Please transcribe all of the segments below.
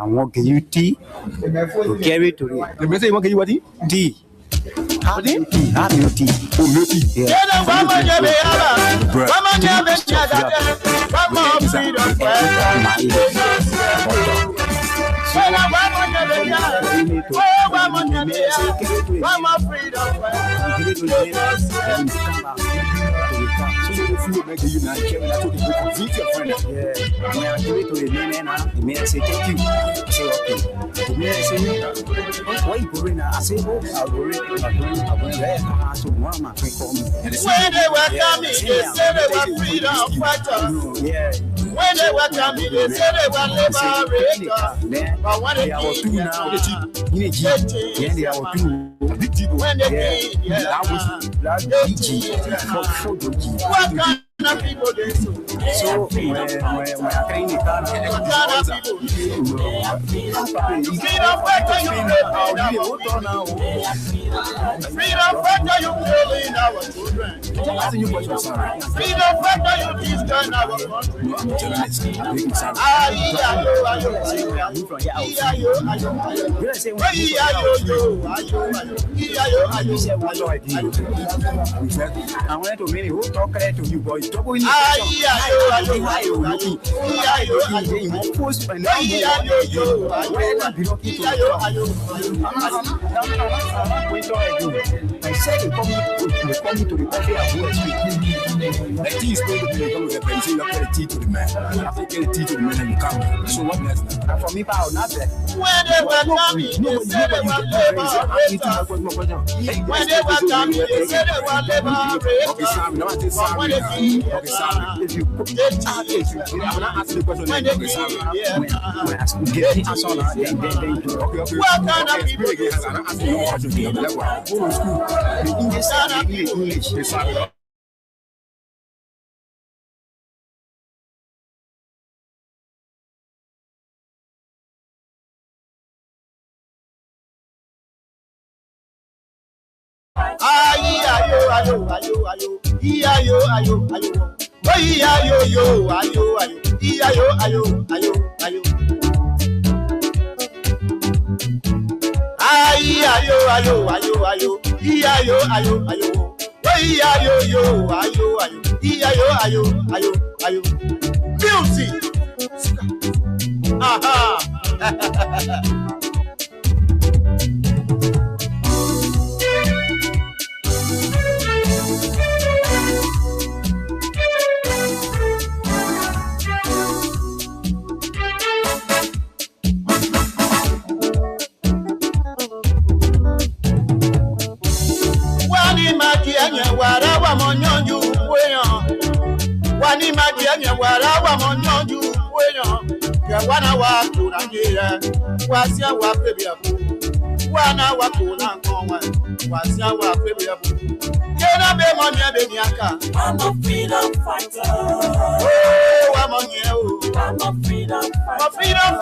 want to use tea to carry to the. The message you want to what? Tea. Have you tea? Have you tea? Oh, no tea. Yeah. When they welcome me, they say they were freedom fighters. When they welcome me, they say they were liberators. But when they came, when they what kind of people they so? Freedom fighter, you freedom fighter, you killing our children. Freedom fighter, you destroy our country. I wanted to mean who talk to you boys. When they music. I'm a freedom fighter. Oh, I'm a freedom fighter. I'm a freedom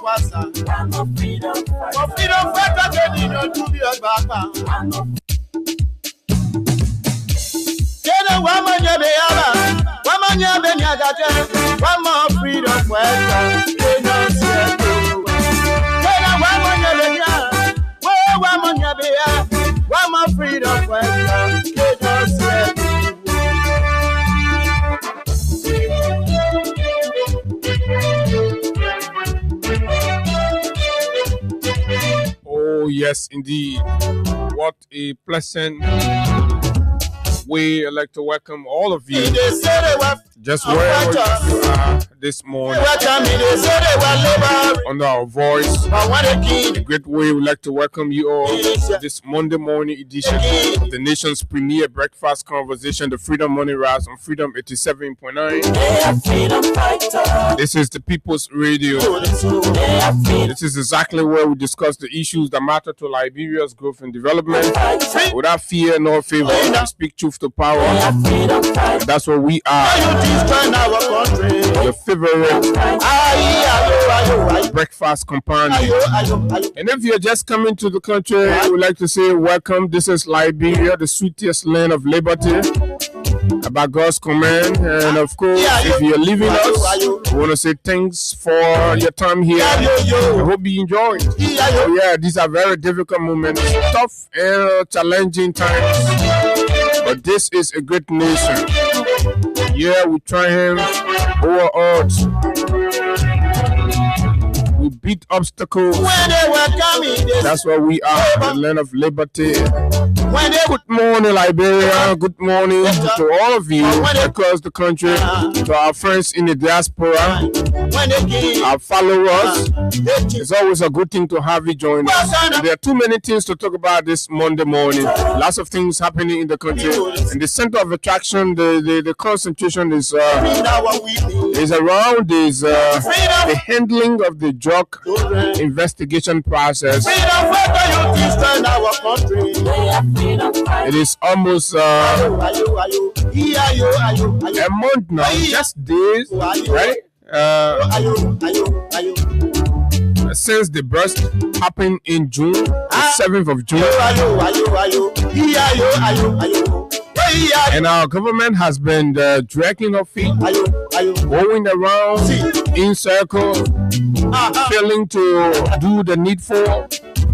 fighter. I'm a freedom Oh, yes, indeed. What a pleasant way. I'd like to welcome all of you. Just wherever you are this morning, under our voice, a great way we'd like to welcome you all to this Monday morning edition of the nation's premier breakfast conversation, the Freedom Morning Rise on Freedom 87.9. This is the People's Radio. This is exactly where we discuss the issues that matter to Liberia's growth and development without fear nor favor. We speak truth to power. That's what we are. Your favorite breakfast companion. And if you're just coming to the country, I would like to say welcome. This is Liberia, the sweetest land of liberty. about God's command. And of course, if you're leaving us, we want to say thanks for your time here. I hope you enjoy it. Oh, yeah, these are very difficult moments, tough and challenging times. But this is a great nation. Yeah, we triumph over odds. We beat obstacles. That's what we are, the land of liberty. Good morning, Liberia. Good morning to all of you across the country, to our friends in the diaspora, our followers. It's always a good thing to have you join us. And there are too many things to talk about this Monday morning. Lots of things happening in the country. And the center of attraction, the concentration is around the handling of the drug investigation process. It is almost a month now, just days, right? Since the burst happened in June, the 7th of June. And our government has been dragging our feet, going around in circles, failing to do the needful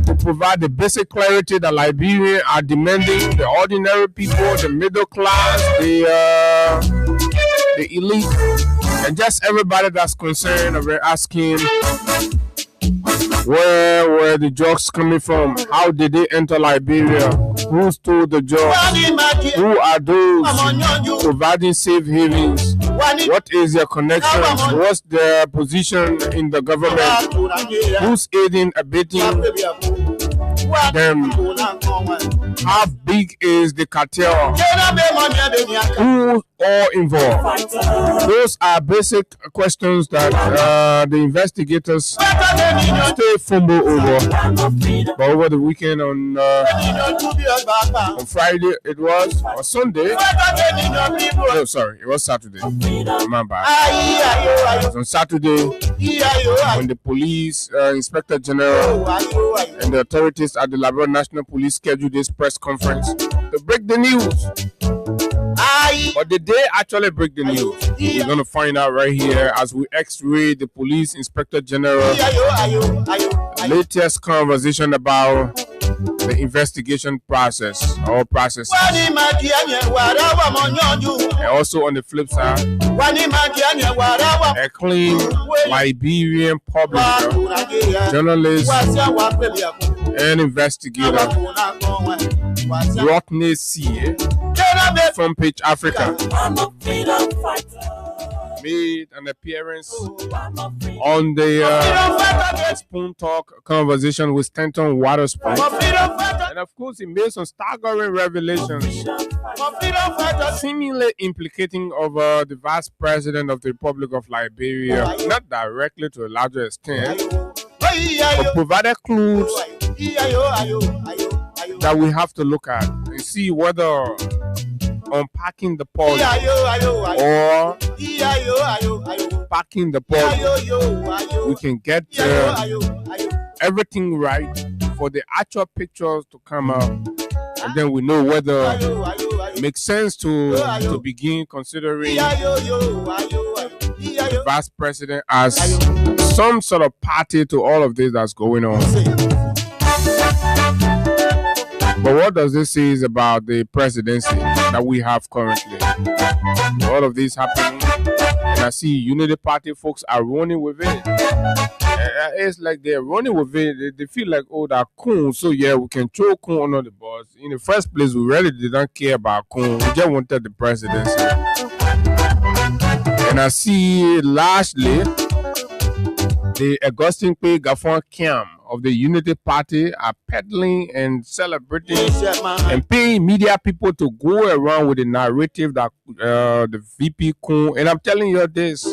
to provide the basic clarity that Liberians are demanding. The ordinary people, the middle class, the elite, and just everybody that's concerned. We're asking, where were the drugs coming from? How did they enter Liberia? Who stole the drugs? Who are those providing safe havens? What is their connection? What's their position in the government? Who's aiding, abetting them? How big is the cartel? Who all involved? Those are basic questions that the investigators stay fumble over. But over the weekend on Friday it was, or Sunday. No, sorry, it was Saturday. Remember, it was on Saturday when the police inspector general and the authorities at the Liberia National Police scheduled this press conference to break the news. But did they actually break the news? We're going to find out right here as we x-ray the police inspector general latest conversation about the investigation process or processes. And also on the flip side, a clean Liberian publisher, journalist, and investigator, Rodney C. from Page Africa made an appearance on the Spoon Talk conversation with Stanton Waterspoon. And of course, he made some staggering revelations, seemingly implicating of the vice president of the Republic of Liberia, not directly to a larger extent, but provided clues that we have to look at and see whether unpacking the puzzle or packing the puzzle, we can get everything right for the actual pictures to come out, and then we know whether it makes sense to begin considering the vice president as some sort of party to all of this that's going on. But what does this say about the presidency that we have currently? All of this happening, and I see Unity Party folks are running with it. It's like they're running with it. They feel like, oh, that Kun, so yeah, we can throw Kun under the bus. In the first place, we really didn't care about Kun. We just wanted the presidency. And I see largely the Augustine P. Gafon Kiam of the Unity Party are peddling and celebrating and paying media people to go around with the narrative that the VP Kun. And I'm telling you this,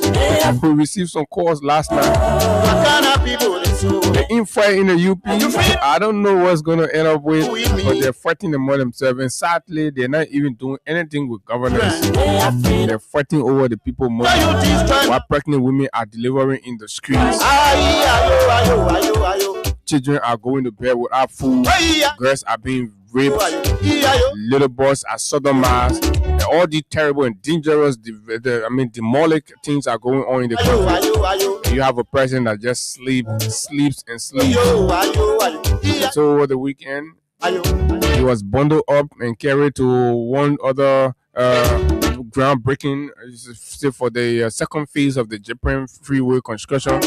we received some calls last night. The infight in the UP, I don't know what's going to end up with, but they're fighting among themselves. And sadly, they're not even doing anything with governance. They're fighting over the people money while pregnant women are delivering in the streets. Children are going to bed without food. Girls are being raped. Little boys are sodomized. And all the terrible and dangerous, demonic things are going on in the country. You have a president that just sleeps. And so over the weekend, he was bundled up and carried to one other groundbreaking for the second phase of the Japan Freeway construction.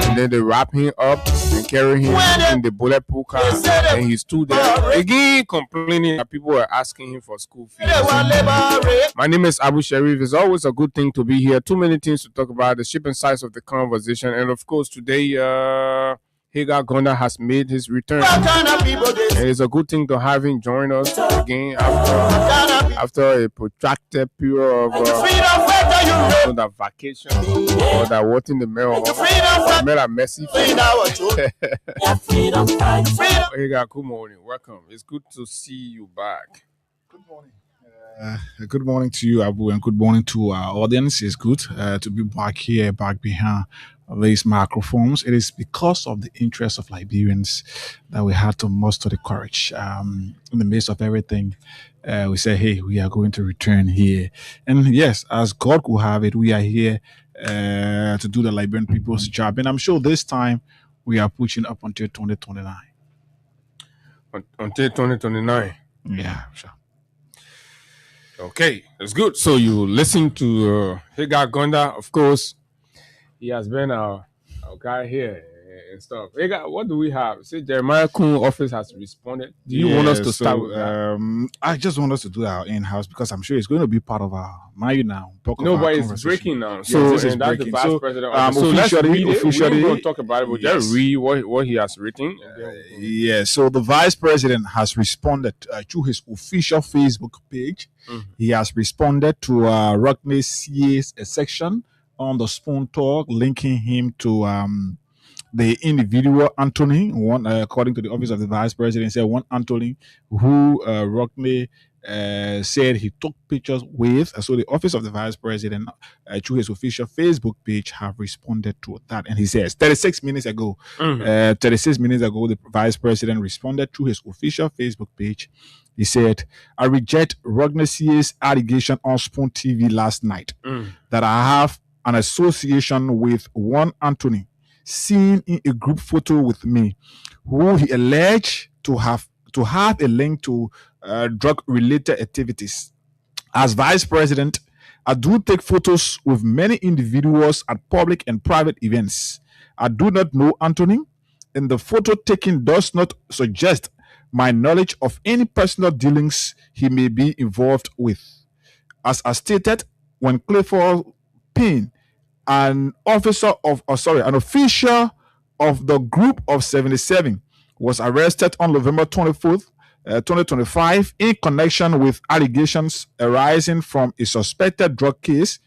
And then they wrap him up and carry him in the bulletproof car, and he stood there again complaining that people were asking him for school fees. My name is Abu Sharif. It's always a good thing to be here. Too many things to talk about, the shape and size of the conversation, and of course today Hagar Gonda has made his return. And it's a good thing to have him join us again after a protracted period of that vacation or that what in the mail. Made a messy. Hagar, good morning. Welcome. It's good to see you back. Good morning. Good morning to you, Abu, and good morning to our audience. It's good to be back here, back behind these microphones. It is because of the interest of Liberians that we had to muster the courage. In the midst of everything, we said, hey, we are going to return here. And yes, as God will have it, we are here to do the Liberian people's job. And I'm sure this time we are pushing up until 2029. Until 2029? Yeah, sure. Okay, that's good. So you listen to Hagar Gonda, of course. He has been our guy here and stuff. Hagar, what do we have? See, Jeremiah Kuhn office has responded. Do you want us to start with that? I just want us to do our in-house because I'm sure it's going to be part of our mind now. No, but it's breaking now. So this is and that's breaking. the vice president. So let's read it. Officially, we don't talk about it, but just read what he has written. So the vice president has responded to his official Facebook page. Mm-hmm. He has responded to Rockney CA's section on the Spoon Talk, linking him to the individual Anthony, one according to the office of the vice president, said one Anthony who Rockney said he took pictures with. So the office of the vice president, through his official Facebook page, have responded to that. And he says 36 minutes ago, the vice president responded to his official Facebook page. He said, I reject Rockney CA's allegation on Spoon TV last night that I have an association with one Anthony seen in a group photo with me, who he alleged to have a link to drug-related activities. As vice president, I do take photos with many individuals at public and private events. I do not know Anthony, and the photo taking does not suggest my knowledge of any personal dealings he may be involved with. As I stated, when Clifford Payne, an official of the group of 77, was arrested on November 24th, 2025 in connection with allegations arising from a suspected drug case,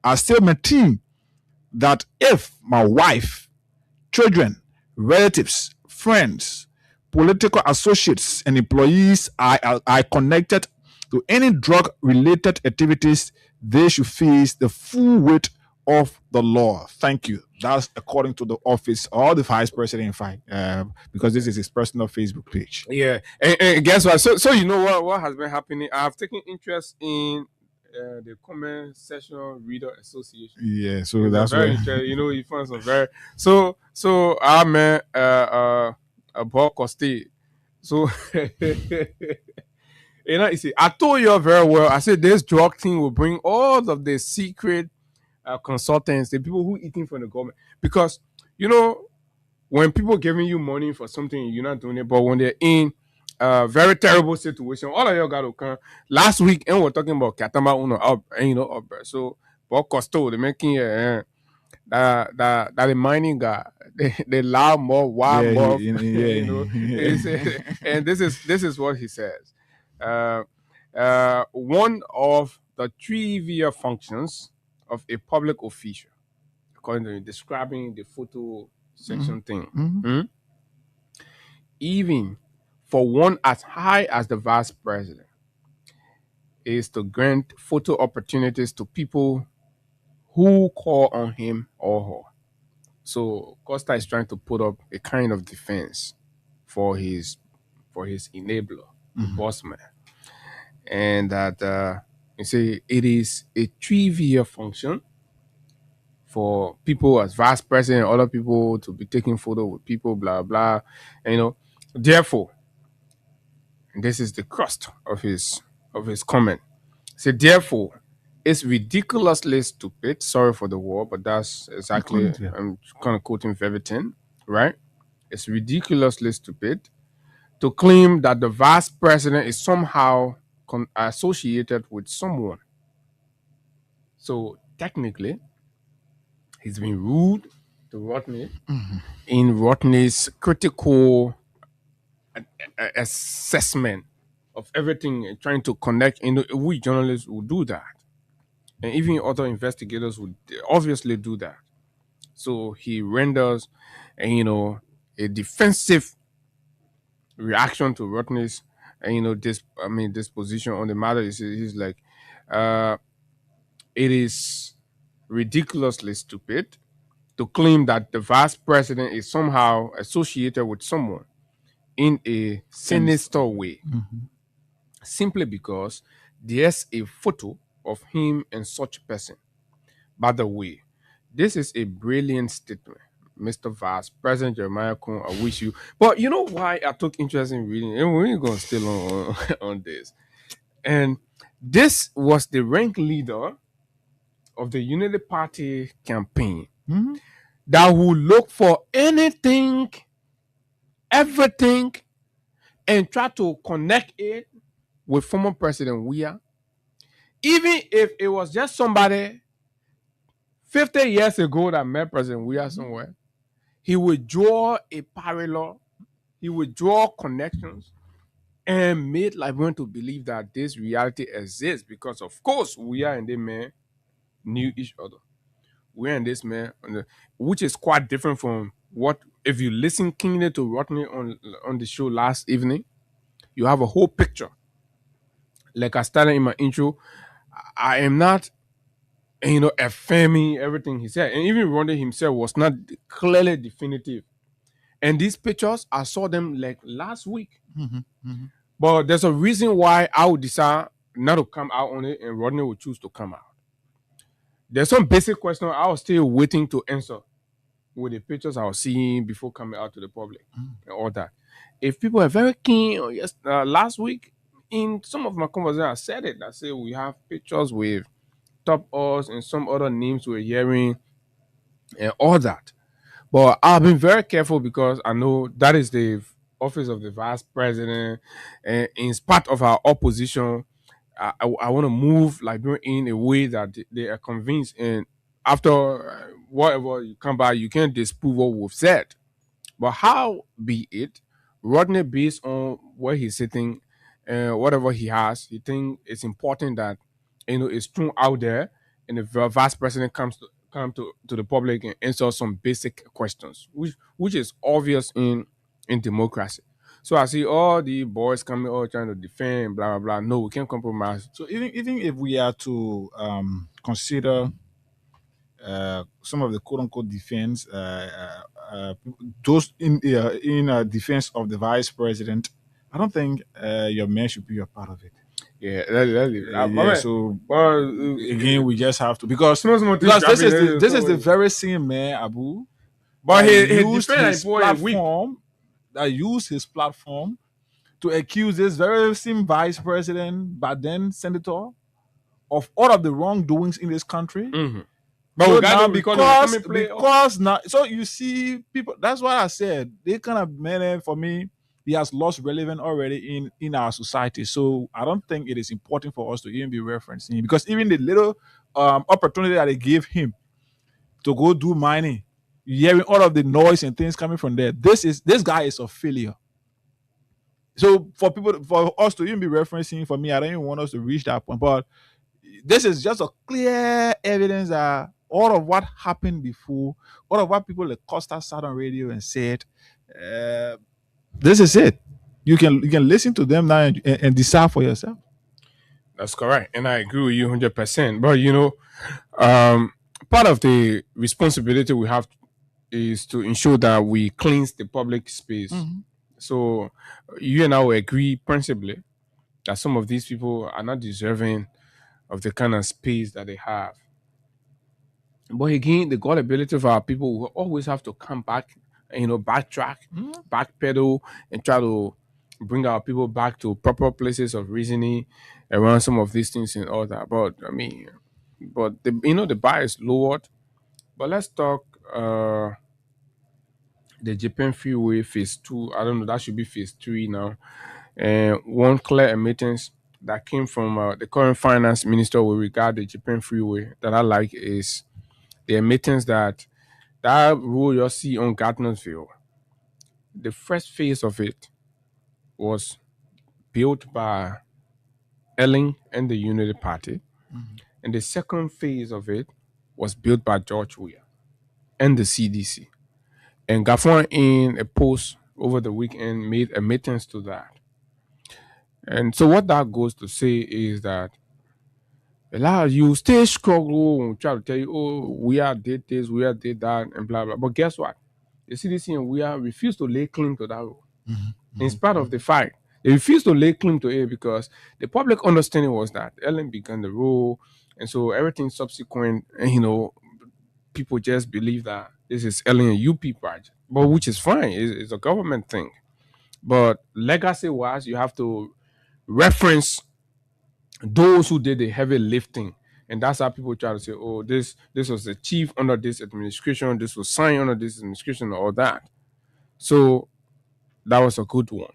I still maintain that if my wife, children, relatives, friends, political associates, and employees are connected to any drug-related activities, they should face the full weight of the law. Thank you. That's according to the office or the vice president, in fact, because this is his personal Facebook page. Yeah, and guess what? So you know what has been happening? I've taken interest in the comment section reader association. Yeah, so that's very interesting. You know, you find some very so I met Bob Coste. So you know, you see, I told you very well. I said this drug thing will bring all of the secret consultants, the people who eating from the government, because you know when people giving you money for something you're not doing it, but when they're in a very terrible situation, all of y'all got to come. Last week, and we're talking about Katama Uno up, and you know up there. So Bob Costo, they're making that the mining guy, they loud more, wild more, you know. And this is what he says. One of the trivial functions of a public official, according to describing the photo section thing, even for one as high as the vice president, is to grant photo opportunities to people who call on him or her. So Costa is trying to put up a kind of defense for his enabler, the boss man. and that you say it is a trivial function for people as vice president, other people to be taking photo with people, blah blah. And, therefore, and this is the crust of his comment. Say therefore, it's ridiculously stupid. Sorry for the word, but that's exactly I'm kind of quoting Verbatim, right? It's ridiculously stupid to claim that the vice president is somehow associated with someone. So technically, he's been rude to Rodney in Rodney's critical assessment of everything and trying to connect. We journalists will do that. And even other investigators would obviously do that. So he renders, a defensive reaction to Rodney's, this position on the matter. He's like, it is ridiculously stupid to claim that the vice president is somehow associated with someone in a sinister way, simply because there's a photo of him and such a person. By the way, this is a brilliant statement, Mr. Vice President Jeremiah Kun. I wish you. But you know why I took interest in reading, and we're going to still on this. And this was the rank leader of the Unity Party campaign that would look for anything, everything, and try to connect it with former President Weah. Even if it was just somebody 50 years ago that met President Weah somewhere, he would draw a parallel, he would draw connections, and made Liberians to believe that this reality exists because, of course, Weah and the man knew each other. Weah and this man, which is quite different from what, if you listen keenly to Rodney on the show last evening, you have a whole picture. Like I started in my intro, I am not, affirming everything he said. And even Rodney himself was not clearly definitive. And these pictures, I saw them like last week. But there's a reason why I would decide not to come out on it and Rodney would choose to come out. There's some basic questions I was still waiting to answer with the pictures I was seeing before coming out to the public and all that. If people are very keen, last week, in some of my conversations, I said it. I said we have pictures with Top Us and some other names we're hearing and all that. But I've been very careful because I know that is the office of the vice president. And in spite of our opposition, I want to move Liberia in a way that they are convinced. And after whatever you come by, you can't disprove what we've said. But how be it, Rodney, based on where he's sitting and whatever he has, he think it's important that it's thrown out there, and the vice president come to the public and answer some basic questions, which is obvious in democracy. So I see all the boys coming all trying to defend, blah blah blah. No, we can't compromise. So even if we are to consider some of the quote unquote defense, those in defense of the vice president, I don't think your man should be a part of it. Yeah, so again, we just have to because this is the very same man, Abu. But he used his platform that used his platform to accuse this very same vice president, but then senator, of all of the wrongdoings in this country. But so we got now because now, so you see people. That's why I said they kind of made it for me. He has lost relevance already in our society. So I don't think it is important for us to even be referencing him, because even the little opportunity that they gave him to go do mining, hearing all of the noise and things coming from there, this guy is a failure. So for us to even be referencing, for me, I don't even want us to reach that point. But this is just a clear evidence that all of what happened before, all of what people like Costa sat on radio and said, this is it. You can listen to them now and decide for yourself. That's correct, and I agree with you 100%. But part of the responsibility we have is to ensure that we cleanse the public space. So you and I will agree principally that some of these people are not deserving of the kind of space that they have. But again, the gullibility of our people will always have to come back, backtrack, backpedal, and try to bring our people back to proper places of reasoning around some of these things and all that. But I mean, the bar is lowered. But let's talk the Japan Freeway Phase 2. I don't know, that should be Phase 3 now. And one clear admittance that came from the current finance minister with regard to the Japan Freeway that I like is the admittance that road you see on Gardnersville, the first phase of it was built by Ellen and the Unity Party. And the second phase of it was built by George Weah and the CDC. And Gafon, in a post over the weekend, made admittance to that. And so what that goes to say is that a lot of you still struggle and try to tell you, oh, Weah did this, Weah did that, and blah, blah. But guess what? The CDC and Weah refused to lay claim to that road. In spite of the fact, they refused to lay claim to it because the public understanding was that Ellen began the road, and so everything subsequent, people just believe that this is Ellen and UP project, but which is fine. It's a government thing. But legacy-wise, you have to reference those who did the heavy lifting, and that's how people try to say, "Oh, this was achieved under this administration. This was signed under this administration, or that." So that was a good one.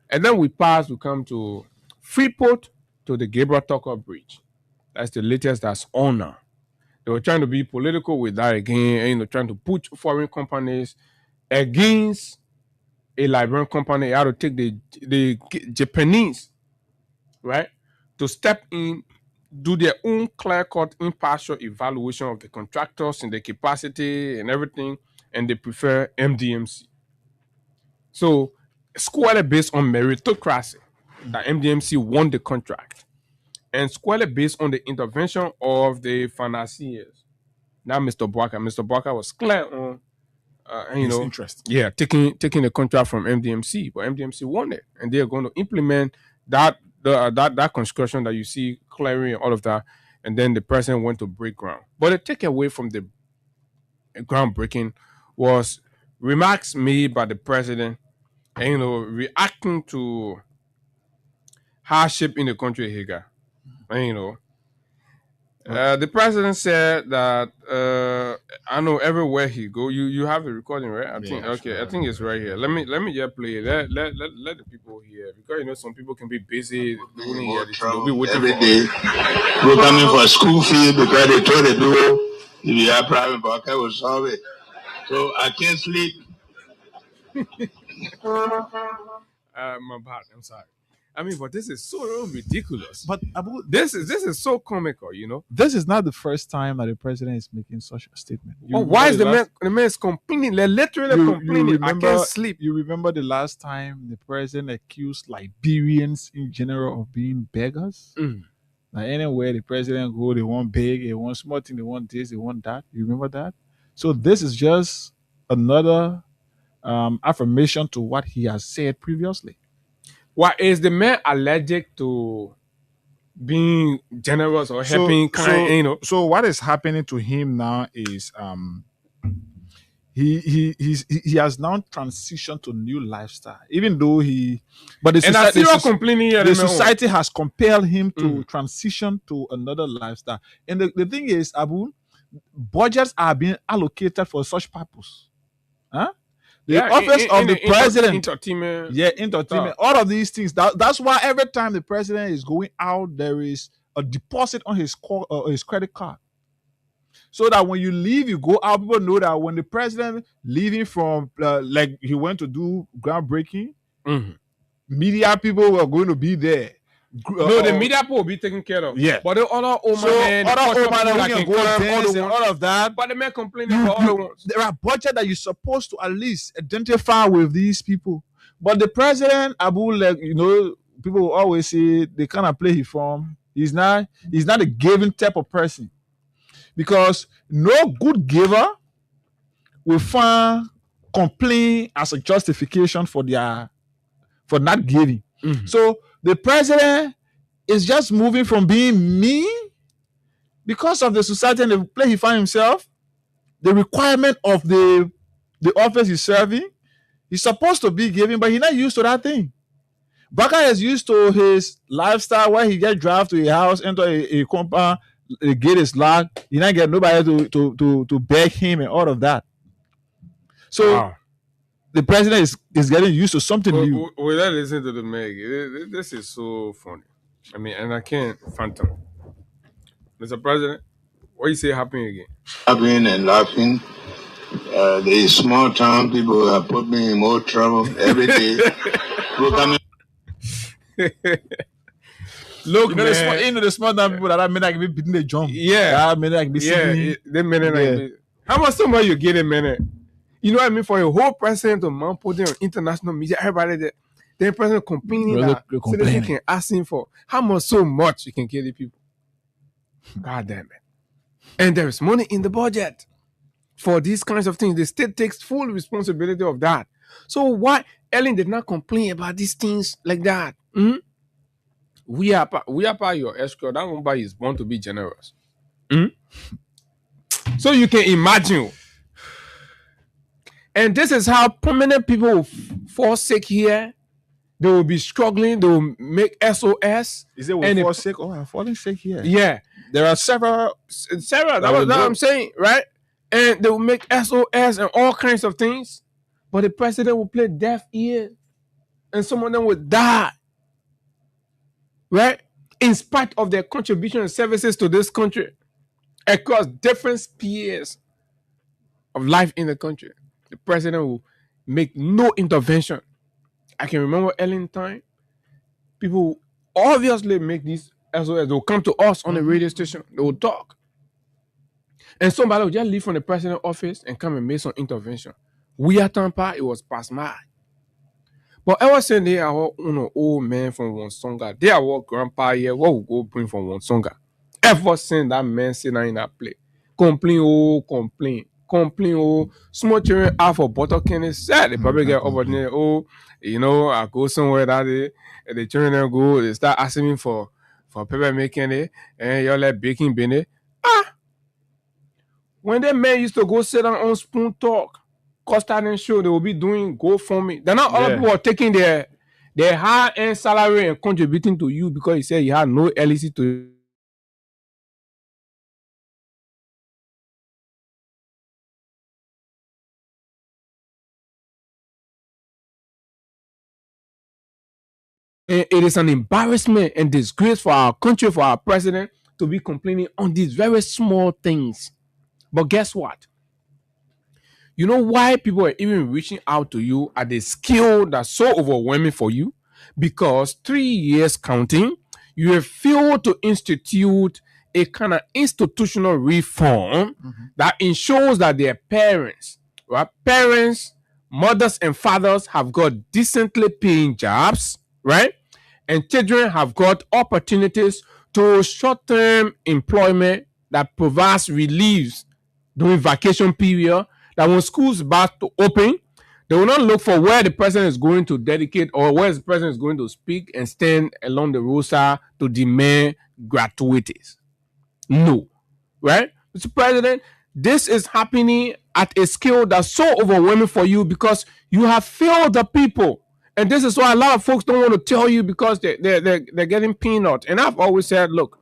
And then we come to Freeport to the Gabriel Tucker Bridge. That's the latest that's on now. They were trying to be political with that again, and trying to put foreign companies against a Liberian company. How to take the Japanese, right, to step in, do their own clear-cut, impartial evaluation of the contractors and the capacity and everything, and they prefer MDMC. So, squarely based on meritocracy, that MDMC won the contract, and squarely based on the intervention of the financiers. Now, Mr. Boaka was clear on, His interest. Yeah, taking the contract from MDMC, but MDMC won it, and they are going to implement that construction that you see clearing all of that, and then the president went to break ground. But the takeaway from the groundbreaking was remarks made by the president, and reacting to hardship in the country here. And, the president said that I know everywhere he go, you have a recording, right? I think it's right here. Let me just play it. Let the people hear, because some people can be busy. They wouldn't hear this. They'll be waiting every day. We're coming for school fee because they told the do if you have private pocket will solve it. So I can't sleep. My bad. I'm sorry. I mean, but this is so ridiculous. But Abu, this is so comical, This is not the first time that the president is making such a statement. Why is the man is complaining? They're literally complaining. I can't sleep. You remember the last time the president accused Liberians in general of being beggars? Like anywhere the president go, they want beg, they want small thing, they want this, they want that. You remember that? So this is just another affirmation to what he has said previously. Why is the man allergic to being generous or helping kind? So what is happening to him now is he has now transitioned to new lifestyle, even though the society has compelled him to transition to another lifestyle. And the thing is, Abu, budgets are being allocated for such purpose. Huh? The office of the president, entertainment, all of these things. That's why every time the president is going out, there is a deposit on his credit card. So that when you leave, you go out, people know that when the president leaving from, like he went to do groundbreaking, media people were going to be there. No, the media people will be taken care of. Yeah. But the other old man, can go dance and all of that. But the man complaining about other ones. There are budget that you're supposed to at least identify with these people. But the president, Abu, people will always say they kind of play his form. He's not a giving type of person. Because no good giver will find complaint as a justification for not giving. So the president is just moving from being mean because of the society and the place he finds himself, the requirement of the office he's serving. He's supposed to be giving, but he's not used to that thing. Baka is used to his lifestyle where he get drive to a house, enter a compound, the gate is locked. He not get nobody to beg him and all of that. So the president is getting used to something new. Without listening to the Meg, this is so funny. I mean, and I can't phantom. Mr. President, what you say happening again? Laughing and laughing. The small town people have put me in more trouble every day. Look, you know, the small town people that men like be beating the drum. Yeah, men like be singing. They men like how much somebody you get a minute? You know what I mean? For a whole president to man put them on international media, everybody that the president complaining that citizens can ask him for how much so much you can kill the people. God damn it. And there is money in the budget for these kinds of things. The state takes full responsibility of that. So why Ellen did not complain about these things like that? Mm-hmm. We are part of your escort. That one is born to be generous. Mm-hmm. So you can imagine. And this is how prominent people will fall sick here. They will be struggling. They will make SOS. Is it will fall sick? Oh, I'm falling sick here. Yeah. There are several. That was what I'm saying, right? And they will make SOS and all kinds of things. But the president will play deaf ear. And some of them will die. Right? In spite of their contribution and services to this country. Across different spheres of life in the country. The president will make no intervention. I can remember Ellen time. People will obviously make these SOS. They will come to us on the radio station. They will talk. And somebody will just leave from the president's office and come and make some intervention. We at Tampa, it was past mad. But ever since they are old man from Wonsonga, they are what grandpa here, what will go bring from Wonsonga. Ever since that man sitting in that place. Complain. Small children out for bottle candy said they probably get over there. Oh, you know, I go somewhere that day, and the children go, they start asking me for pepper making it, and you're like baking beanie. When that man used to go sit down on Spoon Talk, Custard and Show, they will be doing go for me. They're not all people are taking their high-end salary and contributing to you because he said you had no LEC to. And it is an embarrassment and disgrace for our country, for our president to be complaining on these very small things. But guess what? You know why people are even reaching out to you at a scale that's so overwhelming for you? Because 3 years counting, you have failed to institute a kind of institutional reform that ensures that their parents, right? Parents, mothers and fathers have got decently paying jobs, right? And children have got opportunities to short-term employment that provides reliefs during vacation period, that when schools about to open, they will not look for where the president is going to dedicate or where the president is going to speak and stand along the roadside to demand gratuities. No. Right? Mr. President, this is happening at a scale that's so overwhelming for you because you have failed the people. And this is why a lot of folks don't want to tell you because they're getting peanuts. And I've always said, look,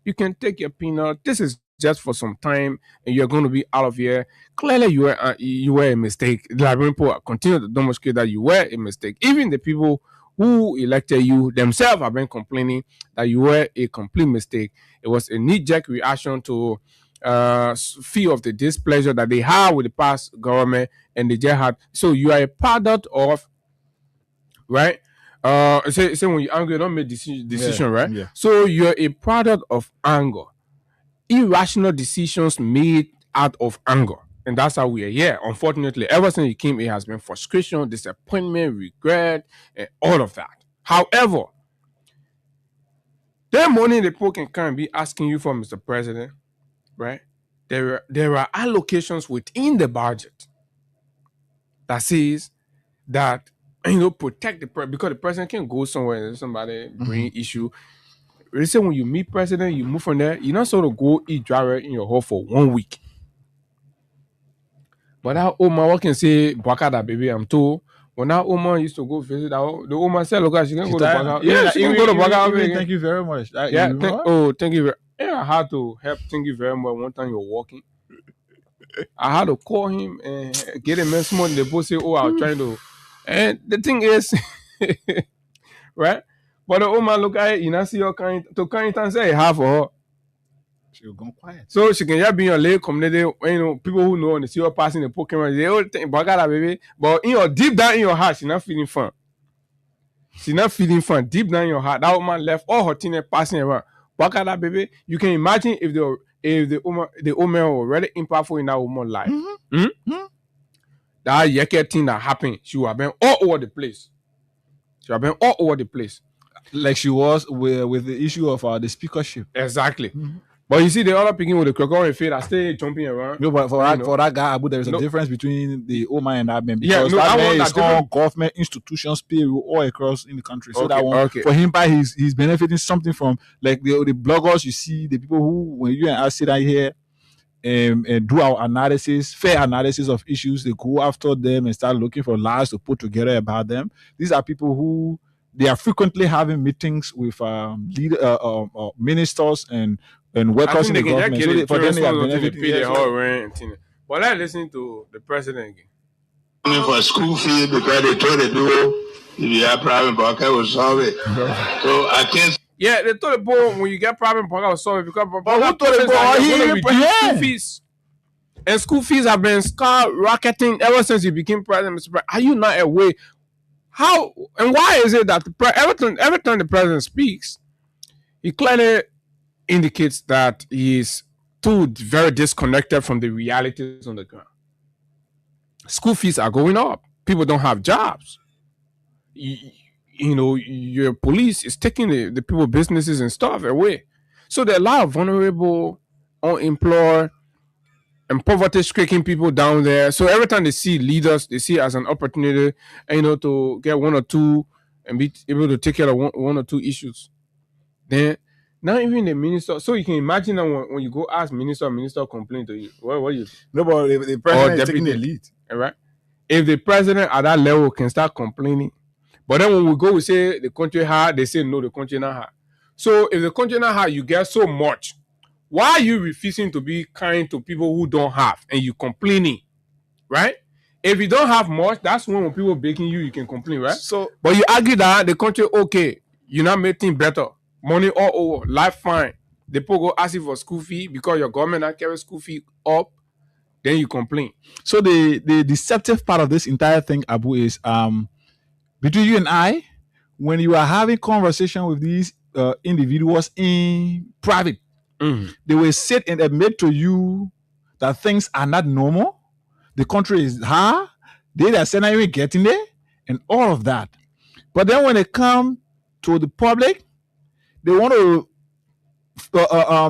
you can take your peanut. This is just for some time and you're going to be out of here. Clearly, you were a mistake. The Liberian people continue to demonstrate that you were a mistake. Even the people who elected you themselves have been complaining that you were a complete mistake. It was a knee-jerk reaction to fear of the displeasure that they had with the past government and they just had. So you are a product of, right? Say when you're angry, you don't make decision, right? Yeah. So you're a product of anger. Irrational decisions made out of anger. And that's how we are here. Unfortunately, ever since he came, it has been frustration, disappointment, regret, and all of that. However, the money the people can be asking you for, Mr. President, right? There are allocations within the budget that says that and protect the president, because the president can go somewhere and somebody bring issue. They say when you meet president, you move from there. You're not sort of go eat driver in your hole for 1 week. But that old man can say, Bakada, baby, I'm told. When that old man used to go visit, the old man said, look, she can go to Baka. Yeah, she can go to Baka. Thank you very much. Thank you. I had to help. Thank you very much. One time you're walking, I had to call him and get him in small. They both say, oh, I was trying to. And the thing is, right? But the old man look at it, you know, see your kind and say, half for her. She will go quiet. So she can just be in your late community, people who know and they see her passing the Pokemon, they all think, Bagada, baby. But in your deep down in your heart, she's not feeling fun. She's not feeling fun. Deep down in your heart, that woman left all her teenage passing around. Bagada, baby. You can imagine if the woman were already impactful in that woman's life. That yeke thing that happened, she would have been all over the place. Like she was with the issue of the speakership. Exactly. But you see the other picking with the crocodile feet that stay jumping around. No, but for that guy, Abu, there is a difference between the Oman and that man. Because that man is on government institutions payroll all across in the country. So that one, for him, he's benefiting something from like the bloggers you see, the people who, when you and I sit down here and do our analysis, fair analysis of issues, they go after them and start looking for lies to put together about them. These are people who they are frequently having meetings with ministers and workers in the government. So for them, they are benefiting. But let's listen to the president again. For school fee because they told the do if you have problem, but I will solve it. So I can't. Yeah, they told the boy when you get problem, I will solve it because. But who told the boy school fees? And school fees have been skyrocketing ever since he became president. Are you not aware? How and why is it that every time the president speaks, he clearly indicates that he is too very disconnected from the realities on the ground. School fees are going up. People don't have jobs. You know, your police is taking the people's businesses and stuff away. So there are a lot of vulnerable, unemployed, and poverty-stricken people down there. So every time they see leaders, they see it as an opportunity, to get one or two and be able to take care of one or two issues. Then, not even the minister. So you can imagine that when you go ask minister complain to you, what you? No, but the president is taking the lead. Right? If the president at that level can start complaining, but then when we go, we say the country hard, they say no, the country not hard. So if the country not hard, you get so much. Why are you refusing to be kind to people who don't have and you complaining, right? If you don't have much, that's when people begging you can complain, right? So, but you argue that the country okay, you're not making better, money all over, life fine. The people go ask you for school fee because your government not carry school fee up, then you complain. So the deceptive part of this entire thing, Abu, is between you and I, when you are having conversation with these individuals in private. They will sit and admit to you that things are not normal. The country is hard. They are saying not even getting there and all of that. But then when they come to the public, they want to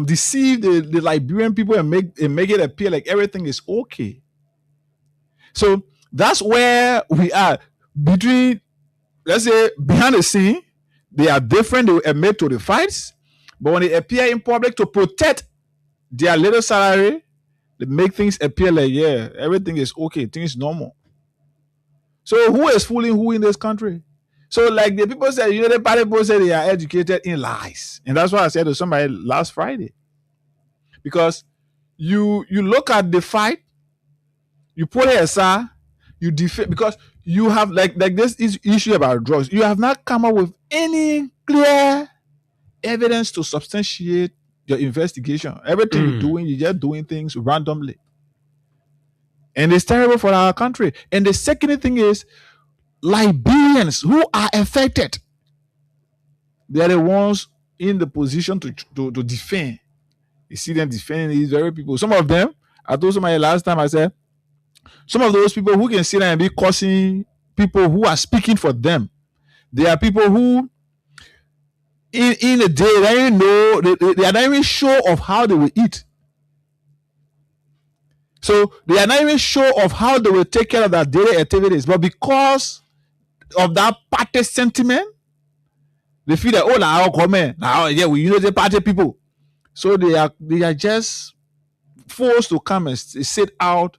deceive the Liberian people and make it appear like everything is okay. So that's where we are. Between, let's say, behind the scene, they are different. They admit to the fights. But when they appear in public to protect their little salary, they make things appear like, yeah, everything is okay, things normal. So who is fooling who in this country? So like the people say, the party people say they are educated in lies. And that's what I said to somebody last Friday. Because you look at the fight, you put it aside, you defend, because you have like this issue about drugs. You have not come up with any clear evidence to substantiate your investigation. Everything you're doing, you're just doing things randomly. And it's terrible for our country. And the second thing is, Liberians who are affected, they are the ones in the position to defend. You see them defending these very people. Some of them, I told somebody last time, I said, some of those people who can sit there and be cursing people who are speaking for them, they are people who in a day, they don't know, they are not even sure of how they will eat. So they are not even sure of how they will take care of their daily activities. But because of that party sentiment. They feel that, oh, now I'll come in. Now, yeah, we the party people. So they are just forced to come and sit out.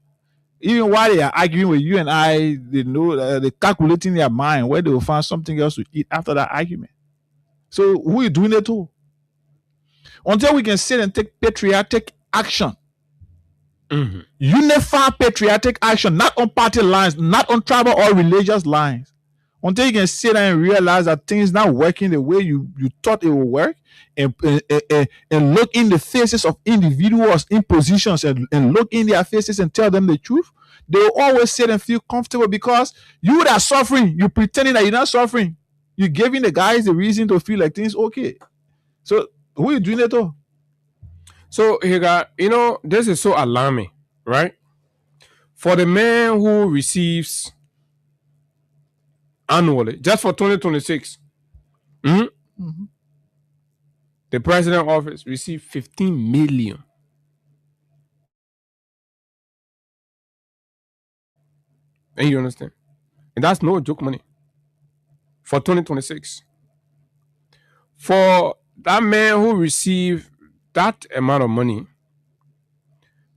Even while they are arguing with you and I, they know they're calculating their mind where they will find something else to eat after that argument. So who is doing it to? Until we can sit and take patriotic action. Unified patriotic action, not on party lines, not on tribal or religious lines. Until you can sit there and realize that things not working the way you thought it would work, and look in the faces of individuals in positions and look in their faces and tell them the truth, they will always sit and feel comfortable because you that are suffering, you pretending that you're not suffering. You're giving the guys the reason to feel like things okay. So who is doing it though? So Hagar, this is so alarming, right? For the man who receives annually, just for 2026, the president office received 15 million. And you understand? And that's no joke money for 2026. For that man who received that amount of money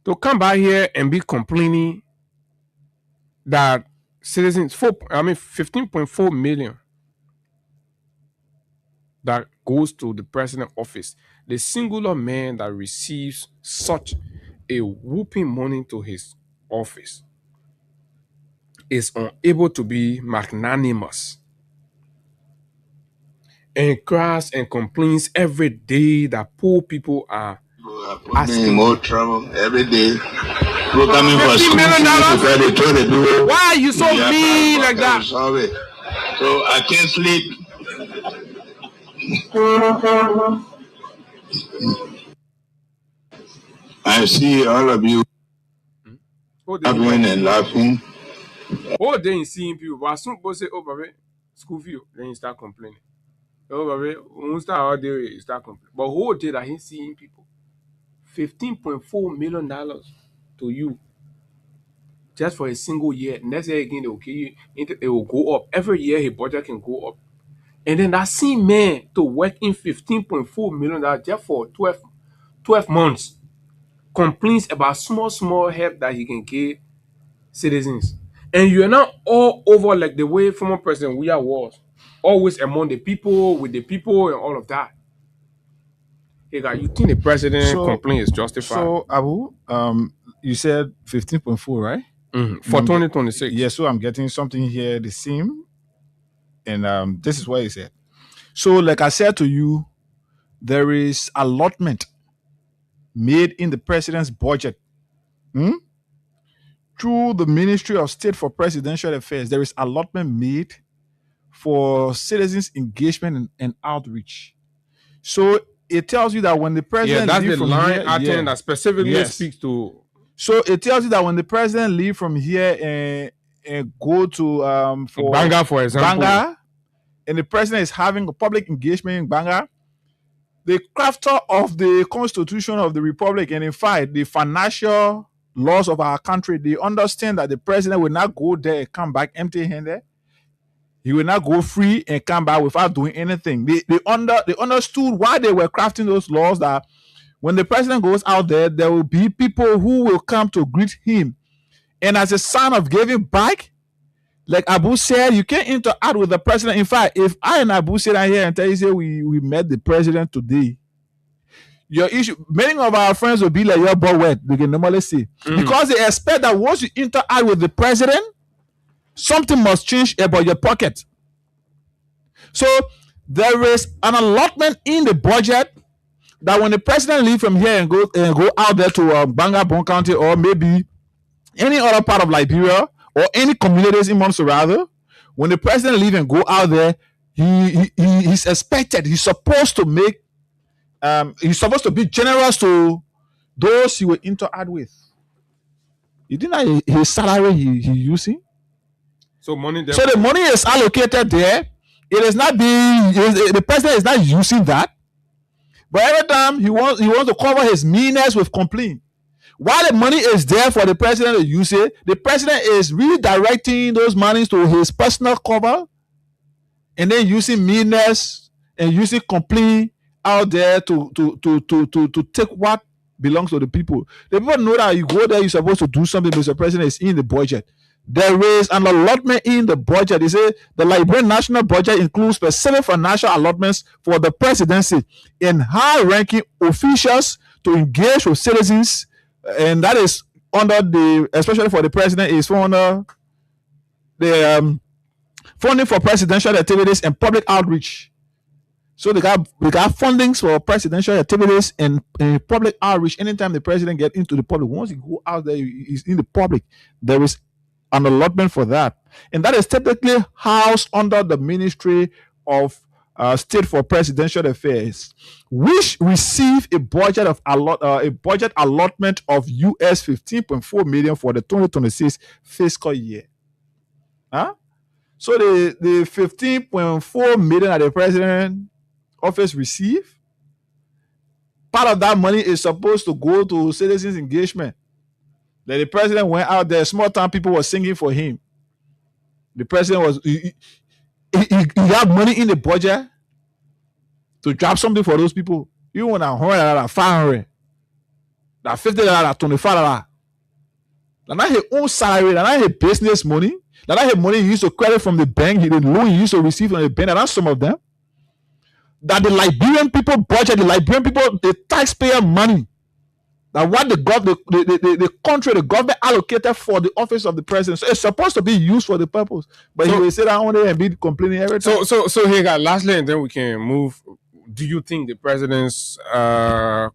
to come back here and be complaining that citizens, 15.4 million that goes to the president office, the singular man that receives such a whooping money to his office is unable to be magnanimous and cries and complains every day that poor people are asking in more trouble every day. We're coming for school fees. Why are you so mean like that? So I can't sleep. I see all of you laughing and laughing. Oh, then you seeing people, but as soon as you say, oh, baby, school fee, then you start complaining. Oh, baby, when you start all day, you start complaining. But whole day that he's seeing people, $15.4 million to you just for a single year. Next year again, it will go up. Every year, his budget can go up. And then that same man to work in $15.4 million just for 12 months complains about small help that he can give citizens. And you're not all over like the way former President Weah was. Always among the people, with the people, and all of that. Hey, guys, you think the president complaint is justified? So, Abu, you said 15.4, right? For 2026. Yeah, so I'm getting something here the same. And this is what he said. So, like I said to you, there is allotment made in the president's budget. Through the Ministry of State for Presidential Affairs, there is allotment made for citizens' engagement and outreach. So it tells you that when the president that's the line here, that specifically speaks to. So it tells you that when the president leave from here and go to for Banga, for example, Banga, and the president is having a public engagement in Banga, the crafter of the Constitution of the Republic, and in fact the financial laws of our country, they understand that the president will not go there and come back empty-handed. He will not go free and come back without doing anything. They understood why they were crafting those laws, that when the president goes out there, there will be people who will come to greet him. And as a sign of giving back, like Abu said, you can't interact with the president. In fact, if I and Abu sit down here and tell you, say we met the president today, your issue, many of our friends will be like, your boy wet, they can normally say. Because they expect that once you interact with the president, something must change about your pocket. So there is an allotment in the budget that when the president leave from here and go out there to Banga, Bon County, or maybe any other part of Liberia, or any communities in Montserrat, when the president leave and go out there, he's expected, he's supposed to make, he's supposed to be generous to those he will interact with. You think that his salary he using? So the money is allocated there. It is not the president is not using that. But every time he wants to cover his meanness with complaint. While the money is there for the president to use it, the president is redirecting those monies to his personal cover and then using meanness and using complaint out there to take what belongs to the people. The people know that you go there, you're supposed to do something, Mr. President, is in the budget. There is an allotment in the budget. They say the Liberian national budget includes specific financial allotments for the presidency and high-ranking officials to engage with citizens, and that is under the, especially for the president, is under the funding for presidential activities and public outreach. So they got fundings for presidential activities and public outreach. Anytime the president get into the public, once he go out there, he's in the public, there is an allotment for that, and that is typically housed under the Ministry of State for Presidential Affairs, which receive a budget allotment of US $15.4 million for the 2026 fiscal year. So the $15.4 million that the president office receive, part of that money is supposed to go to citizens engagement. That the president went out there, small town people were singing for him. The president was he had money in the budget to drop something for those people. You want $100, $500, that $50, $25. That's not his own salary. That's not his business money. That's not his money he used to credit from the bank. The loan he used to receive from the bank. That's some of them. That the Liberian people budget, the Liberian people, the taxpayer money. That what the country, the government allocated for the office of the president. So it's supposed to be used for the purpose. But he will sit down on there and be complaining every time. So here, guys, lastly, and then we can move. Do you think the president's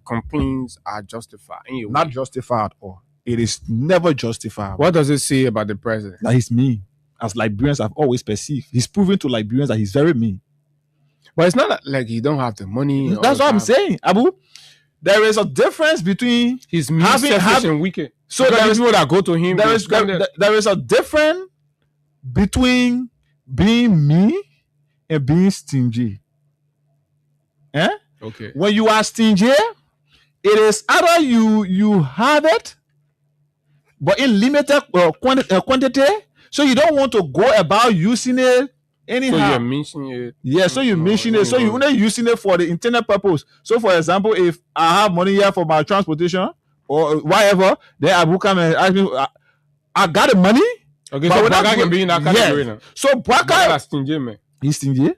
complaints are justified? Not justified, or it is never justified. What does it say about the president? That he's mean. As Liberians have always perceived. He's proven to Liberians that he's very mean. But it's not like he don't have the money. That's what I'm saying, Abu. There is a difference between his selfish and wicked. So there is people that go to him. There is a difference between being mean and being stingy. Okay. When you are stingy, it is either you have it, but in limited quantity. So you don't want to go about using it anyhow. So you're mentioning it. Yeah, so you mention it. So you're only using it for the intended purpose. So for example, if I have money here for my transportation or whatever, then I will come and ask me, I got the money. Okay, so Bwaka can be in that category now. So Bwaka is stingy, man. He's stingy.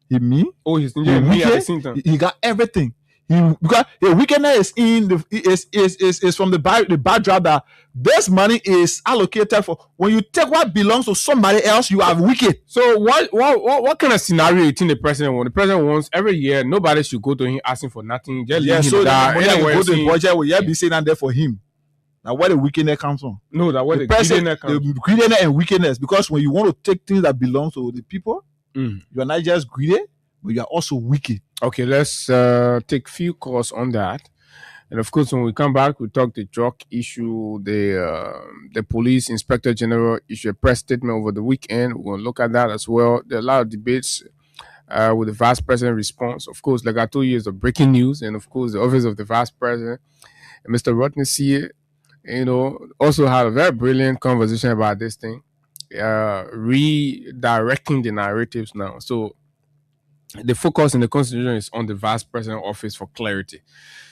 He mean. Oh, he's stingy. Me at the same time. He got everything. Because the wickedness is from the backdrop that this money is allocated for. When you take what belongs to somebody else, you are wicked. So what kind of scenario you think the president wants? The president wants every year nobody should go to him asking for nothing. Just so that money go to the budget will be sitting down there for him. Now where the wickedness comes from? No, that where the greediness comes from. The greediness and wickedness. Because when you want to take things that belong to the people, you are not just greedy, but you are also wicked. Okay, let's take few calls on that. And of course, when we come back, we talk the drug issue. The police inspector general issued a press statement over the weekend. We're going to look at that as well. There are a lot of debates with the vice president response. Of course, like I told you, it's the breaking news. And of course, the office of the vice president, Mr. Rodney C., also had a very brilliant conversation about this thing, redirecting the narratives now. So the focus in the constitution is on the vice president office for clarity.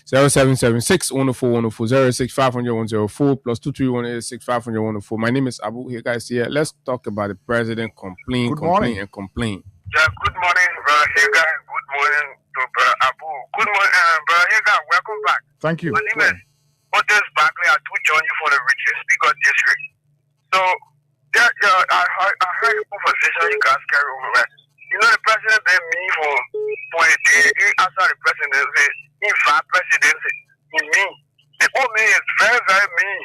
0776 104 104 06 500 104 plus 23186 500 104. My name is Abu. Here, guys. Here, let's talk about the president complain. Yeah, good morning, Brother Hagar. Good morning to Brother Abu. Good morning, Brother Hagar. Welcome back. Thank you. My name is Otis Barkley. I do join you for the Richard Speaker District. So, I heard the conversation you guys carry over there. The president been me for a day. After the presidency, in vice presidency, in me. The old man is very, very mean.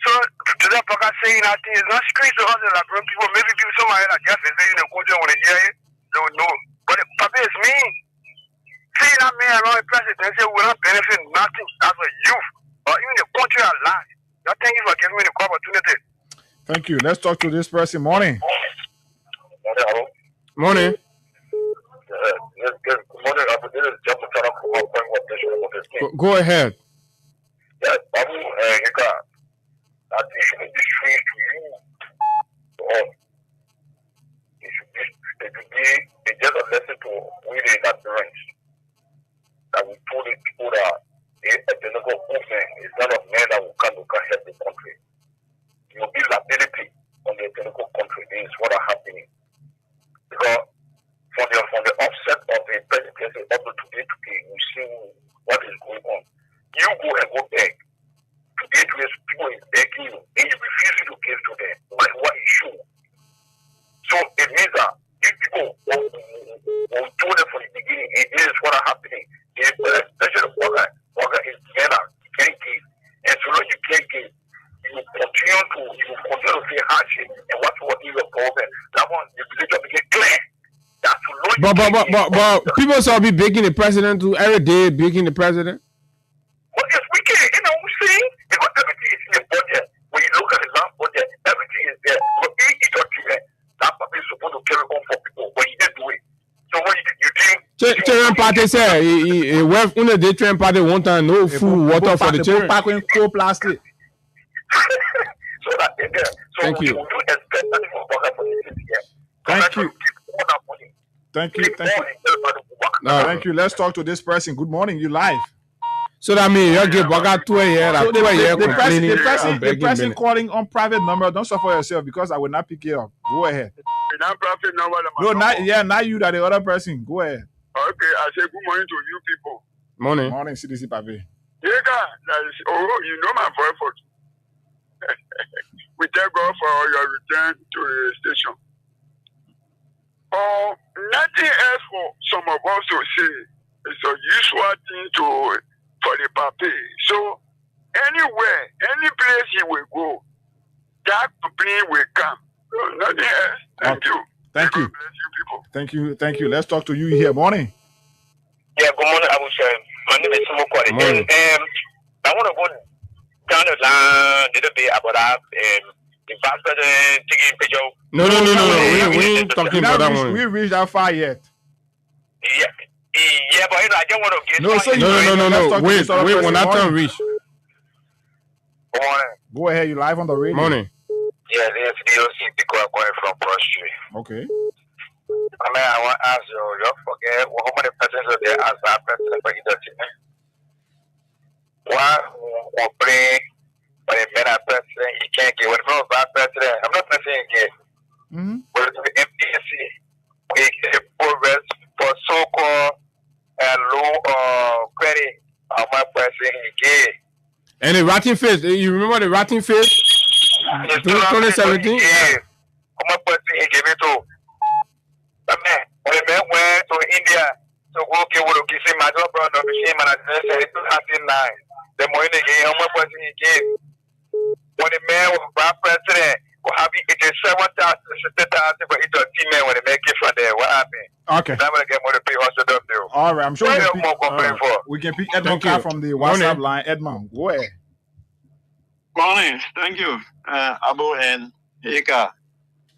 So, to that Bwaka saying that thing is not straight to us as Liberian people. Maybe people, somebody that just is saying the country when they hear it, they will know. But Papa is mean. Saying that man around the presidency will not benefit nothing as a youth or even the country at large. So thank you for giving me the opportunity. Thank you. Let's talk to this person. Morning. Morning. Good morning. Go ahead. Yeah, Babu, that it should be strange to you. It should be conference that we told the people that the political movement is not a man that will come to help the country. There will be liability on the political country. This is what are happening. Because from the offset of the presidency up to today, we see what is going on. You go and go beg. Today, people is begging you, and you refuse to give to them. Like what issue? So it means that these people who told them from the beginning, it is what are happening. Especially Walker is together, you can't give. And so long you can't give, you will continue to say hardship and what is your problem. That one, the religion became clear. That's But people shall be begging the president to every day, begging the president. Well, it's wicked, you know what I'm saying? Because everything is in the budget. When you look at the last budget, everything is there. But each document, that is supposed to carry on for people, but you didn't do it. So when you think Children party say he went on the children party one time, no food, water for the children. Plastic. So that they're there. So Thank you. We do expect that for Walker for the city here. Thank you. Thank you. Thank you. Let's talk to this person. Good morning. You live. So that means you give Walker 2 years, So 2 years complaining. the person calling on private number, don't suffer yourself because I will not pick it up. Go ahead. No, not you, that the other person. Go ahead. Okay, I say good morning to you people. Morning. Morning, CDC Pape. Yeah, you know my boyfriend. We thank God for your return to the station. Nothing else for some of us to say. It's a usual thing for the Pape. So anywhere, any place he will go, that complaint will come. So nothing else. Thank you. Thank you. God bless you people. Thank you. Let's talk to you here. Morning. Yeah, good morning, Abu Shem. My name is Sumo Kwari. I want to go down the line a little bit about that. The vice president taking picture. No. We ain't talking about that one. We reached that far yet. Yeah, but I don't want to get. No. Wait. When that time reach. Good morning. Go ahead. You live on the radio. Morning. Yeah, this is DOC because I'm going from Broad Street. Okay. I mean, I want to ask you, you forget how many persons are there as that president for either team? One who bring when a man president, he can't get. When I'm not president, I'm not saying get. But the MPC, we get progress for so-called low credit on my president he get. And the ratting face, you remember the ratting face? 2017? Yeah. My president he gave it to. When the man went to India to go with Kissing my job, brother, became an administrator in 2009. The money they gave, how much was he gave? When the man was vice president, will have 87,000, 60,000 for each team when they make it from there. What happened? Okay. Now I'm going to get more to pay hospital bill. All right. I'm sure we can pick Edmond Carr from the WhatsApp line. Edmond, go ahead. Morning. Thank you, Abu and Ika.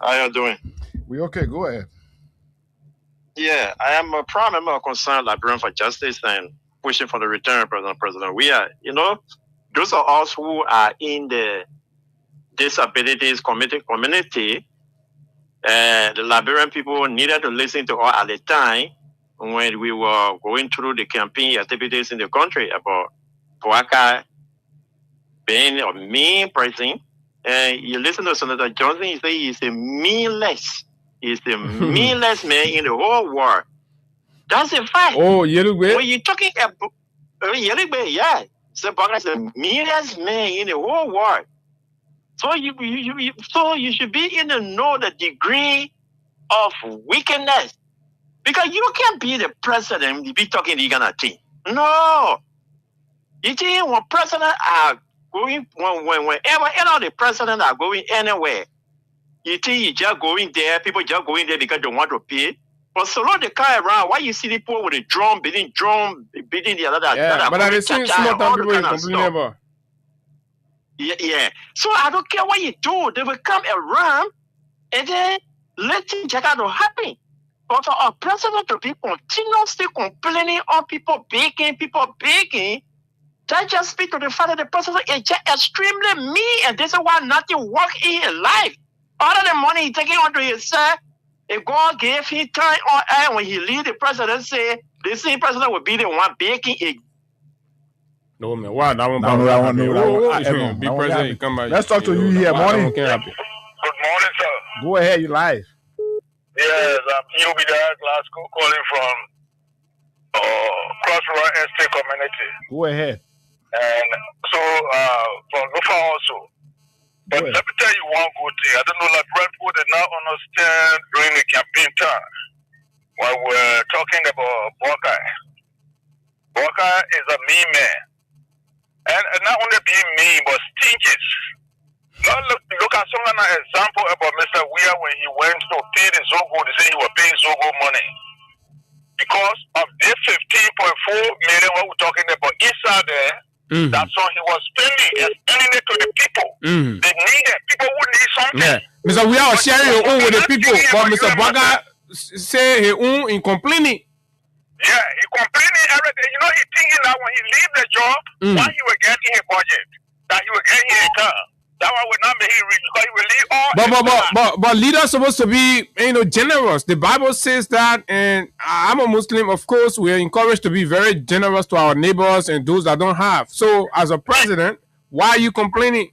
How you doing? We okay. Go ahead. Yeah, I am a proud member of Concerned Librarian for Justice and pushing for the return of President. We are, those of us who are in the disabilities community, the Liberian people needed to listen to us at the time when we were going through the campaign activities in the country about Bouaka being a mean person. And you listen to Senator Johnson, he say he's a meanless. He's the meanest man in the whole world. That's a fact. Oh, Yelugbe? When you're talking about Yelugbe, yeah. Bouaka is the meanest man in the whole world. So you should be in the know the degree of wickedness. Because you can't be the president to be talking the kind of thing. No. You think when presidents are going, whenever any of the presidents are going anywhere, you think you just going there, people just going there because they want to pay. But so long they come around, why you see the people with the drum, beating the other? Yeah, but I've seen small time people complaining about. Yeah. So I don't care what you do. They will come around and then let things just happen. But for our president to be continuously complaining on people begging, that just speaks to the fact that the president is just extremely mean, and this is why nothing works in life. All of the money he's taking onto himself, if God gave him time on air when he leave the presidency, The same president will be the one baking a. No man, why that one? Be president. Come back. Let's talk to you here. Morning. Good morning, sir. Go ahead, you live. Yes, I'm UB Glasgow calling from Crossroad Estate Community. Go ahead. And so from Lufa also. But let me tell you one good thing. I don't know, like Brentwood did not understand during the campaign time when we're talking about Buckeye. Buckeye is a mean man. And not only being mean, but stingish. Now look at some kind of example about Mr. Weir when he went to pay the Zogo. They say he was paying Zogo money. Because of this 15.4 million, what we're talking about inside there, that's all he was spending. He's spending it to the people. They need it. People who need something. Yeah. Mr. Weir was sharing his own with the people, but Mr. Baga say his own in complaining. Yeah, he complaining everything. You know, he thinking that when he leave the job, what he will get in his budget, that he will get in his car. That one will not make him rich because he will leave all. But leaders supposed to be, generous. The Bible says that, and I'm a Muslim. Of course, we are encouraged to be very generous to our neighbors and those that don't have. So, as a president, why are you complaining?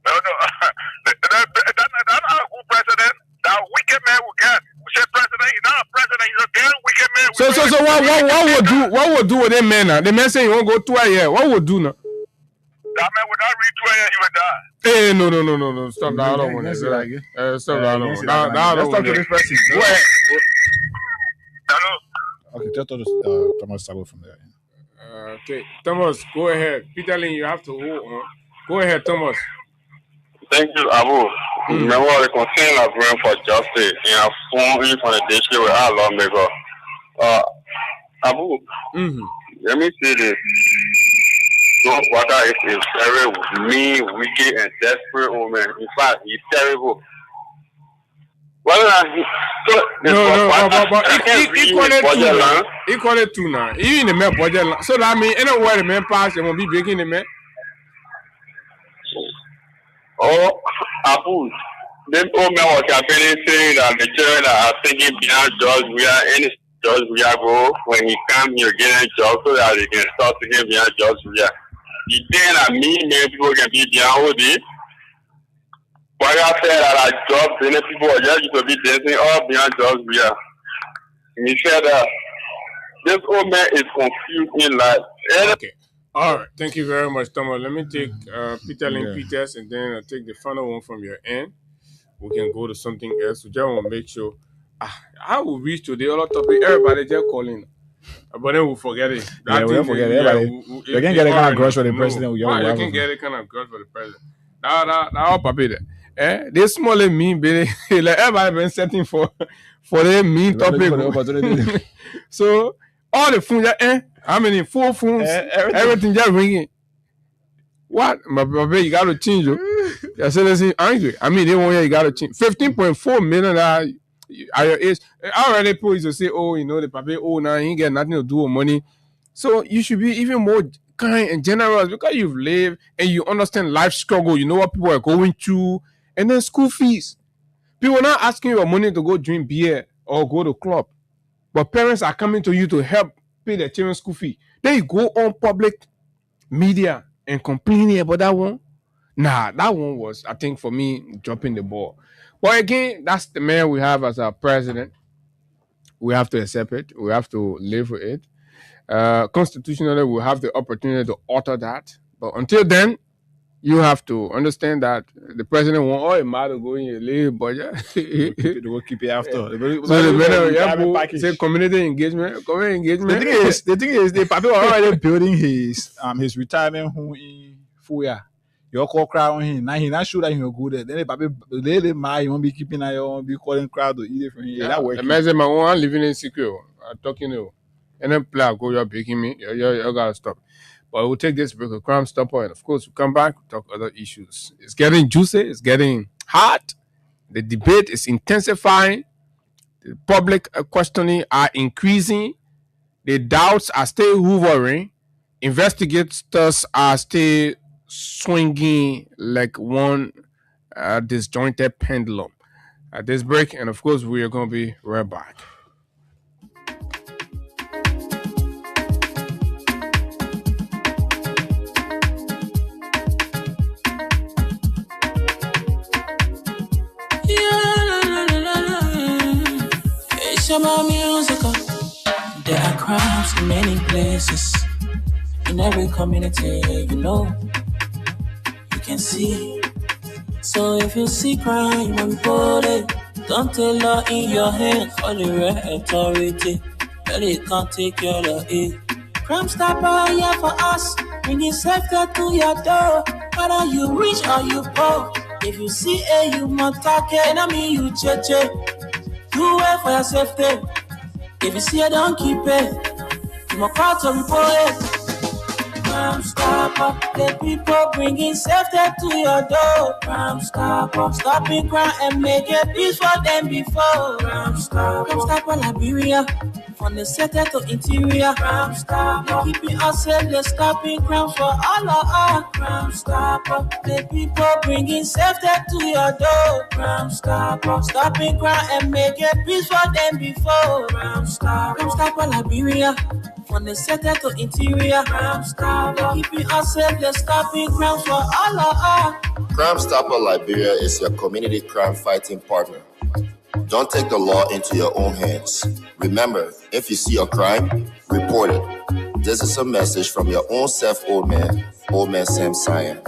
No, that's not a good president. That wicked man will get. We say president, he's not a president. He's a damn wicked man. So what would do with them men now? The man saying he won't go 2 years. What would do now? That man would not reach 2 years, he would die. Hey, no. Stop that. I don't want to say that. Stop that. Let's talk to this person. Go ahead. Hello? Okay, just talk to Thomas Sabo from there. Okay, Thomas, go ahead. Peter Lynn, you have to hold on. Go ahead, Thomas. Thank you, Abu. Remember the concern of Brent for Justice in a phone in from the district with our lawmaker. Abu, let me say this. Joe Baka is a very mean, wicked, and desperate woman. In fact, he's terrible. Well, equally two now. Even the man budget. So that means anywhere the man pass, they won't be breaking the man. Oh, Abu, this old man was campaigning saying that the children that are thinking behind jobs, we are any jobs we are go when he come here getting jobs so that they can start thinking behind jobs we are. The thing that man people can be behind all day. But I said that our jobs, many people are just to be dancing all behind jobs we are. He said that this old man is confused in life. Okay. All right. Thank you very much, Thomas. Let me take Peter Lynn Peters and then I'll take the final one from your end. We can go to something else. We just want to make sure. I will reach to the other topic. Everybody just calling. But then we'll forget it. We'll forget it. You can get a kind of grudge for the president. You can get a kind of grudge for the president. That all papi there. This small and mean, baby. Like everybody been setting for the mean topic. So all the phones, how many 4 phones? Everything just ringing. What? My baby, you gotta change it. I said, listen, angry. I mean, they want you gotta change. 15.4 million at your age. Already people used to say, the papi, now he ain't got nothing to do with money. So you should be even more kind and generous because you've lived and you understand life struggle. You know what people are going through. And then school fees. People are not asking you for money to go drink beer or go to club. But parents are coming to you to help pay their children's school fee. Then you go on public media and complaining about that one. Nah, that one was, I think, for me, dropping the ball. But again, that's the man we have as our president. We have to accept it. We have to live with it. Constitutionally, we have the opportunity to alter that. But until then, you have to understand that the president won't all matter going in a budget. They will keep it after. So the better say community engagement. The thing is, the people are already building his retirement home in Fuya. Your call crowd on him. Now he's not sure that he'll go there. Then the papi you won't be keeping eye on, be calling crowd to eat it from here. That works. Imagine my one living in secret. I'm talking to you. And then play go, you're breaking me. You gotta stop. But we'll take this break, a crime stopper, and of course, we'll come back, we'll talk other issues. It's getting juicy, it's getting hot. The debate is intensifying. The public questioning are increasing. The doubts are still hovering. Investigators are still swinging like one disjointed pendulum. At this break, and of course, we are going to be right back. in many places, in every community, you know, you can see. So if you see crime, report it. Don't take law in your hands, call the right authority. They can't take care of it. Crime Stopper here for us, bringing safety to your door. Whether you rich or you poor, if you see a you must take it. I mean you cheche, you wait for your safety. If you see it, don't keep it. You must call to report it. Crime Stopper, the people bringing safety to your door. Crime Stopper, stopping crime and making peace for them before. Crime Stopper Liberia, from the center to interior. Crime Stopper, keeping us safe, they're stopping crimes for all of us. Crime Stopper, the people bringing safety to your door. Crime Stopper, stopping crime and making peace for them before. Crime Stopper Liberia, from the center to interior. Crime Stopper, keeping us safe, they're stopping crimes for all of us. Crime Stopper Liberia is your community crime fighting partner. Don't take the law into your own hands. Remember, if you see a crime, report it. This is a message from your own self, Old Man Sam Cyan.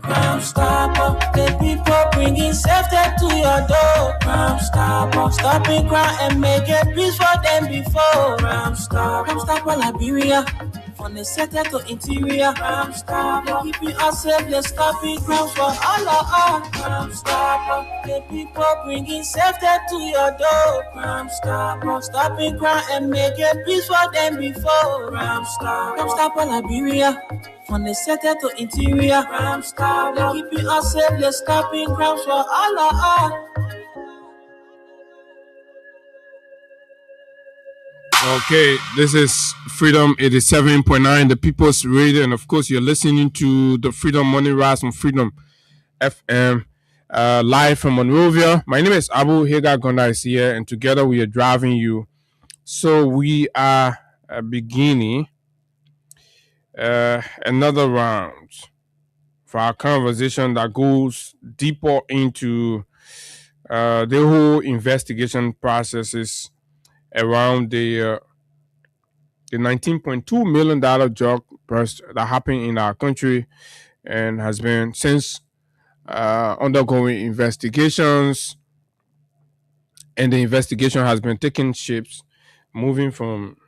Crime Stopper, the people bringing safety to your door. Crime Stopper, stopping crime and making peace for them before. Crime Stopper Liberia, from the center to interior. Crime Stopper, keeping us safe, they're stopping crimes for all of us. Crime Stopper, the people bringing safety to your door. Crime Stopper, stopping crime and making peace for them before. Crime Stopper Liberia, from the center to interior. Crime Stopper, keeping us safe, they're stopping crimes for all of us. Okay, this is Freedom 87.9, the People's Radio, and of course, you're listening to the Freedom Morning Rise on Freedom FM, live from Monrovia. My name is Abu Hagar Gonda is here, and together we are driving you. So we are beginning another round for our conversation that goes deeper into the whole investigation processes around the $19.2 million drug bust that happened in our country and has been since undergoing investigations, and the investigation has been taking shapes, moving from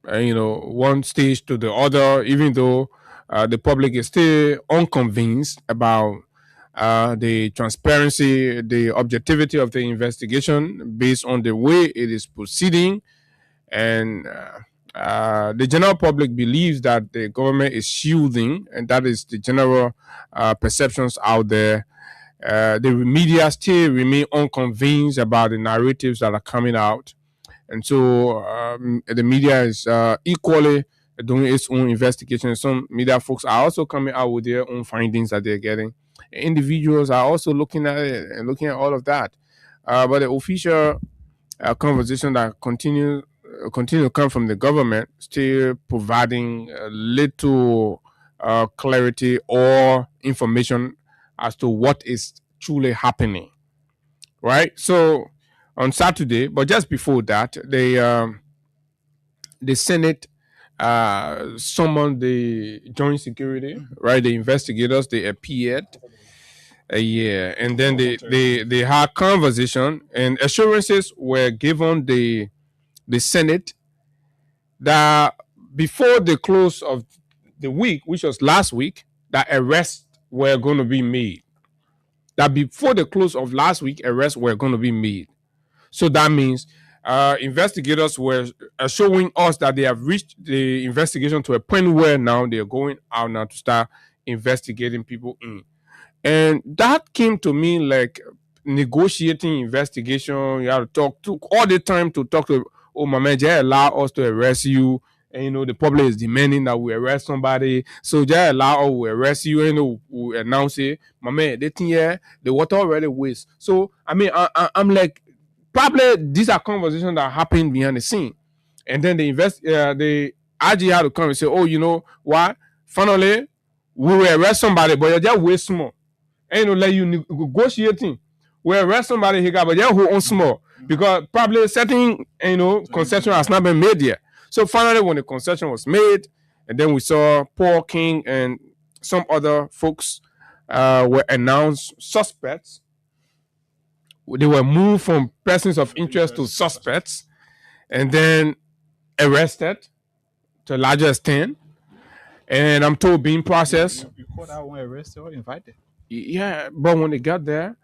one stage to the other, even though the public is still unconvinced about the transparency, the objectivity of the investigation based on the way it is proceeding. And the general public believes that the government is shielding, and that is the general perceptions out there. The media still remain unconvinced about the narratives that are coming out. And so the media is equally doing its own investigation. Some media folks are also coming out with their own findings that they're getting. Individuals are also looking at it and looking at all of that. But the official conversation that continue to come from the government still providing little clarity or information as to what is truly happening. Right? So on Saturday, but just before that, the Senate summoned the Joint Security, right? The investigators, they appeared. And then they had conversation, and assurances were given the Senate that before the close of the week, which was last week, that arrests were going to be made. That before the close of last week, arrests were going to be made. So that means investigators were showing us that they have reached the investigation to a point where now they are going out now to start investigating people in. And that came to me like negotiating investigation. You have to took all the time to talk to, oh, my man, just allow us to arrest you. And, the public is demanding that we arrest somebody. So just allow us to arrest you and we announce it. My man, they think, the water already waste. So, I mean, I'm like, probably these are conversations that happen behind the scene. And then the IG had to come and say, oh, you know what? Finally, we will arrest somebody, but you're just way small. And let you negotiating. We arrest somebody here, but you're who on small. because probably certain concession has not been made yet. So finally, when the concession was made, and then we saw Paul King and some other folks were announced suspects. They were moved from persons of interest to suspects, and then arrested to a larger extent. And I'm told being processed. You caught that one arrested or invited? Yeah, but when they got there,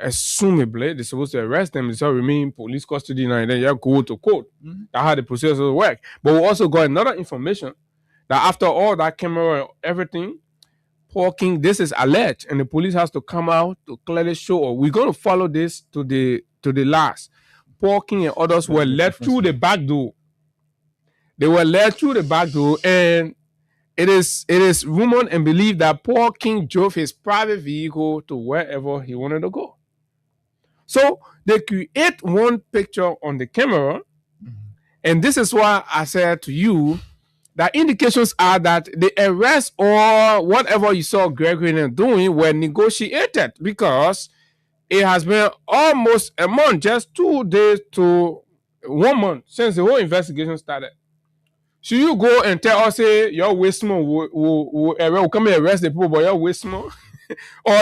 assumably they're supposed to arrest them. They shall remain in police custody and then you go to court. That's how the process will work. But we also got another information that after all that camera and everything, Paul King, this is alleged, and the police has to come out to clearly show. We're going to follow this to the last. Paul King and others were led through the back door. They were led through the back door, and it is rumored and believed that Paul King drove his private vehicle to wherever he wanted to go. So they create one picture on the camera, and this is why I said to you that indications are that the arrest or whatever you saw Gregory doing were negotiated, because it has been almost a month, just 2 days to 1 month since the whole investigation started. Should you go and tell us, say, your waste will come and arrest the people, but your waste or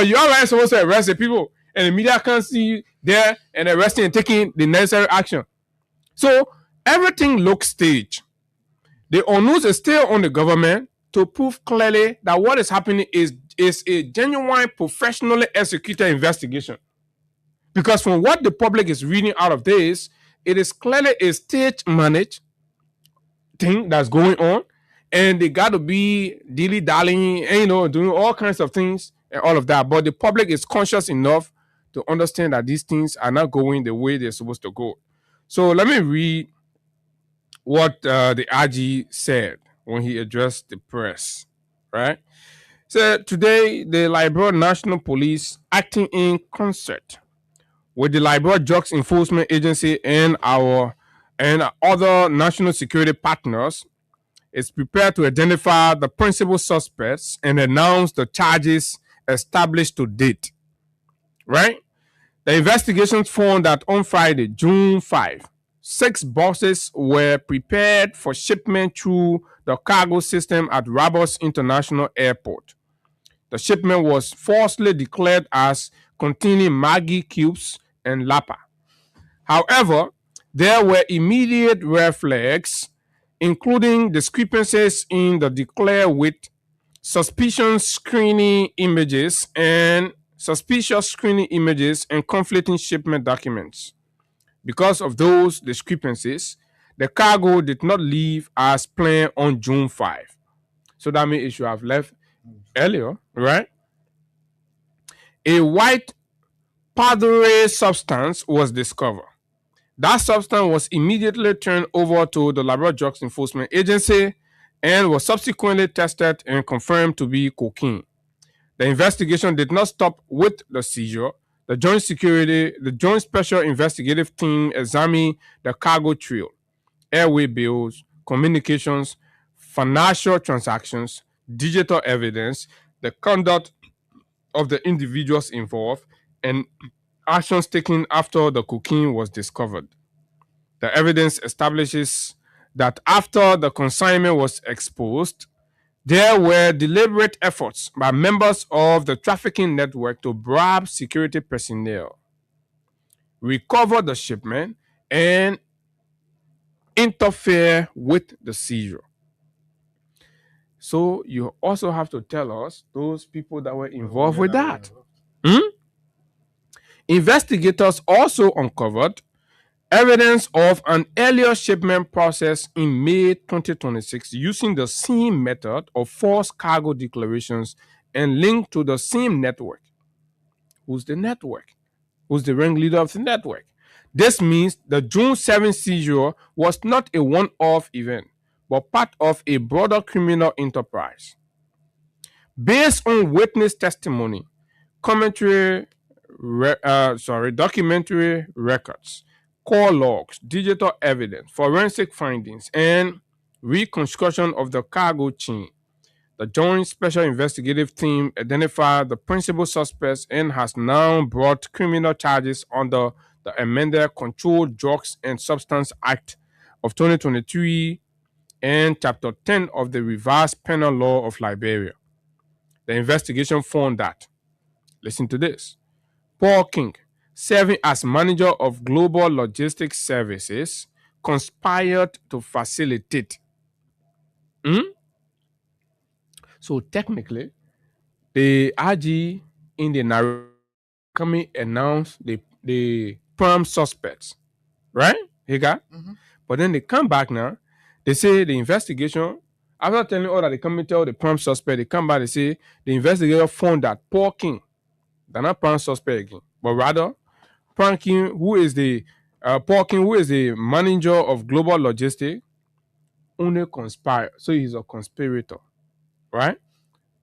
you're already supposed to arrest the people, and the media can't see you there and arresting and taking the necessary action? So everything looks staged. The onus is still on the government to prove clearly that what is happening is a genuine, professionally executed investigation. Because from what the public is reading out of this, it is clearly a stage-managed thing that's going on, and they got to be dilly-dallying and doing all kinds of things and all of that. But the public is conscious enough to understand that these things are not going the way they're supposed to go. So let me read what the IG said when he addressed the press, right? So today, the Liberia National Police, acting in concert with the Liberia Drugs Enforcement Agency and other national security partners, is prepared to identify the principal suspects and announce the charges established to date, right? The investigations found that on Friday, June 5, 6 buses were prepared for shipment through the cargo system at Rabos International Airport. The shipment was falsely declared as containing Maggi cubes and Lapa. However, there were immediate red flags, including discrepancies in the declared weight, suspicious screening images and conflicting shipment documents. Because of those discrepancies, the cargo did not leave as planned on June 5. So that means it should have left earlier, right? A white powdery substance was discovered. That substance was immediately turned over to the Liberia Drugs Enforcement Agency and was subsequently tested and confirmed to be cocaine. The investigation did not stop with the seizure. The Joint Special Investigative Team examined the cargo trail, airway bills, communications, financial transactions, digital evidence, the conduct of the individuals involved, and actions taken after the cocaine was discovered. The evidence establishes that after the consignment was exposed, there were deliberate efforts by members of the trafficking network to bribe security personnel, recover the shipment, and interfere with the seizure. So you also have to tell us those people that were involved with that. Investigators also uncovered evidence of an earlier shipment process in May 2026 using the same method of false cargo declarations and linked to the same network. Who's the network? Who's the ringleader of the network? This means the June 7 seizure was not a one-off event, but part of a broader criminal enterprise. Based on witness testimony, documentary records, call logs, digital evidence, forensic findings, and reconstruction of the cargo chain, the Joint Special Investigative Team identified the principal suspects and has now brought criminal charges under the amended Controlled Drugs and Substance Act of 2023 and Chapter 10 of the Revised Penal Law of Liberia. The investigation found that, listen to this, Paul King, serving as manager of Global Logistics Services, conspired to facilitate. So technically, the RG in the narrative coming announced the prime suspects, right? But then they come back now, they say the investigation, after telling all that they come and tell the prime suspect, they come back, they say the investigator found that Paul King, they're not prime suspect again, but rather Paul King, who is the manager of Global Logistics, only conspired. So he's a conspirator, right?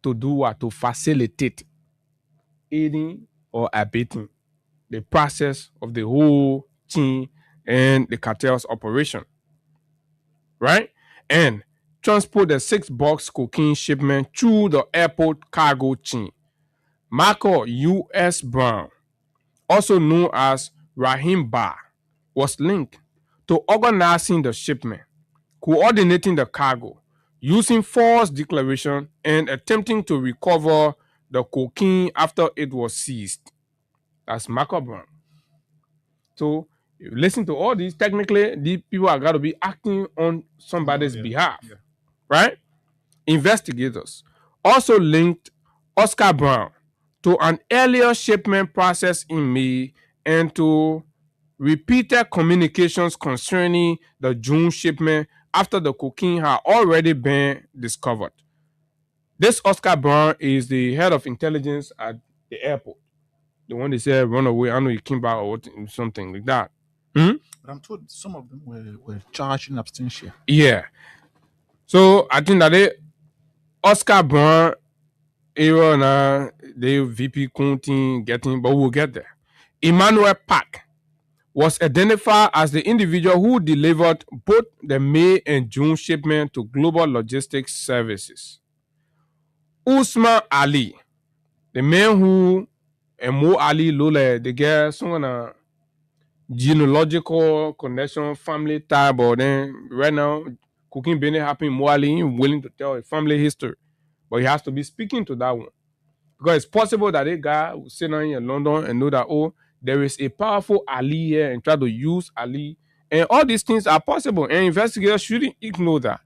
To do what? To facilitate aiding or abetting the process of the whole thing and the cartel's operation, right? And transport the 6-box cocaine shipment through the airport cargo chain. Marco U.S. Brown, also known as Rahim Bar, was linked to organizing the shipment, coordinating the cargo, using false declaration, and attempting to recover the cocaine after it was seized. That's Marco Brown. So, if you listen to all these, technically, these people are got to be acting on somebody's behalf, right? Investigators also linked Oscar Brown to an earlier shipment process in May and to repeated communications concerning the June shipment after the cocaine had already been discovered. This Oscar Brown is the head of intelligence at the airport. The one they said run away, I know he came back or something like that. But I'm told some of them were charged in absentia. Yeah. So I think that Oscar Brown, the VP County getting, but we'll get there. Emmanuel Park was identified as the individual who delivered both the May and June shipment to Global Logistics Services. Usman Ali, the man who and Mo Ali Lole, the girl, some genealogical connection, family tie, but then right now, cooking Bene happening, Mo Ali willing to tell a family history, but he has to be speaking to that one. Because it's possible that a guy will sit down in London and know that, oh, there is a powerful Ali here and try to use Ali. And all these things are possible. And investigators shouldn't ignore that.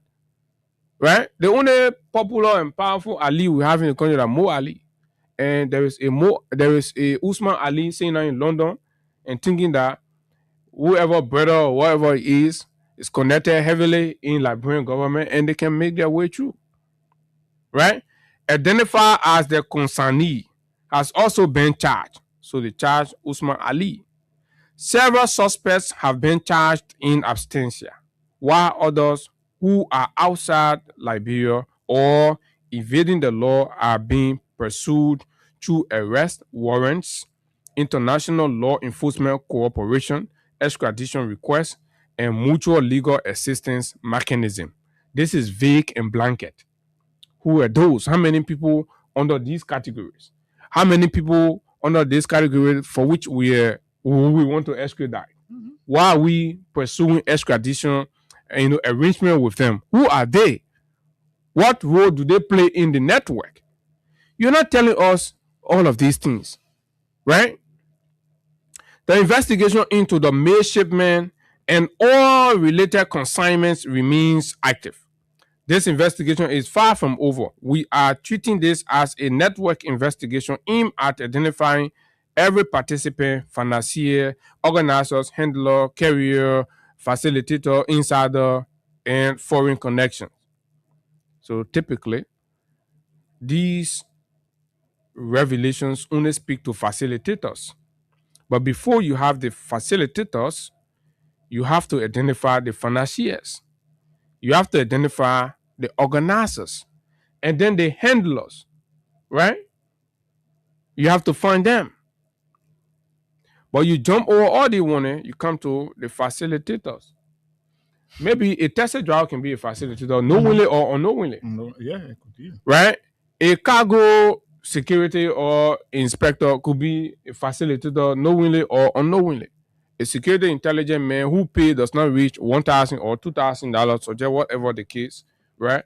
Right? The only popular and powerful Ali we have in the country is Mo Ali. And there is a Usman Ali sitting down in London and thinking that whoever brother or whatever it is connected heavily in Liberian government and they can make their way through. Right? Identified as the consignee has also been charged. So they charged Usman Ali. Several suspects have been charged in absentia, while others who are outside Liberia or evading the law are being pursued through arrest warrants, international law enforcement cooperation, extradition requests, and mutual legal assistance mechanism. This is vague and blanket. Who are those? How many people under these categories? How many people under this category for which we want to extradite? Why are we pursuing extradition and arrangement with them? Who are they? What role do they play in the network? You're not telling us all of these things, right? The investigation into the May shipment and all related consignments remains active. This investigation is far from over. We are treating this as a network investigation aimed at identifying every participant, financier, organizers, handler, carrier, facilitator, insider, and foreign connections. So typically, these revelations only speak to facilitators. But before you have the facilitators, you have to identify the financiers. You have to identify the organizers and then the handlers, right? You have to find them. But you jump over all the one, you come to the facilitators. Maybe a taxi driver can be a facilitator, knowingly or unknowingly. Yeah, it could be. Right? A cargo security or inspector could be a facilitator, knowingly or unknowingly. a security intelligence man who pay does not reach $1,000 or $2,000 or just whatever the case, right?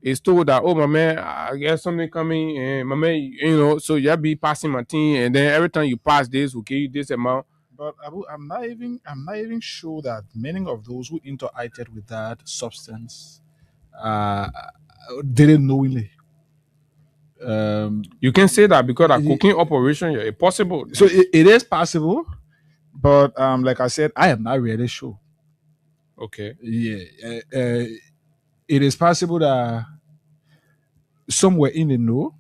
Is told that, oh, my man, I guess something coming, and my man, you know, so you'll be passing my team, and then every time you pass this, we'll give you this amount. But Abu, I'm not even sure that many of those who interacted with that substance did it knowingly. You can say that because a cooking operation, yeah, it's possible. So it is possible, but like I said, I am not really sure. Okay. Yeah, it is possible that some were in the know,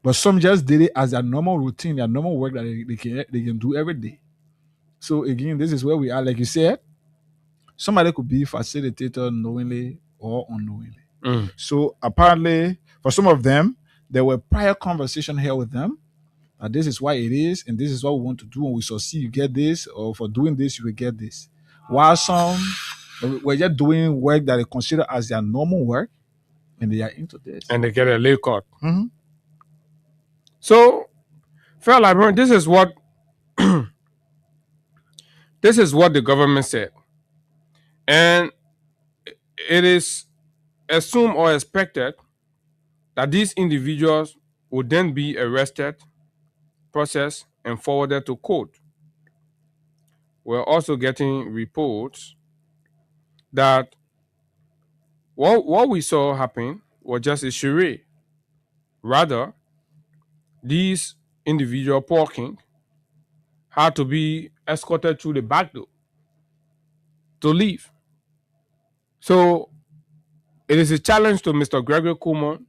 but some just did it as a normal routine, their normal work that they can do every day. So again, this is where we are. Like you said, somebody could be facilitator knowingly or unknowingly. So apparently, for some of them, there were prior conversation here with them. This is why it is, and this is what we want to do. When we succeed, you get this, or for doing this, you will get this. While some were just doing work that they consider as their normal work, and they are into this. And they get a lay cut. So, fair librarian, this is what this is what the government said. And it is assumed or expected that these individuals would then be arrested, processed, and forwarded to court. We're also getting reports that what we saw happen was just a charade. Rather, these individual Paul King had to be escorted through the back door to leave. So it is a challenge to Mr. Gregory Coleman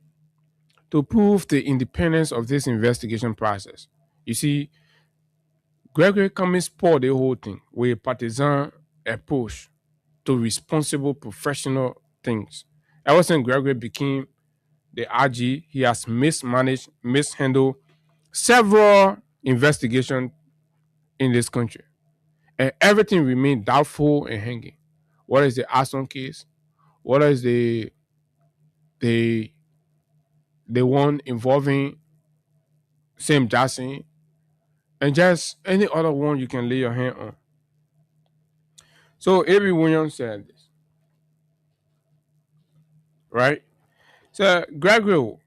to prove the independence of this investigation process. You see, Gregory Cummings poured the whole thing with a partisan approach to responsible professional things. Ever since Gregory became the RG, he has mishandled several investigations in this country. And everything remained doubtful and hanging. What is the Arson case? What is the one involving Sam Jackson? And just any other one you can lay your hand on. So A.B. Williams said this. Right? So Gregory,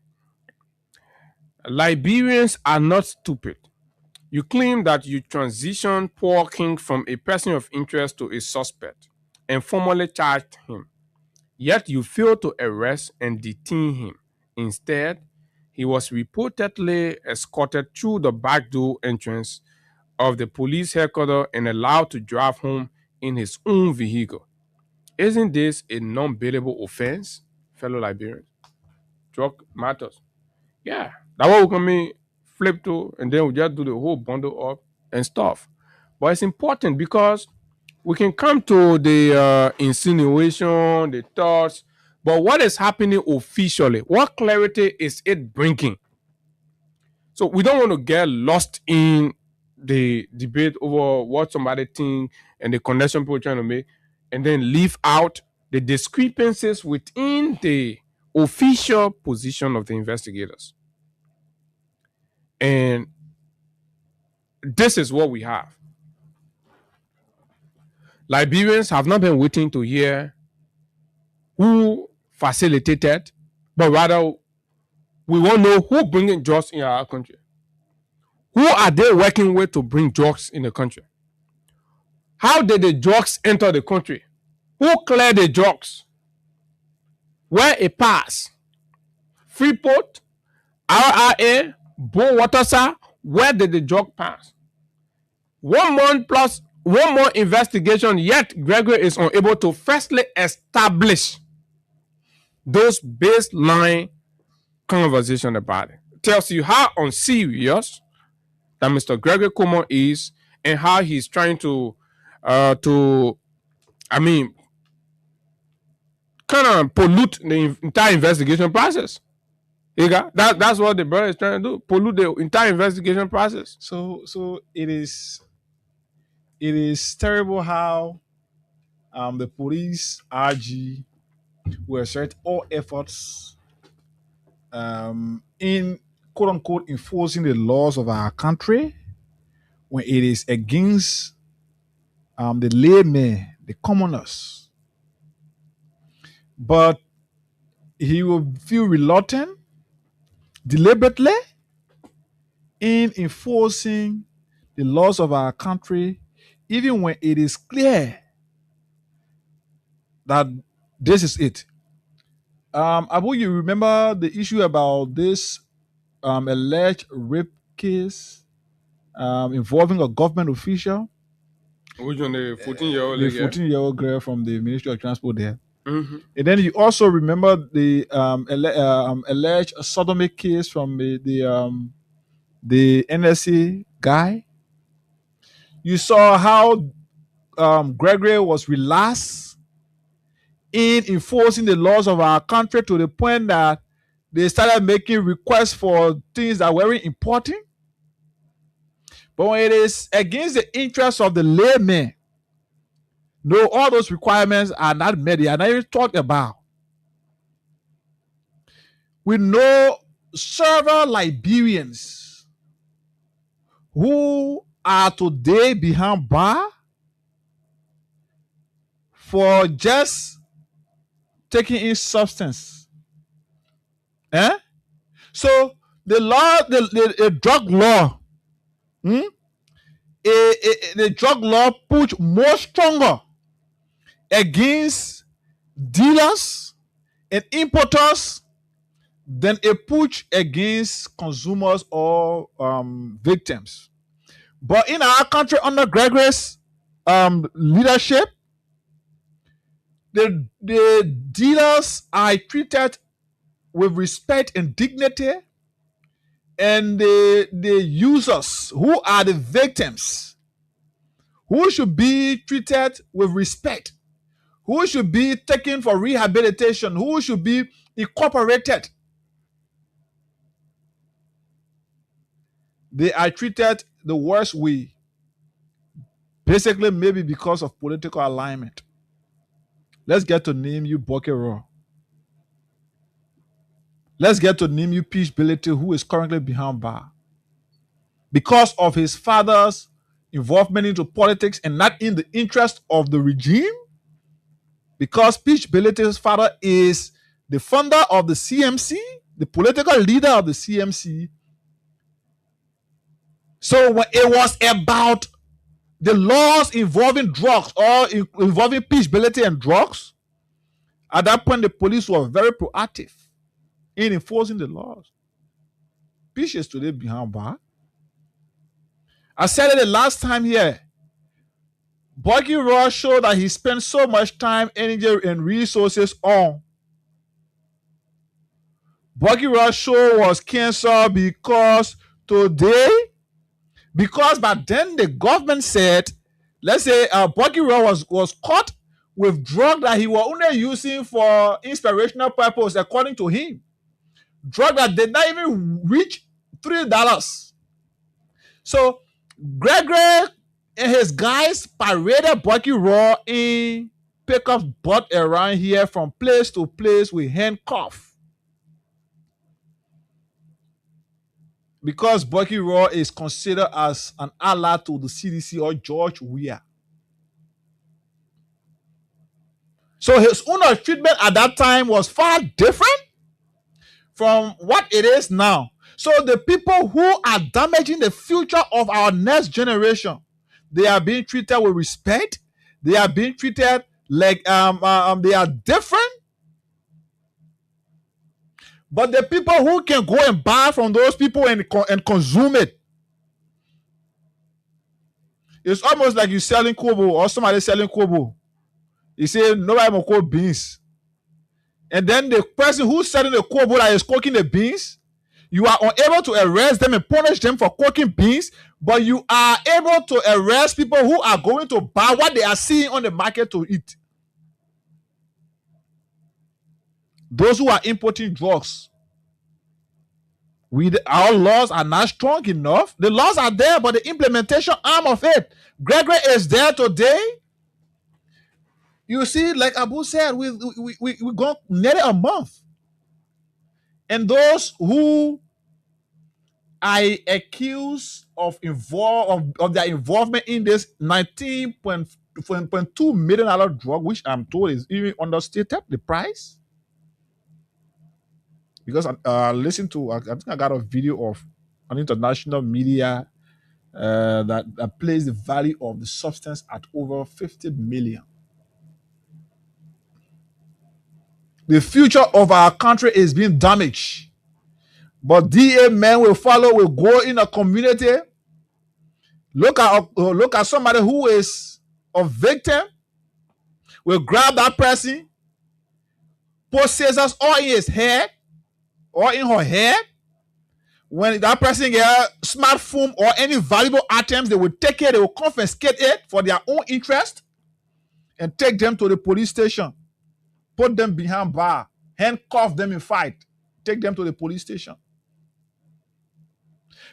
Liberians are not stupid. You claim that you transitioned Paul King from a person of interest to a suspect and formally charged him. Yet you failed to arrest and detain him. Instead, he was reportedly escorted through the back door entrance of the police headquarters and allowed to drive home in his own vehicle. Isn't this a non-bailable offense, fellow Liberians? Drug matters. Yeah, that's what we can flip to, and then we just do the whole bundle up and stuff. But it's important because we can come to the insinuation, the thoughts, but what is happening officially? What clarity is it bringing? So we don't want to get lost in the debate over what somebody thinks and the connection people are trying to make, and then leave out the discrepancies within the official position of the investigators. And this is what we have. Liberians have not been waiting to hear who facilitated, but rather we want to know who bringing drugs in our country. Who are they working with to bring drugs in the country? How did the drugs enter the country? Who cleared the drugs? Where it passed? Freeport, RRA, Bo Watersa, where did the drug pass? 1 month plus 1 more investigation, yet Gregory is unable to firstly establish those baseline conversation about it. Tells you how unserious that Mr. Gregory Coleman is and how he's trying to kind of pollute the entire investigation process. That's what the brother is trying to do, pollute the entire investigation process. So it is terrible how the police RG will assert all efforts in quote unquote enforcing the laws of our country when it is against the laymen, the commoners. But he will feel reluctant deliberately in enforcing the laws of our country, even when it is clear that this is it. Abu, you remember the issue about this alleged rape case involving a government official? Which one? The 14-year-old? The 14-year-old girl from the Ministry of Transport there. Mm-hmm. And then you also remember the alleged sodomy case from the NSC guy. You saw how Gregory was relaxed in enforcing the laws of our country to the point that they started making requests for things that were very important. But when it is against the interests of the laymen, no, all those requirements are not met. They are not even talked about. We know several Liberians who are today behind bar for just taking in substance. So the law, the drug law, the drug law put more stronger against dealers and importers than a push against consumers or victims. But in our country, under Gregory's leadership, the dealers are treated with respect and dignity, and the users, who are the victims, who should be treated with respect, who should be taken for rehabilitation, who should be incorporated, they are treated the worst way. Basically, maybe because of political alignment. Let's get to name you Boki Raw. Let's get to name you Peach Bility, who is currently behind bar. Because of his father's involvement into politics and not in the interest of the regime. Because Peach Bility's father is the founder of the CMC, the political leader of the CMC. So when it was about the laws involving drugs or involving Peach Bility and drugs, at that point the police were very proactive in enforcing the laws. Peach is today behind bar. I said it the last time here. Boki Raw showed that he spent so much time, energy, and resources on. Boki Raw show was canceled because back then the government said, let's say Boki Raw was caught with drug that he was only using for inspirational purpose, according to him. Drug that did not even reach $3. So Gregory and his guys paraded Boki Raw in pickup butt around here from place to place with handcuffs. Because Boki Raw is considered as an ally to the CDC or George Weah. So his own treatment at that time was far different from what it is now. So the people who are damaging the future of our next generation, they are being treated with respect. They are being treated like they are different. But the people who can go and buy from those people and consume it, it's almost like you selling kobo or somebody selling kobo. You say nobody will cook beans. And then the person who's selling the kobo that is cooking the beans, you are unable to arrest them and punish them for cooking beans, but you are able to arrest people who are going to buy what they are seeing on the market to eat. Those who are importing drugs, our laws are not strong enough. The laws are there, but the implementation arm of it, Gregory is there today. You see, like Abu said, we go nearly a month. And those who are accused of their involvement in this 19 $1.2 million drug, which I'm told is even understated the price. Because I listened to, I think I got a video of an international media that plays the value of the substance at over 50 million. The future of our country is being damaged. But DA men will follow, will go in a community, look at somebody who is a victim, will grab that person, put scissors or in his head or in her head. When that person get smartphone or any valuable items, they will take it, they will confiscate it for their own interest and take them to the police station, put them behind bar, handcuff them in fight, take them to the police station.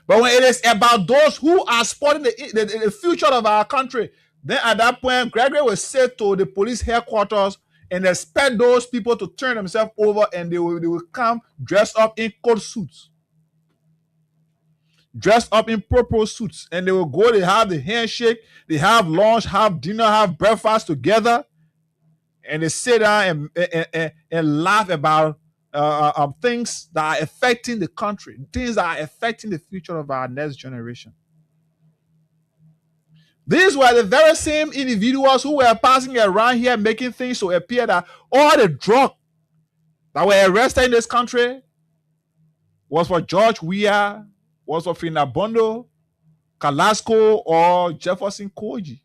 But when it is about those who are supporting the future of our country, then at that point, Gregory will say to the police headquarters and expect those people to turn themselves over, and they will come dressed up in court suits, dressed up in purple suits, and they will go, they have the handshake, they have lunch, have dinner, have breakfast together, and they sit down and laugh about things that are affecting the country, things that are affecting the future of our next generation. These were the very same individuals who were passing around here making things to appear that all the drugs that were arrested in this country was for George Weah, was for Finabondo, Kalasco, or Jefferson Koji.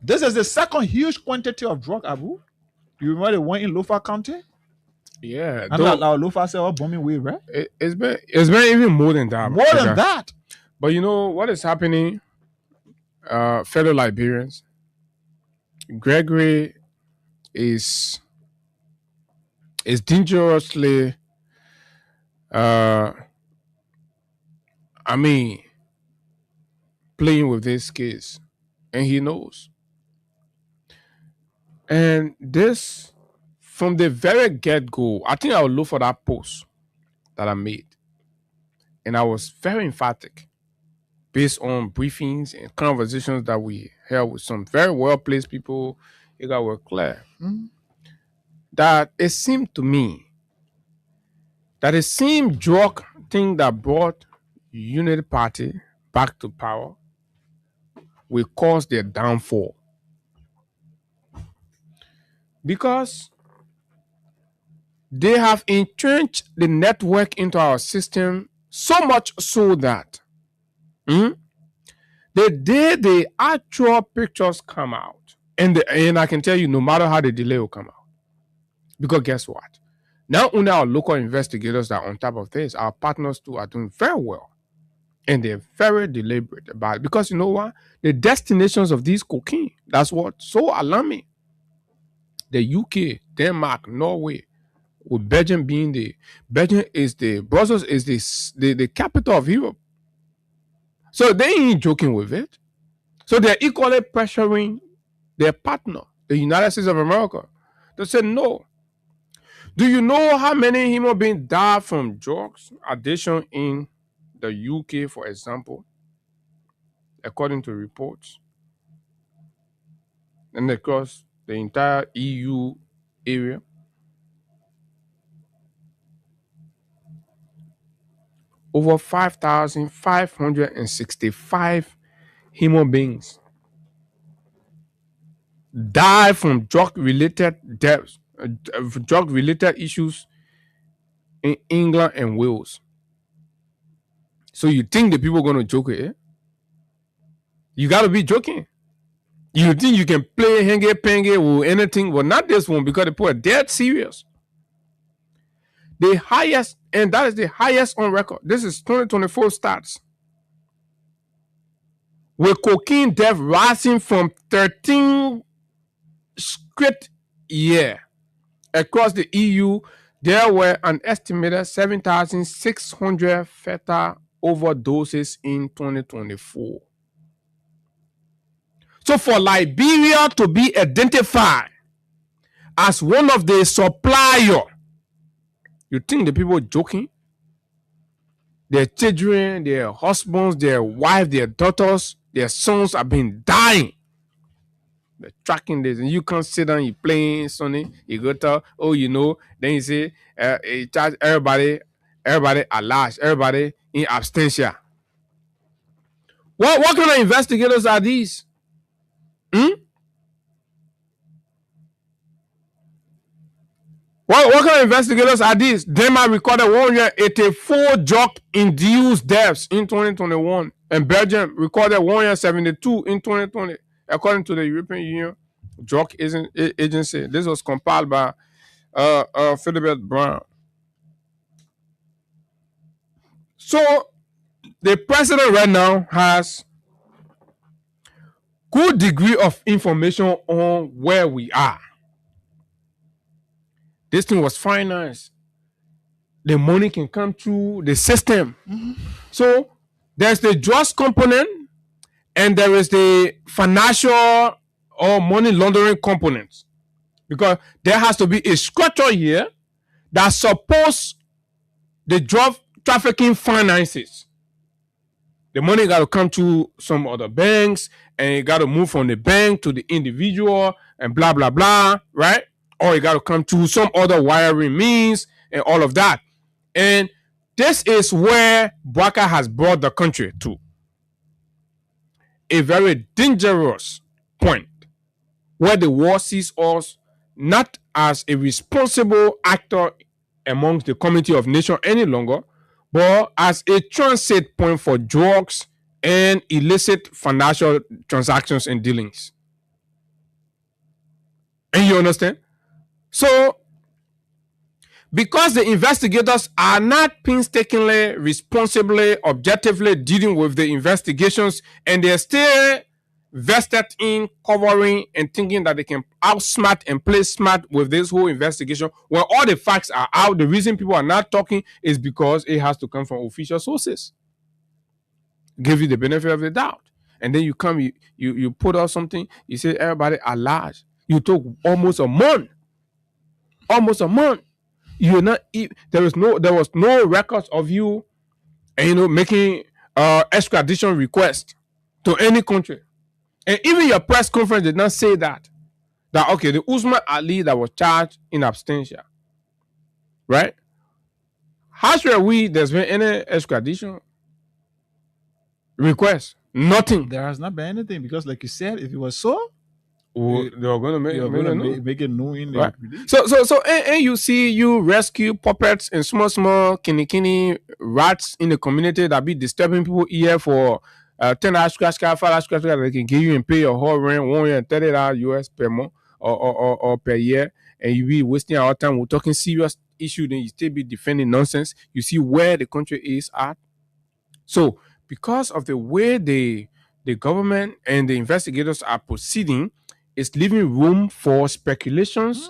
This is the second huge quantity of drug, Abu. You remember the one in Lofa County? Yeah. And that Lofa said, bombing way, right? It's been even more than that. More than that. But you know what is happening, fellow Liberians? Gregory is dangerously, playing with this case, and he knows. And this, from the very get-go, I think I will look for that post that I made, and I was very emphatic, based on briefings and conversations that we held with some very well-placed people. It got were clear that it seemed to me that the same drug thing that brought Unity Party back to power will cause their downfall. Because they have entrenched the network into our system so much so that the day the actual pictures come out, and I can tell you, no matter how the delay will come out, because guess what? Not only our local investigators that are on top of this, our partners too are doing very well, and they're very deliberate about it. Because you know what? The destinations of these cocaine, that's what's so alarming. The UK, Denmark, Norway, with Belgium being Brussels is the capital of Europe. So they ain't joking with it. So they're equally pressuring their partner, the United States of America, to say no. Do you know how many human beings die from drugs addiction in the UK, for example, according to reports, and across the entire EU area? Over 5,565 human beings die from drug-related deaths, drug-related issues in England and Wales. So you think the people are going to joke it? Eh? You got to be joking. You think you can play henge-penge or anything? Well, not this one, because the people are dead serious. The highest, and that is the highest on record. This is 2024 stats. With cocaine death rising from 13 straight year across the EU, there were an estimated 7,600 fatal overdoses in 2024. So for Liberia to be identified as one of the suppliers, you think the people joking? Their children, their husbands, their wives, their daughters, their sons have been dying. They're tracking this, and you can't sit down, you playing Sony, you go tell, oh, you know, then you say, you charge everybody at large, everybody in absentia. What kind of investigators are these? What kind of investigators are these? Denmark recorded 184 drug-induced deaths in 2021, and Belgium recorded 172 in 2020, according to the European Union Drug Agency. This was compiled by Philibert Brown. So the president right now has good degree of information on where we are. This thing was financed. The money can come through the system. So there's the drugs component, and there is the financial or money laundering component. Because there has to be a structure here that supports the drug trafficking finances. The money got to come to some other banks, and it got to move from the bank to the individual, and blah, blah, blah, right? Or it got to come to some other wiring means and all of that. And this is where Bouaka has brought the country to. A very dangerous point where the world sees us not as a responsible actor amongst the community of nations any longer, but as a transit point for drugs and illicit financial transactions and dealings. And you understand? So, because the investigators are not painstakingly, responsibly, objectively dealing with the investigations, and they're still vested in covering and thinking that they can outsmart and play smart with this whole investigation, when all the facts are out, the reason people are not talking is because it has to come from official sources. Give you the benefit of the doubt. And then you come, you put out something, you say everybody at large. You took almost a month. You're not. There was no records of you, and making extradition request to any country, and even your press conference did not say that okay, the Usman Ali that was charged in absentia, right? How sure are we there's been any extradition request? Nothing. There has not been anything, because, like you said, if it was so, they were going to make it known. Right. So and you see, you rescue puppets and small kini rats in the community that be disturbing people here for 10 hours scratch card, 5 hours scratch card, they can give you and pay your whole rent $130 US per month or per year, and you be wasting our time. We're talking serious issue, then you still be defending nonsense. You see where the country is at. So because of the way the government and the investigators are proceeding, it's leaving room for speculations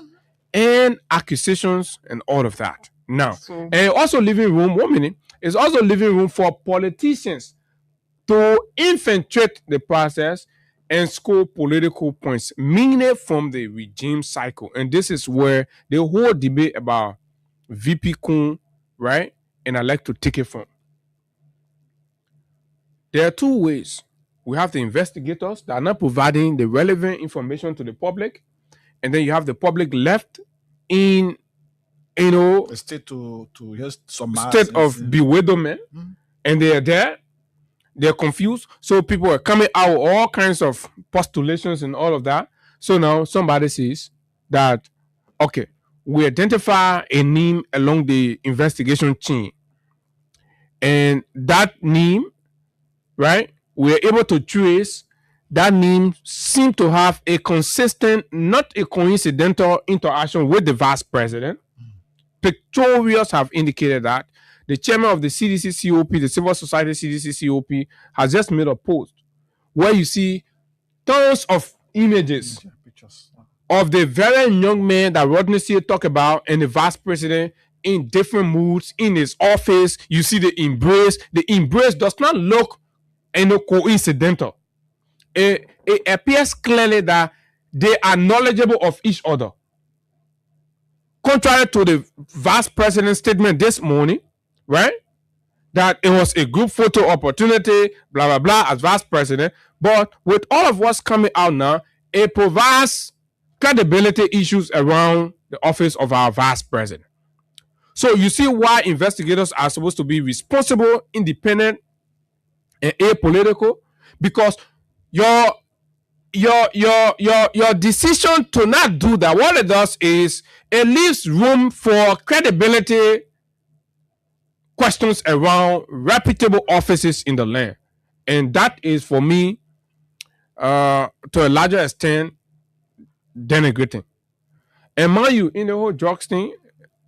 and accusations and all of that. Now, and also leaving room, 1 minute, it's also leaving room for politicians to infiltrate the process and score political points, mainly from the regime cycle. And this is where the whole debate about VP Kun, right? And I like to take it from. There are two ways. We have the investigators that are not providing the relevant information to the public, and then you have the public left in, a state to just state of bewilderment, and they are there, they're confused. So people are coming out with all kinds of postulations and all of that. So now somebody says that, okay, we identify a name along the investigation chain, and that name, right? We're able to trace that name seem to have a consistent, not a coincidental interaction with the vice president. Pictorials have indicated that. The chairman of the CDC COP, the Civil Society CDC COP, has just made a post where you see tons of images of the very young man that Rodney Steele talked about and the vice president in different moods in his office. You see the embrace. The embrace does not look coincidental. It appears clearly that they are knowledgeable of each other. Contrary to the vice president's statement this morning, right? That it was a group photo opportunity, blah, blah, blah, as vice president. But with all of what's coming out now, it provides credibility issues around the office of our vice president. So you see why investigators are supposed to be responsible, independent, and apolitical, because your decision to not do that, what it does is it leaves room for credibility questions around reputable offices in the land. And that is, for me, to a larger extent, denigrating. And mind you, in the whole drugs thing,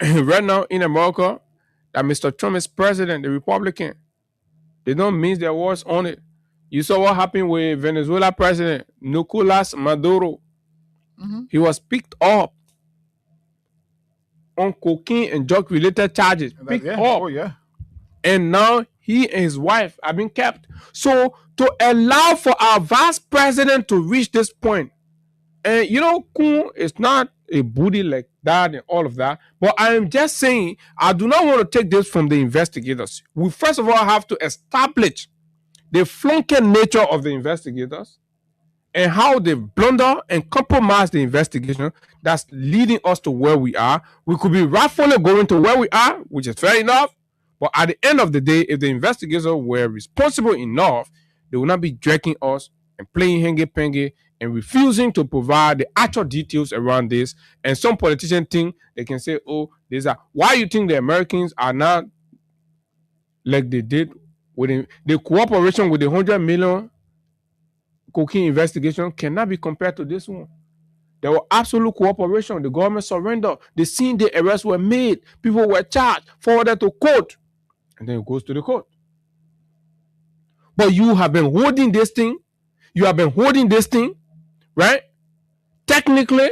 right now in America, that Mr. Trump is president, the Republican, they don't mince their words on it. You saw what happened with Venezuela president Nicolas Maduro. He was picked up on cocaine and drug-related charges. Picked up. Oh, yeah. And now he and his wife have been kept. So to allow for our vice president to reach this point, and you know, Kun is not a booty like that and all of that. But I am just saying, I do not want to take this from the investigators. We first of all have to establish the flunky nature of the investigators and how they blunder and compromise the investigation that's leading us to where we are. We could be rightfully going to where we are, which is fair enough. But at the end of the day, if the investigators were responsible enough, they will not be dragging us and playing hangy-pangy and refusing to provide the actual details around this. And some politicians think they can say, oh, these are why you think the Americans are not like they did with the cooperation with the 100 million cocaine investigation cannot be compared to this one. There was absolute cooperation. The government surrendered. The scene the arrests were made. People were charged, forwarded to court, and then it goes to the court. But you have been holding this thing. You have been holding this thing, right? Technically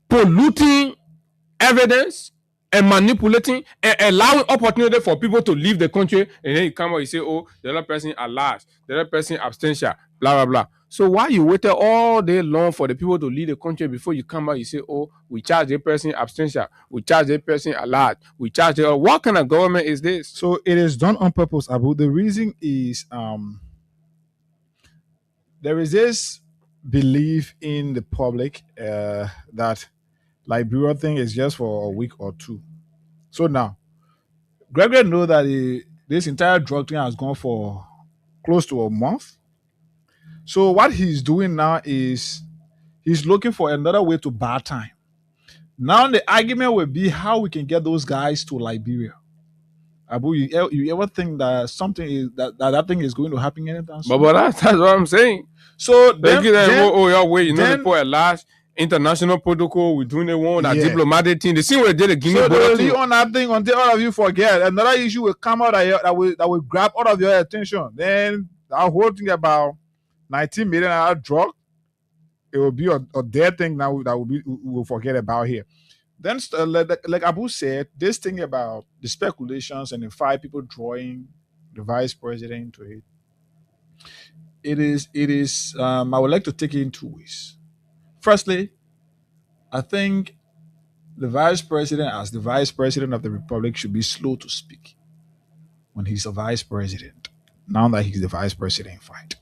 polluting evidence and manipulating and allowing opportunity for people to leave the country, and then you come out and say, oh, the other person at large, the other person abstention, blah, blah, blah. So why you waited all day long for the people to leave the country before you come out, you say, oh, we charge the person abstention, we charge the person at large, we charge the, what kind of government is this? So it is done on purpose, Abu. The reason is there is this belief in the public that Liberia thing is just for a week or two. So now, Gregory know that this entire drug thing has gone for close to a month. So what he's doing now is he's looking for another way to buy time. Now the argument will be how we can get those guys to Liberia. Abu, you ever think that something is that thing is going to happen anytime soon? But that's what I'm saying. So then you know the poor at last. International protocol, we're doing the one that diplomatic thing. The same way they did the Guinea border thing. On that thing until all of you forget. Another issue will come out that will grab all of your attention. Then that whole thing about 19 million drug, it will be a dead thing now that we'll forget about here. Then, like Abu said, this thing about the speculations and the 5 people drawing the vice president to it. It is. I would like to take it in 2 ways. Firstly, I think the vice president, as the vice president of the republic, should be slow to speak when he's a vice president. Now that he's the vice president, fight.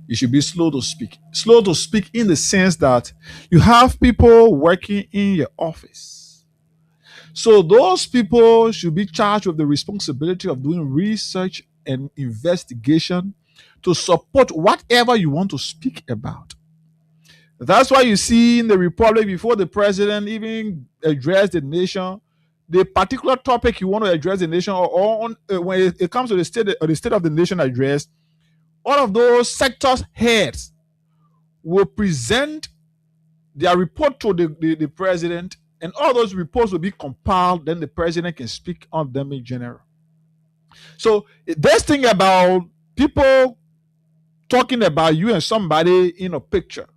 You should be slow to speak. Slow to speak in the sense that you have people working in your office. So those people should be charged with the responsibility of doing research and investigation to support whatever you want to speak about. That's why you see in the republic, before the president even address the nation, the particular topic you want to address the nation when it comes to the state of the nation address, all of those sectors heads will present their report to the president, and all those reports will be compiled. Then the president can speak on them in general. So this thing about people talking about you and somebody in a picture,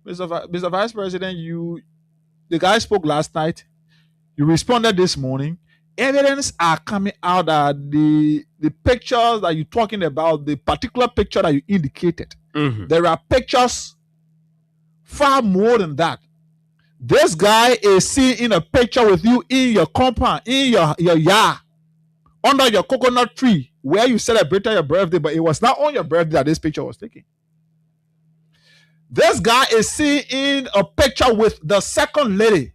Mr. Vice President, the guy spoke last night. You responded this morning. Evidence are coming out that the pictures that you're talking about, the particular picture that you indicated, there are pictures far more than that. This guy is seen in a picture with you in your compound, in your yard, under your coconut tree where you celebrated your birthday, but it was not on your birthday that this picture was taken. This guy is seen in a picture with the second lady.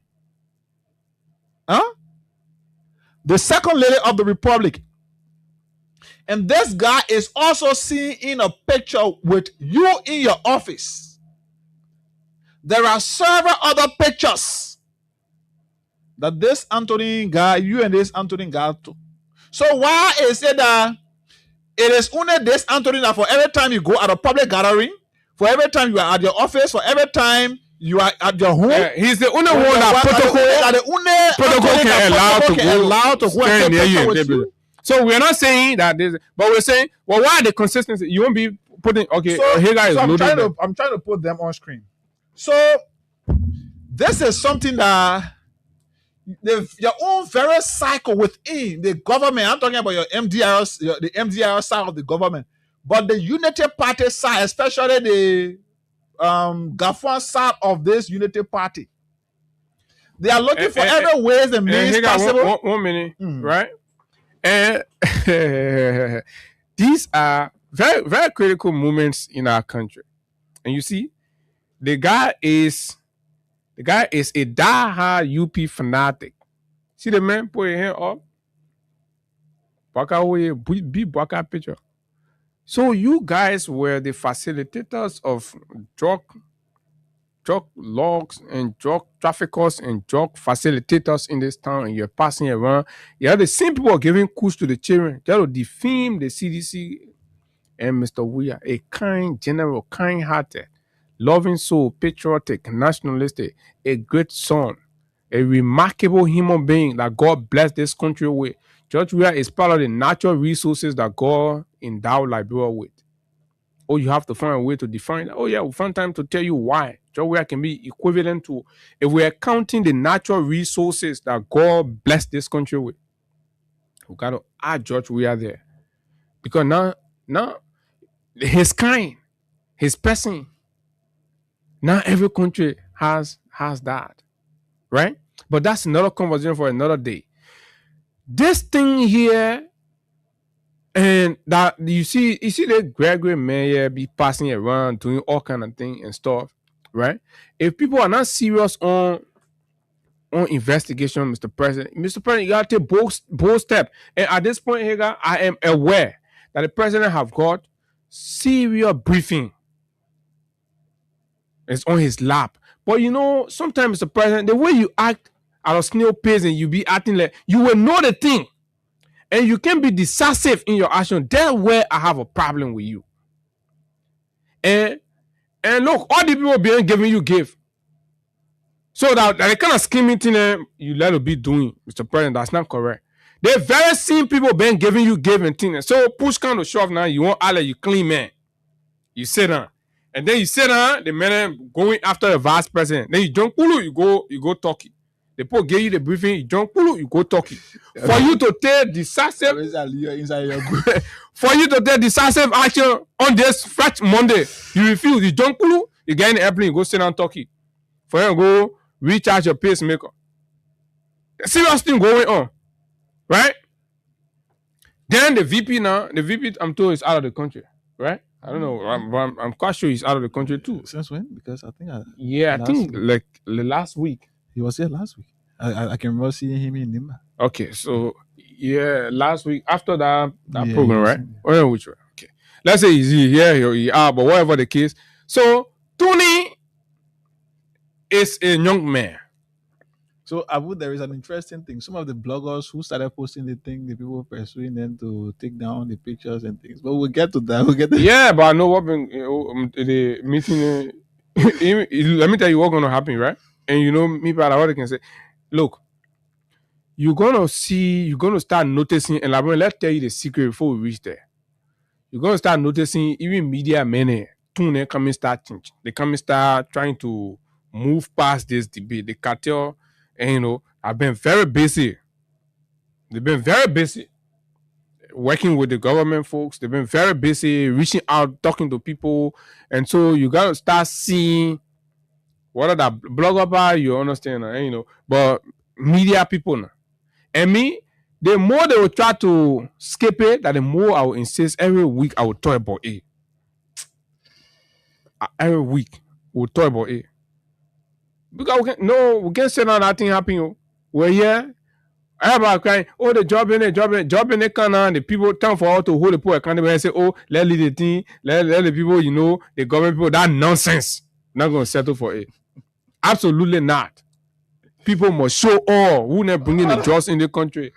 The second lady of the Republic. And this guy is also seen in a picture with you in your office. There are several other pictures that this Anthony guy, you and this Anthony guy took. So why is it that it is only this Anthony that for every time you go at a public gathering, for every time you are at your office, for every time you are at your home, he's the only one that protocol can allow to go and take picture with you. So we're not saying that this, but we're saying, well, why the consistency? You won't be putting here guys. So I'm trying to put them on screen. So this is something that your own very cycle within the government. I'm talking about your MDR, the MDR side of the government, but the Unity Party side, especially the Gafan side of this Unity Party, they are looking for every ways and means possible. One minute, right? And these are very, very critical moments in our country. And you see, the guy is a diehard UP fanatic. See the man put his hand up? Baka picture. So you guys were the facilitators of drug logs and drug traffickers and drug facilitators in this town, and you're passing around. You are the same people giving kush to the children. They will defame the CDC and Mr. Weah, a kind general, kind-hearted, loving soul, patriotic, nationalistic, a great son, a remarkable human being that God blessed this country with. George Weah is part of the natural resources that God endowed Liberia with. Oh, you have to find a way to define that. Oh, yeah, we'll find time to tell you why. George Weah can be equivalent to, if we are counting the natural resources that God blessed this country with, we got to add George Weah there. Because now, his kind, his person, not every country has that, right? But that's another conversation for another day. This thing here, and that you see the Gregory Mayer be passing around doing all kind of thing and stuff, right? If people are not serious on investigation, Mr. President, you gotta take bold step. And at this point, here, I am aware that the president have got serious briefing. It's on his lap. But you know, sometimes, Mr. President, the way you act out of snail pace and you be acting like you will know the thing. And you can be decisive in your action. That's where I have a problem with you. And look, all the people being giving you give. So that the kind of scheming thing you let it be doing, Mr. President, that's not correct. They're very seen people being giving you give and things. So push kind of shove now, you want all you clean man. You sit down. And then you sit down, the man going after the vice president. Then you jump, you go talking. The people give you the briefing, you jump, you go talking. For you to take decisive action on this fresh Monday, you refuse, you jump, you get in the airplane, you go sit down talking. For you to go recharge your pacemaker. Serious thing going on. Right? Then the VP I'm told is out of the country. Right? I don't know. I'm quite sure he's out of the country too. Since when? Because I think like last week. He was here last week. I can remember seeing him in Nimba. Okay, so yeah, last week after that program, right? Oh, which way? Okay, let's say he's here, he out, but whatever the case. So Tony is a young man. So Abu, there is an interesting thing. Some of the bloggers who started posting the thing, the people pursuing them to take down the pictures and things. But we'll get to that. Yeah, but I know what the meeting. Let me tell you what's gonna happen, right? And you know me, but what I can say. Look, you're gonna start noticing, and let's tell you the secret before we reach there. You're gonna start noticing even media men tune coming start changing. They come start trying to move past this debate. The cartel, and you know, have been very busy. They've been very busy working with the government folks. They've been very busy reaching out, talking to people, and so you gotta start seeing. What are that blogger by? You understand, you know, but media people now. And me, the more they will try to skip it, that the more I will insist every week I will talk about it. Every week we'll talk about it. Because we can't say nothing happen. We're here. Everybody crying, oh, the job in it, the people time for all to hold the poor accountable and say, oh, let's lead the thing, let the people, the government people, that nonsense. Not gonna settle for it. Absolutely not. People must show all who not bringing the jobs in the country.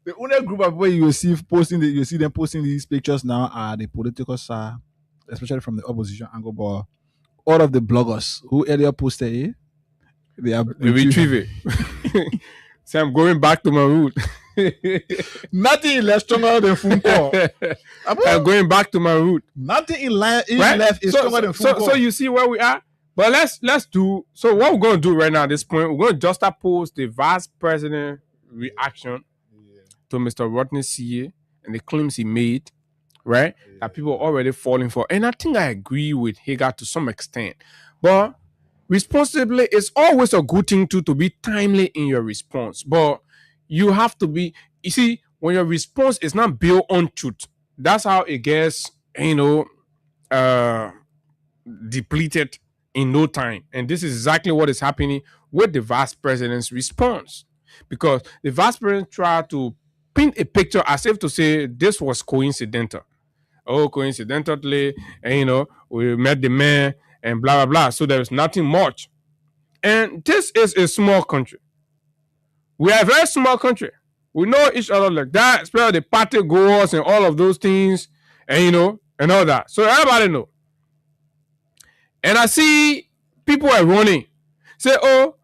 The only group of people you see them posting these pictures now are the political side, especially from the opposition angle, but all of the bloggers who earlier posted it, they retrieve it. So I'm going back to my root. Nothing less stronger than phone call. I'm going back to my root. Nothing in left is stronger than phone call. So you see where we are? But let's do, so what we're going to do right now at this point, we're going to just post the vice president reaction to Mr. Rodney CA and the claims he made, right? That people are already falling for. And I think I agree with Hagar to some extent. But responsibly, it's always a good thing to be timely in your response. But you have to be, you see, when your response is not built on truth, that's how it gets, depleted in no time. And this is exactly what is happening with the vice president's response. Because the vice president tried to paint a picture as if to say this was coincidental. Oh, coincidentally, and we met the man and blah, blah, blah. So there is nothing much. And this is a small country. We are a very small country. We know each other like that, especially the party goers and all of those things, and and all that. So everybody know. And I see people are running. Say, oh,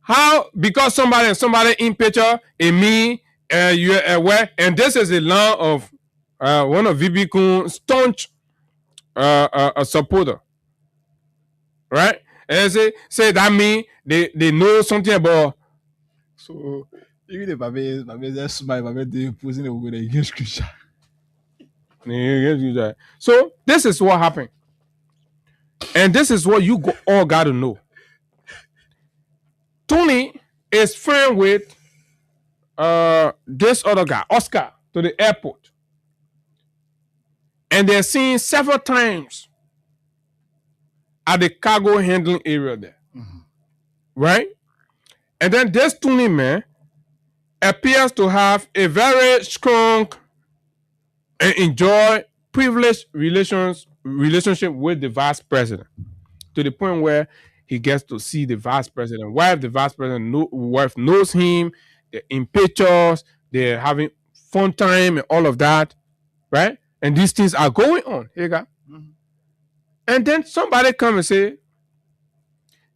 how? Because somebody in picture, and me, you where? And this is the line of one of VB Kun's staunch a supporter. Right? And say that mean they know something about. So even if my just smile, my they posing it with a huge screenshot. So this is what happened. And this is what you all got to know. Tony is friend with this other guy, Oscar, to the airport. And they're seen several times at the cargo handling area there. Mm-hmm. Right? And then this Tony man appears to have a very strong and enjoy privileged relationship with the vice president, to the point where he gets to see the vice president wife. The vice president wife knows him. They're in pictures. They're having fun time and all of that, right? And these things are going on. Here you go. Mm-hmm. And then somebody come and say,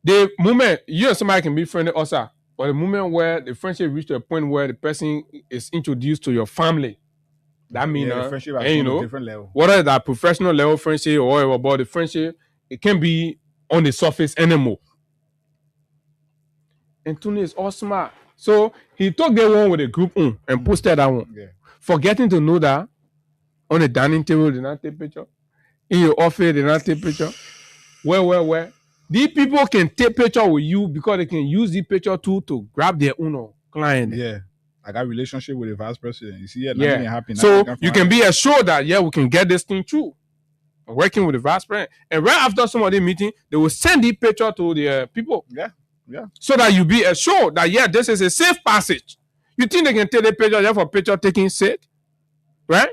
the moment you and somebody can be friendly also, but the moment where the friendship reaches a point where the person is introduced to your family, that means friendship at a different level. Whether that professional level friendship or whatever, but the friendship, it can be on the surface anymore. And Tony is all smart. So he took that one with a group and posted that one. Yeah. Forgetting to know that on the dining table, they not take picture. In your office, they not take picture. Where? These people can take picture with you because they can use the picture too to grab their own client. Yeah. I got relationship with the vice president. You see, nothing happening. So you can be assured that, we can get this thing through. Working with the vice president. And right after some of the meeting, they will send the picture to the people. Yeah. So that you be assured that, this is a safe passage. You think they can take the picture just for picture taking sake? Right?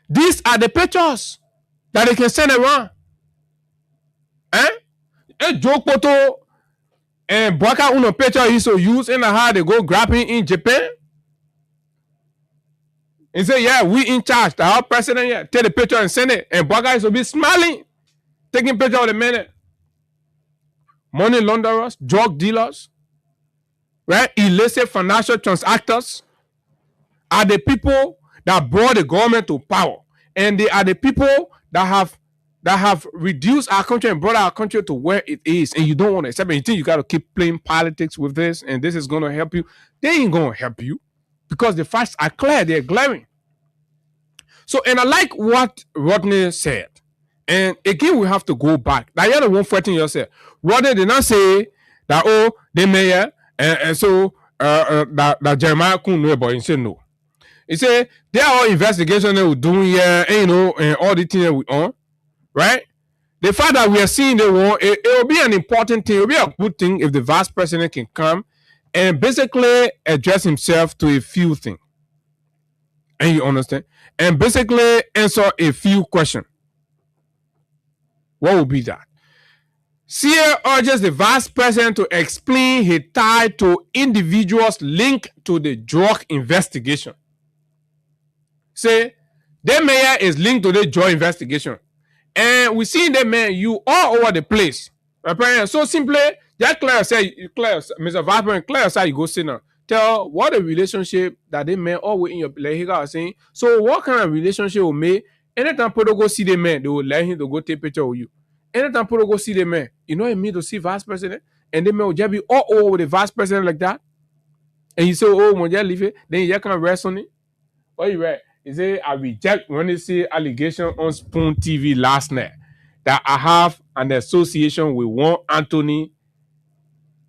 These are the pictures that they can send around. A joke photo and Bwaka Uno picture he so use in the how they go grabbing in Japan. And say, we in charge. The our president take the picture and send it. And Bwaka is to be smiling, taking picture of the minute. Money launderers, drug dealers, right? Illicit financial transactors are the people that brought the government to power. And they are the people that have reduced our country and brought our country to where it is. And you don't want to accept it. You think you got to keep playing politics with this and this is going to help you. They ain't going to help you because the facts are clear. They're glaring. So, and I like what Rodney said. And again, we have to go back. Now, you're the one fighting yourself. Rodney did not say that, they mayor, and so that Jeremiah couldn't know about. He said no. He said there are all investigations that we're doing here, and and all the things that we on, right? The fact that we are seeing the war, it will be an important thing. It will be a good thing if the vice president can come and basically address himself to a few things. And you understand? And basically answer a few questions. What would be that? Sear urges the vice president to explain his tie to individuals linked to the drug investigation. Say, the mayor is linked to the drug investigation. And we see the man, you all over the place. So simply, that Claire said, Mr. Vice President, Claire said, you go sit down. Tell what the relationship that they man always in your, like he got saying. So what kind of relationship will make? Anytime people go see the man, they will let him to go take picture with you. Anytime people go see the man, you know what I mean to see vice president, and the man will just be all over the vice president like that. And you say, oh, when you leave it, then you can rest on it. What you read? He say, I reject when they say allegation on Spoon TV last night that I have an association with one Anthony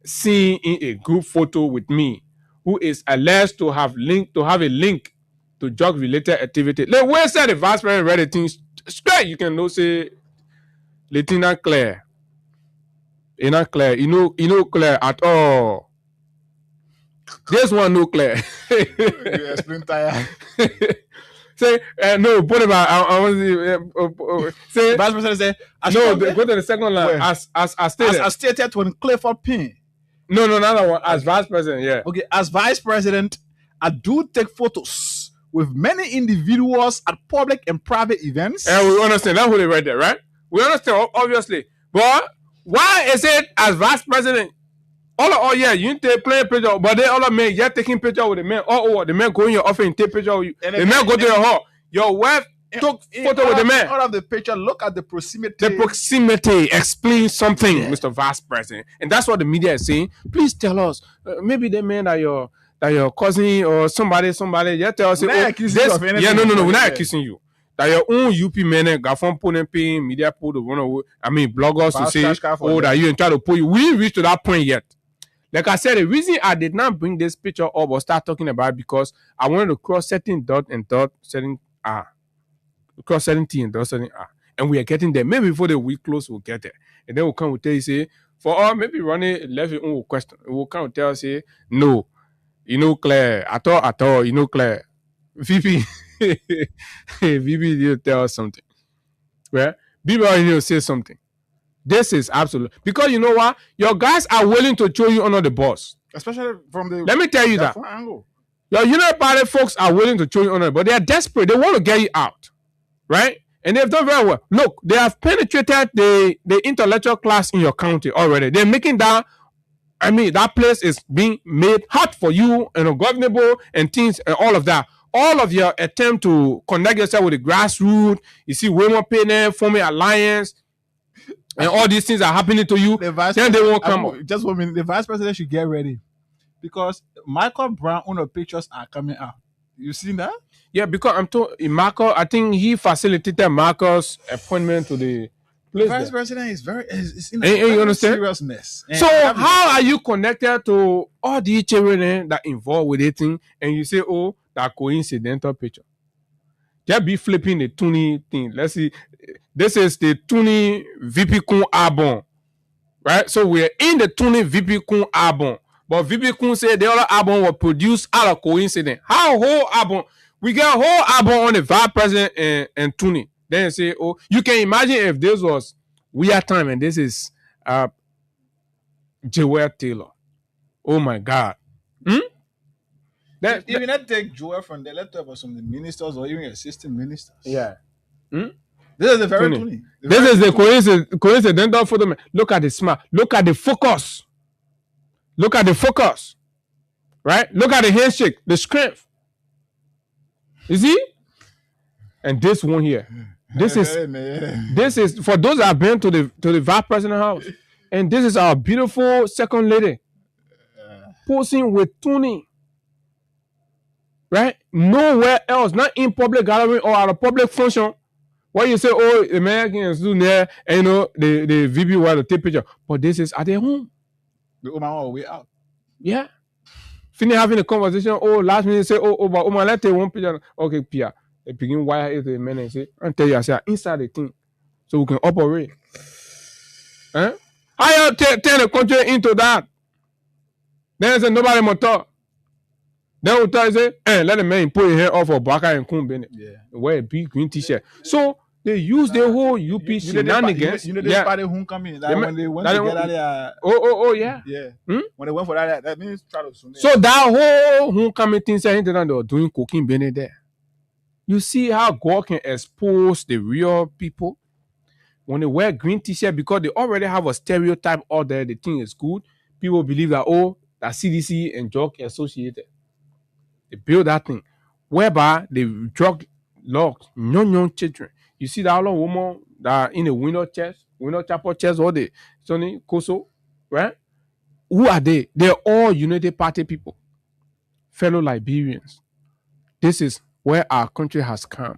seen in a group photo with me, who is alleged to have a link to drug-related activity. Like where said the vice president read the things straight, you can know say Lieutenant Claire. It's not Claire. You know Claire at all. This one no Claire. You explain tire. Say no, put it back. I want to say Vice President say no. Go to the second line. As stated when Clifford Payne. No, another one. As Vice President, yeah. Okay, as Vice President, I do take photos with many individuals at public and private events. And we understand that's what they read there, right? We understand obviously, but why is it as Vice President? Yeah, you take play picture, but they all of men, you're taking picture with the man. The man go in your office and take picture with you. And the man go to your hall. Your wife took photo with the man. Out of the picture, look at the proximity. The proximity. Explain something, Mr. Vice President. And that's what the media is saying. Please tell us. Maybe the man that your cousin or somebody, you tell us. We're not accusing you of anything. Yeah, no. We're not accusing you. That your own UP men got from putting paying media put the one. Bloggers to say, that you try to put you. We didn't reach to that point yet. Like I said, the reason I did not bring this picture up or start talking about it because I wanted to cross setting dot and dot setting R. Cross setting T and dot setting R. And we are getting there. Maybe before the week close, we'll get there. And then we'll come and tell you, say, for all, maybe Ronnie left your own question. We'll come and tell us, say, no, Claire, at all, Claire. VP, VP, you tell us something. Right? People already need to say something. This is absolute because you know what? Your guys are willing to throw you under the bus. Especially from the let me tell you that angle. Your United Party folks are willing to throw you under, but they are desperate. They want to get you out. Right? And they've done very well. Look, they have penetrated the intellectual class in your county already. They're making that that place is being made hot for you and ungovernable and things and all of that. All of your attempt to connect yourself with the grassroots, you see women paying forming alliance. And all these things are happening to you, then they won't come up. Just 1 minute. The vice president should get ready. Because Michael Brown on the pictures are coming out. You seen that? Yeah, because I'm told Michael, I think he facilitated Michael's appointment to the place. The vice president is in you understand? Seriousness. So how are you connected to all the children that involved with it thing and you say, oh, that coincidental picture? Just be flipping the Tony thing. Let's see. This is the Tony VP Kun album, right? So we're in the Tony VP Kun album, but VP Kun said the other album was produced out of coincidence. How whole album? We got a whole album on the vice president and Tony. Then you say, oh, you can imagine if this was Weird Time and this is Joel Taylor. Oh my God. Even not take Joel from there. Let's talk about some of the ministers or even assistant ministers. Yeah. This is the very Tony. This is the coincidental photo. Look at the smile. Look at the focus. Look at the focus. Right? Look at the handshake. The strength. You see? And this one here. This is for those that have been to the vice president house. And this is our beautiful second lady. Posing with Tony. Right? Nowhere else. Not in public gathering or at a public function. Why you say, oh, Americans do there, and the VP want to take picture. But this is at their home. The woman all the way out. Yeah. Finish having a conversation. Oh, last minute say, but man, let's take one picture. Okay, Pia. They begin wire it to the men and say, and tell you, I say, inside the thing, so we can operate. How you turn the country into that? Then say nobody more talk. Then we tell say, let the man put his hair off of Baka and Kumbin. Yeah. Wear a big green t-shirt. So they use the whole UP shenanigans. You know the party homecoming that when they went to get out of Oh yeah. Yeah. When they went for that means try to soon. So that whole homecoming thing saying that they were doing cooking Bene there. You see how God can expose the real people when they wear green t-shirt because they already have a stereotype out there. The thing is good. People believe that that CDC and drug associated. They build that thing whereby they drug locks young children. You see that all woman that in a window chapel chest, or the Sonny Koso, right? Who are they? They're all Unity Party people, fellow Liberians. This is where our country has come.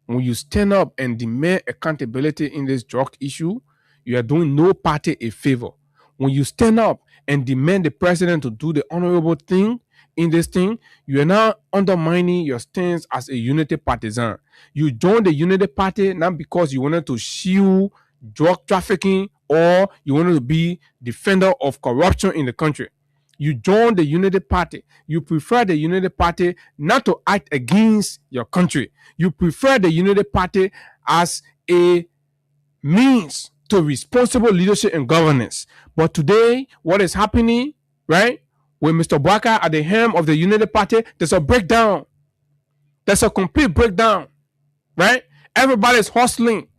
When you stand up and demand accountability in this drug issue, you are doing no party a favor. When you stand up and demand the president to do the honorable thing in this thing, you are now undermining your stance as a unity partisan. You joined the unity party not because you wanted to shield drug trafficking or you wanted to be defender of corruption in the country. You joined the unity party. You prefer the unity party not to act against your country. You prefer the unity party as a means to responsible leadership and governance. But today, what is happening, right? With Mr. Bwaka at the helm of the unity party, there's a breakdown. There's a complete breakdown, right? Everybody's hustling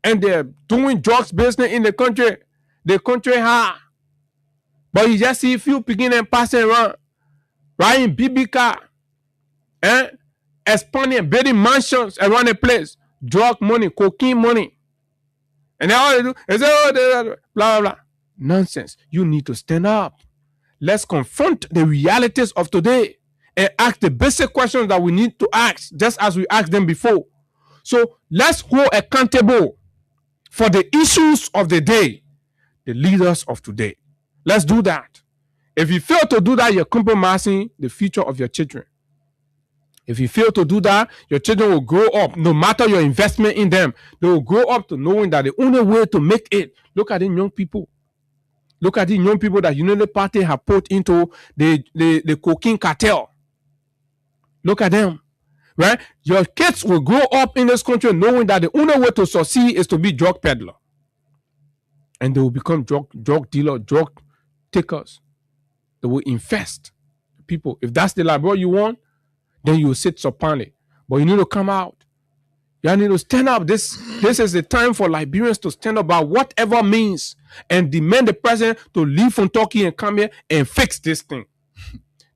and they're doing drugs business in the country. The country high. But you just see a few picking and passing around, riding BB car, expanding, building mansions around the place, drug money, cocaine money. And all they do is blah, blah, blah. Nonsense. You need to stand up. Let's confront the realities of today and ask the basic questions that we need to ask, just as we asked them before. So let's hold accountable for the issues of the day, the leaders of today. Let's do that. If you fail to do that, you're compromising the future of your children. If you fail to do that, your children will grow up, no matter your investment in them, they will grow up to knowing that the only way to make it, look at the young people. Look at the young people that Unity Party have put into the cocaine cartel. Look at them, right? Your kids will grow up in this country knowing that the only way to succeed is to be drug peddler. And they will become drug dealer, drug takers. They will infest people. If that's the library you want, then you will sit supinely. But you need to come out. You need to stand up. This is the time for Liberians to stand up by whatever means and demand the president to leave from Turkey and come here and fix this thing.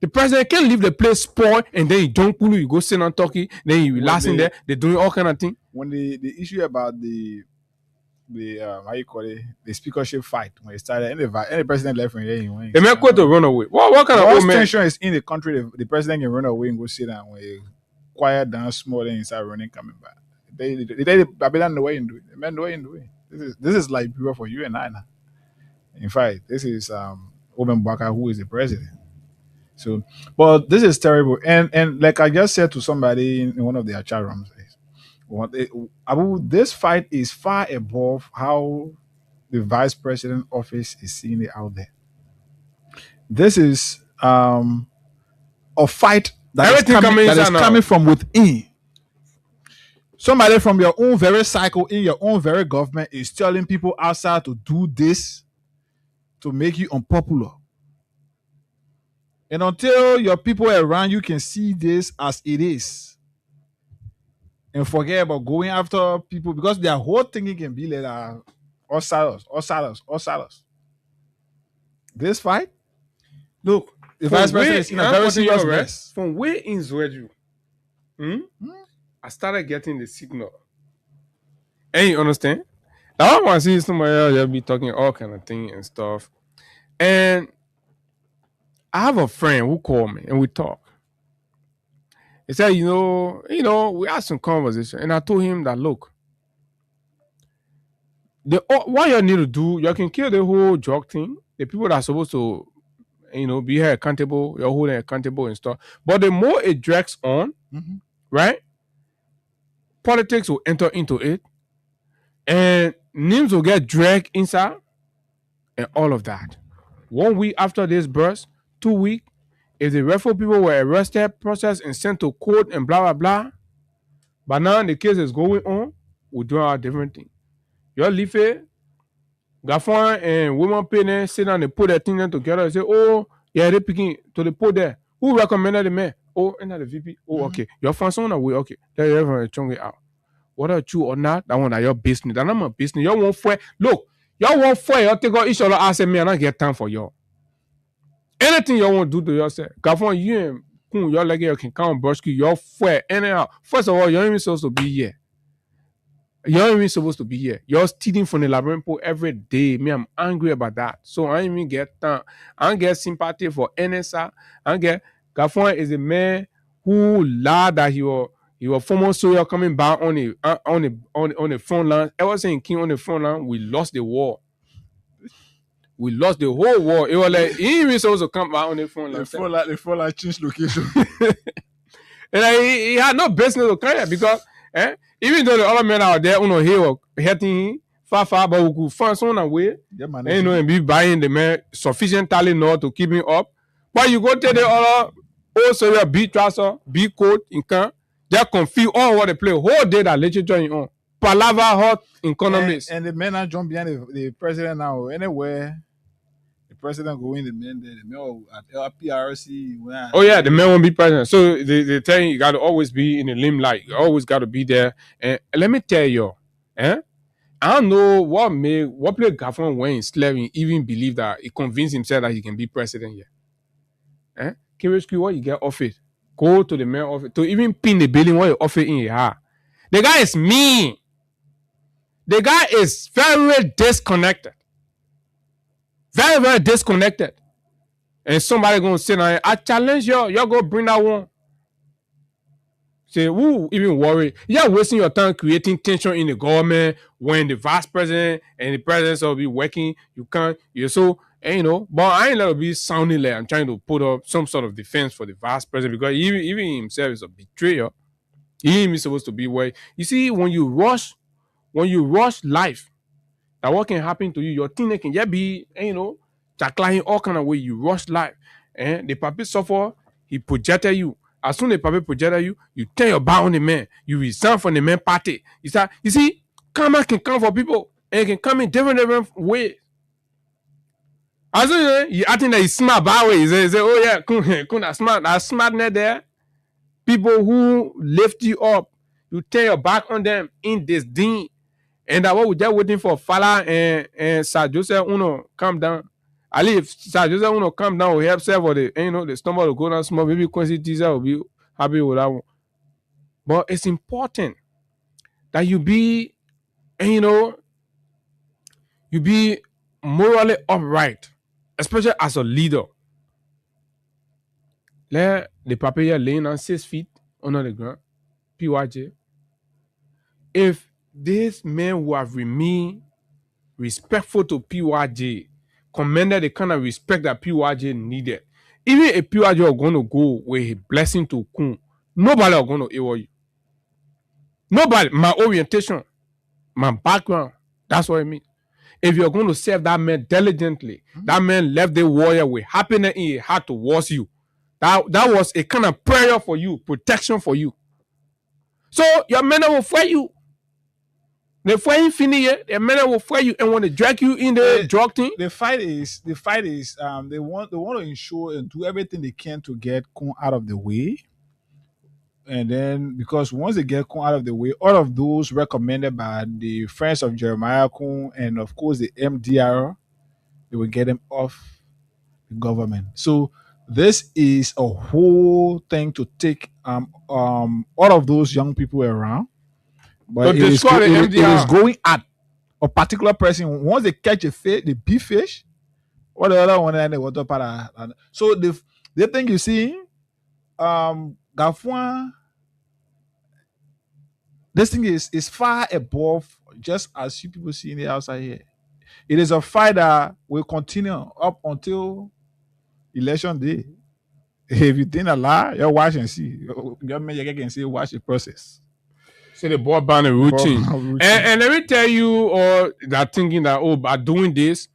The president can't leave the place spoiled and then you don't pull you go sit on Turkey, then you relax in there. They're doing all kind of things. When the issue about the how you call it, the speakership fight, when it started, any president left from here, the man quit to run away. What kind of old man? Tension is in the country. The president can run away and go sit down when he quiet down small and start running, coming back. They Babylon the way in do it. The man the way in do it. This is like pure for you and I now. In fact, this is Oben Bwaka, who is the president. So, but this is terrible. And like I just said to somebody in one of their chat rooms, this fight is far above how the vice president office is seeing it out there. This is a fight that is coming from within. Somebody from your own very cycle, in your own very government, is telling people outside to do this to make you unpopular. And until your people around you can see this as it is and forget about going after people, because their whole thinking can be like all silos. This fight, look, the vice president is in a very serious mess. From where in Zweju, I started getting the signal. And you understand? Now I want to see somebody else be talking all kind of things and stuff. And I have a friend who called me and we talk. He said, you know, we had some conversation, and I told him that, look, what you need to do, you can kill the whole drug thing. The people that are supposed to be held accountable, you're holding accountable and stuff. But the more it drags on, right? Politics will enter into it, and names will get dragged inside, and all of that. 1 week after this burst, 2 weeks, if the REFO people were arrested, processed, and sent to court and blah, blah, blah, but now the case is going on, we're doing a different thing. Your leave it, Gafon and women pay sit down and put their thing together and say, oh, yeah, they're picking to the put there. Who recommended the man? Oh, and the VP. Oh, okay. Your funds on the way. Okay. Then you're going to chung it out. Whether true or not, that one are your business. That's not my business. You won't for look, y'all won't for you take out each other ask me and I get time for y'all. Anything you want to do to yourself. Gafon, you and y'all like you can come brush y'all for anyhow. First of all, you're even supposed to be here. You're even supposed to be here. You're stealing from the labyrinth every day. Me, I'm angry about that. So I even get time. I don't get sympathy for NSA. I get Gafon is a man who lied that he was former soldier coming back on the front line. Ever since King on the front line, we lost the war. We lost the whole war. It was like he even supposed to come back on the front line. The front line changed location. And he had no business to come here because even though the other men out there, he was hitting far, but we could find someone away. Yeah, man. And be buying the man sufficient talent now to keep him up. But you go tell the other, soldier, big trouser, big coat, in camp. They confuse all what they play. Whole day that literature in on. Palava hot economists. And the men are jumping behind the president now. Anywhere the president going, the men there, the men at LPRC. Oh yeah, the men won't be president. So they tell you got to always be in the limelight. You always got to be there. And let me tell you, I don't know what play Gafon when he's slavery even believe that he convinced himself that he can be president here. Kirisky, what you get off it? Go to the mayor office to even pin the building what you offer in here. The guy is mean. The guy is very disconnected. Very, very disconnected. And somebody gonna say, now, I challenge you, you're gonna bring that one. Say, who even worry? You're wasting your time creating tension in the government when the vice president and the president will be working. You can't, but I ain't let it be sounding like I'm trying to put up some sort of defense for the vice president because even himself is a betrayer. He ain't supposed to be where you see when you rush life, that what can happen to you, your thing can just be, tackling all kind of way. You rush life. And the papi suffer, he projected you. As soon as the papi projected you, you turn your back on the man. You resign from the man party. You see, karma can come for people and it can come in different ways. As I think that he's smart by way. He say, oh yeah, Kuna smart. That's smartness there. People who lift you up, you turn your back on them in disdain. And that what we just waiting for Fala and Sir Joseph Uno come down. I leave Sir Joseph Uno come down will help self for the stomach to go down small. Maybe Quincy Teaser will be happy with that one. But it's important that you be, you be morally upright. Especially as a leader. Let the papier laying on 6 feet under the ground. PYJ. If this man would have remained respectful to PYJ, commended the kind of respect that PYJ needed, even if PYJ was going to go with a blessing to Kun, nobody was going to ever you. Nobody. My orientation, my background, that's what I mean. If you're going to serve that man diligently, that man left the warrior with happiness in his heart towards you. That was a kind of prayer for you, protection for you. So your men will fight you. They fight infinity, your men will fight you and want to drag you in the drug thing. The fight is they want to ensure and do everything they can to get Kun out of the way. And then, because once they get Kun out of the way, all of those recommended by the friends of Jeremiah Kun and, of course, the MDR, they will get them off the government. So this is a whole thing to take all of those young people around. But it is going at a particular person. Once they catch the big fish, what the other one and the water para. So the thing you see, Gafon, this thing is far above just as you people see in the outside here. It is a fight that will continue up until election day. If you think a lie, you watch and see. Government you can see watch the process. So the broadband routine. And let me tell you, or that thinking that by doing this,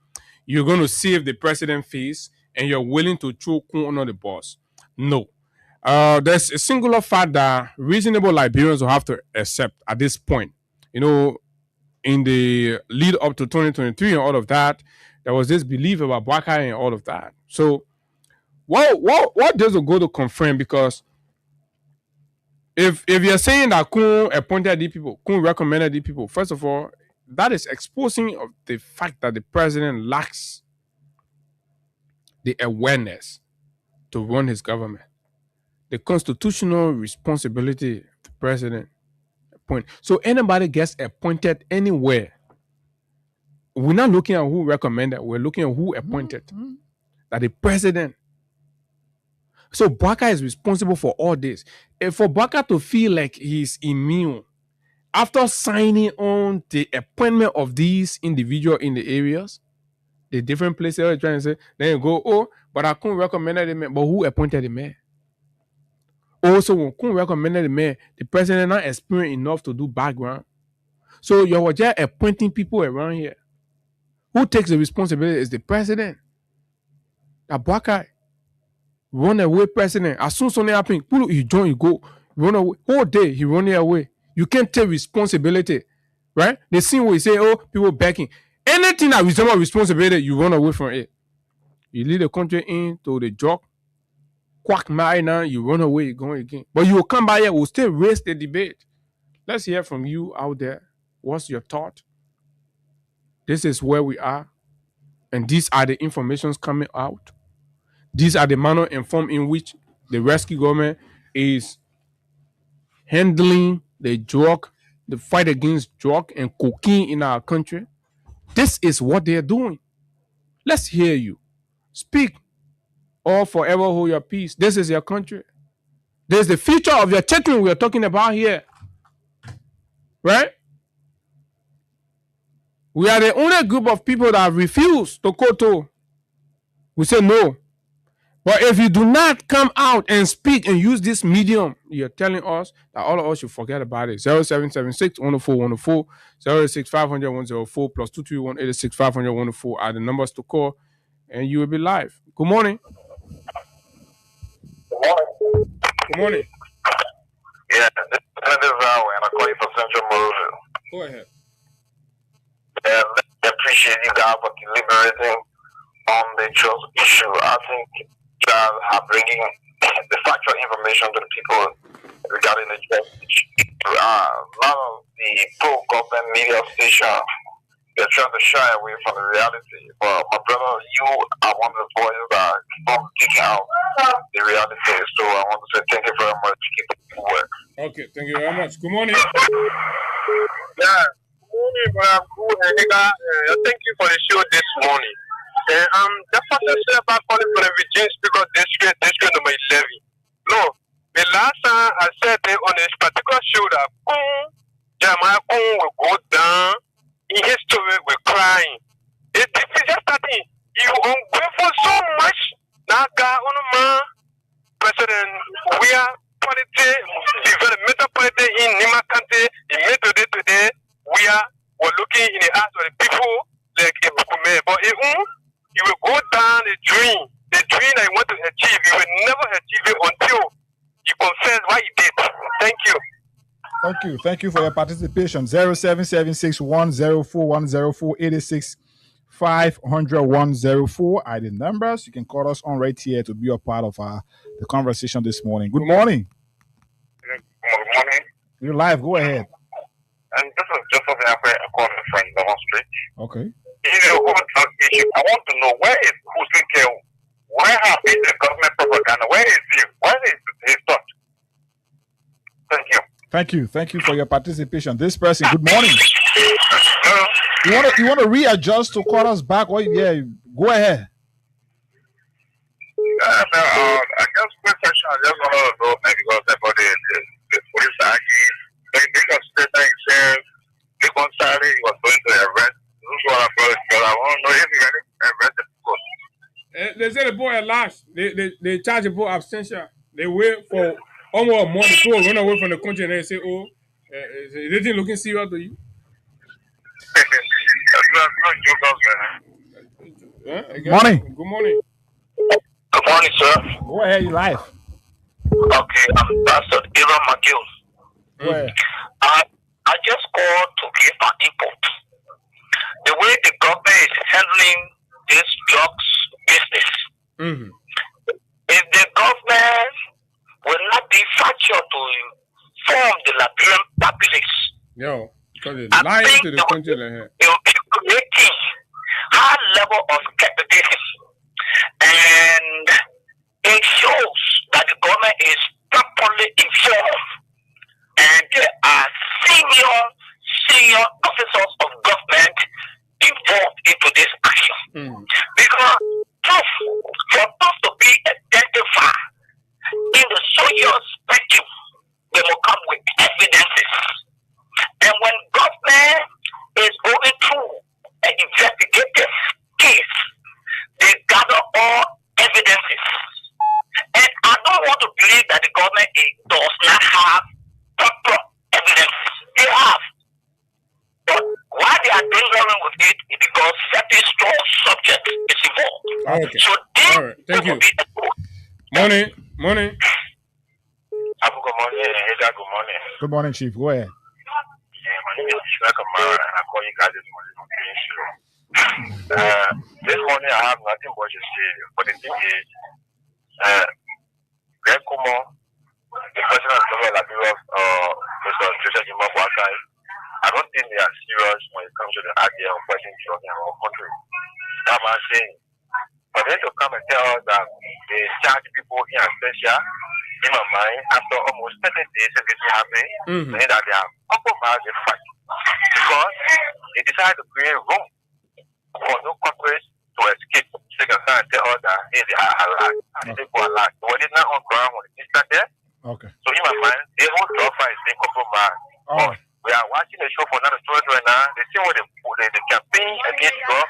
you're going to save the president face and you're willing to throw corn on the boss. No. There's a singular fact that reasonable Liberians will have to accept at this point. You know, in the lead up to 2023 and all of that, there was this belief about Boakai and all of that. So what does it go to confirm? Because if you're saying that Kun appointed these people, Kun recommended these people, first of all, that is exposing of the fact that the president lacks the awareness to run his government. The constitutional responsibility of the president appoint. So anybody gets appointed anywhere, we're not looking at who recommended, we're looking at who appointed. That the president. So Boakai is responsible for all this. And for Boakai to feel like he's immune, after signing on the appointment of these individuals in the areas, the different places they're trying to say, then you go, oh, but I couldn't recommend the man. But who appointed the man? Also, when Kun recommended the man, the president not experienced enough to do background. So you were just appointing people around here. Who takes the responsibility is the president. That Boakai. Run away president. As soon as something happens, you join, you go. Run away. Whole day, he run away. You can't take responsibility. Right? They see what you say, oh, people backing. Anything that resembles responsibility, you run away from it. You lead the country into the joke. Quack my now, you run away, you go again. But you will come by here, we'll still raise the debate. Let's hear from you out there. What's your thought? This is where we are. And these are the informations coming out. These are the manner and form in which the rescue government is handling the drug, the fight against drug and cocaine in our country. This is what they're doing. Let's hear you. Speak or forever hold your peace. This is your country. There's the future of your children we are talking about here. Right? We are the only group of people that refuse to Koto. We say no. But if you do not come out and speak and use this medium, you're telling us that all of us should forget about it. 0776 104 104, 086 500 104 plus 231 86 500 104 are the numbers to call, and you will be live. Good morning. Good morning. Yeah, this is Raul, and I'm calling for Central Moroville. Go ahead. I appreciate you guys for deliberating on the trust issue. I think you guys are bringing the factual information to the people regarding the trust issue. A lot of the pro-government media stations, they're trying to shy away from the reality. But my brother, you are one of the voices that keep kicking out the reality. So I want to say thank you very much. Keep up the work. Okay, thank you very much. Good morning. Yeah. Thank you for the show this morning. The person said about calling for the Virginia Speaker District number 11. No, the last time I said that on this particular show that Jeremiah will go down in history with crying. This is just starting. You ungrateful so much. Now, God, on the man, President, we are politics, developmental politics in Nima County, in today. We're looking in the eyes of the people like a Bukume. But you will go down the dream that you want to achieve. You will never achieve it until you confess what you did. Thank you. Thank you for your participation. 0776 104 104 86 500 104 are the numbers. You can call us on right here to be a part of the conversation this morning. Good morning. Good morning. You're live. Go ahead. And this is Joseph Yahweh, a caller from Devon Street. Okay. In the whole drug issue, I want to know where is Kusinke? Where have been the government propaganda? Where is he? Where is his thought? Thank you. Thank you for your participation. This person, good morning. You want to readjust to call us back? Or, yeah, go ahead. I guess quick question. I just want to know because about the police argument. They got statement saying on Saturday he was going to arrest. This is what I want to know if he got arrested. they say the boy at last. They charge the boy absentia. They wait for almost a month to run away from the country and they say, oh, is anything looking serious to you? Morning. Good morning. Good morning, sir. Go ahead, you live. Okay, I'm Pastor Aaron McGill. Go ahead. I just called to give an input. The way the government is handling this drugs business, if the government will not be factual to inform the Liberian populace, because they're lying to the country. It will be creating high level of skepticism, and it shows that the government is properly informed, and there are senior officers of government involved into this action. Because for proof to be identified in the social spectrum, they will come with evidences. And when government is going through an investigative case, they gather all evidences. And I don't want to believe that the government does not have proper evidence. They have. But why they are lingering with it is because certain strong subject is involved. Okay. So all right. Thank you. Morning. Good morning. Good morning. Good morning, Chief. Go ahead. Yeah, my name is Ishmael Kamara, and I call you guys this morning from being sure. This morning I have nothing but to say, but the thing is, Greg Kumo, the president of the Liberia, Mr. Joseph Jima Kwakai, I don't think they are serious when it comes to the idea of fighting drugs in our country. That's what I'm saying. For them to come and tell us that they charge people in absentia, in my mind, after almost 30 days, everything happened, saying that they have compromised the fight. Because they decided to create room for no corporates to escape. They can come and tell us that, hey, they are alive, and they go alive. So when it's not on ground, when it's not there, so in my mind, the whole drug fight is being compromised. We are watching the show for another 200 right now. They see what the campaign against drug,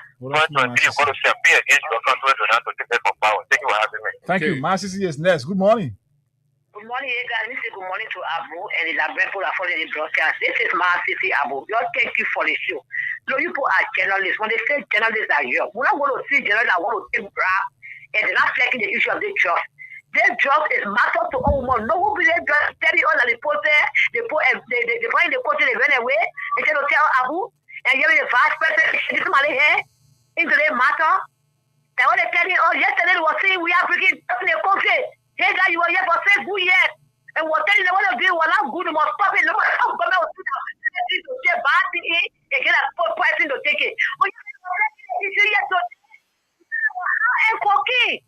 2023, you're going to campaign against drug, 200 to take that for power. Thank you for having me. Thank you. Marcy is next. Good morning. Good morning, guys. This is good morning to Abu and the Liberian people are following the broadcast. This is Marcy Abu. Just thank you for the show. So you people are journalists. When they say journalists are here, we're not going to see journalists that want to take grab and they're not taking the issue of the trust. Their job is matter to all women. No one will tell you all that they put there, they put in the country, they run away. They say to tell Abu and give the vice president this money here into their matter. And what they tell you, yesterday they were saying we are bringing in the country. Hey guys, you were here for 6 good years. And we're telling them what they do, we're not good, we must stop it. No matter how government will say bad thing, they get a person to take it. But you see, yes, and cooking.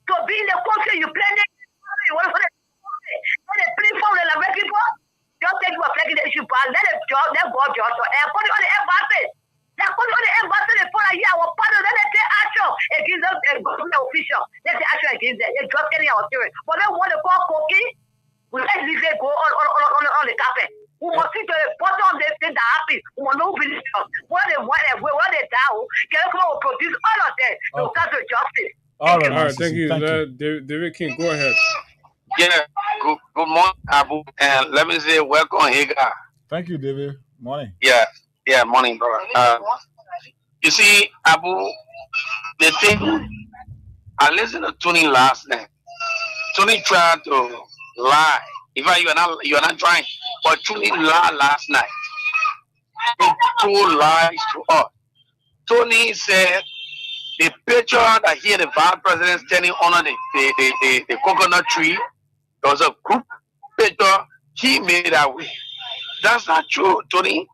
To be in the country, you play the country, you want to play for the Liberian people, just take you a flag in the issue, but let go of George. And put it on the embassy. They put it on the embassy for a year, our partner, then they take action against the government official. They take action against them. They just getting our theory. But they want to call cooking, we let leave it go on the carpet. We must see to the bottom of the thing that happens. We must know believe them. What they down, can come and produce all of them. They will come to justice. All right, thank you. David King, go ahead. Yeah, good morning, Abu, and let me say welcome, Hagar. Thank you, David. Morning. Yeah, morning, brother. You see, Abu, the thing, I listened to Tony last night. Tony tried to lie. In fact, you are not trying, but Tony lied last night. He told lies to us. Tony said the picture that he and the vice president standing under the coconut tree, there was a group picture he made that way. That's not true, Tony.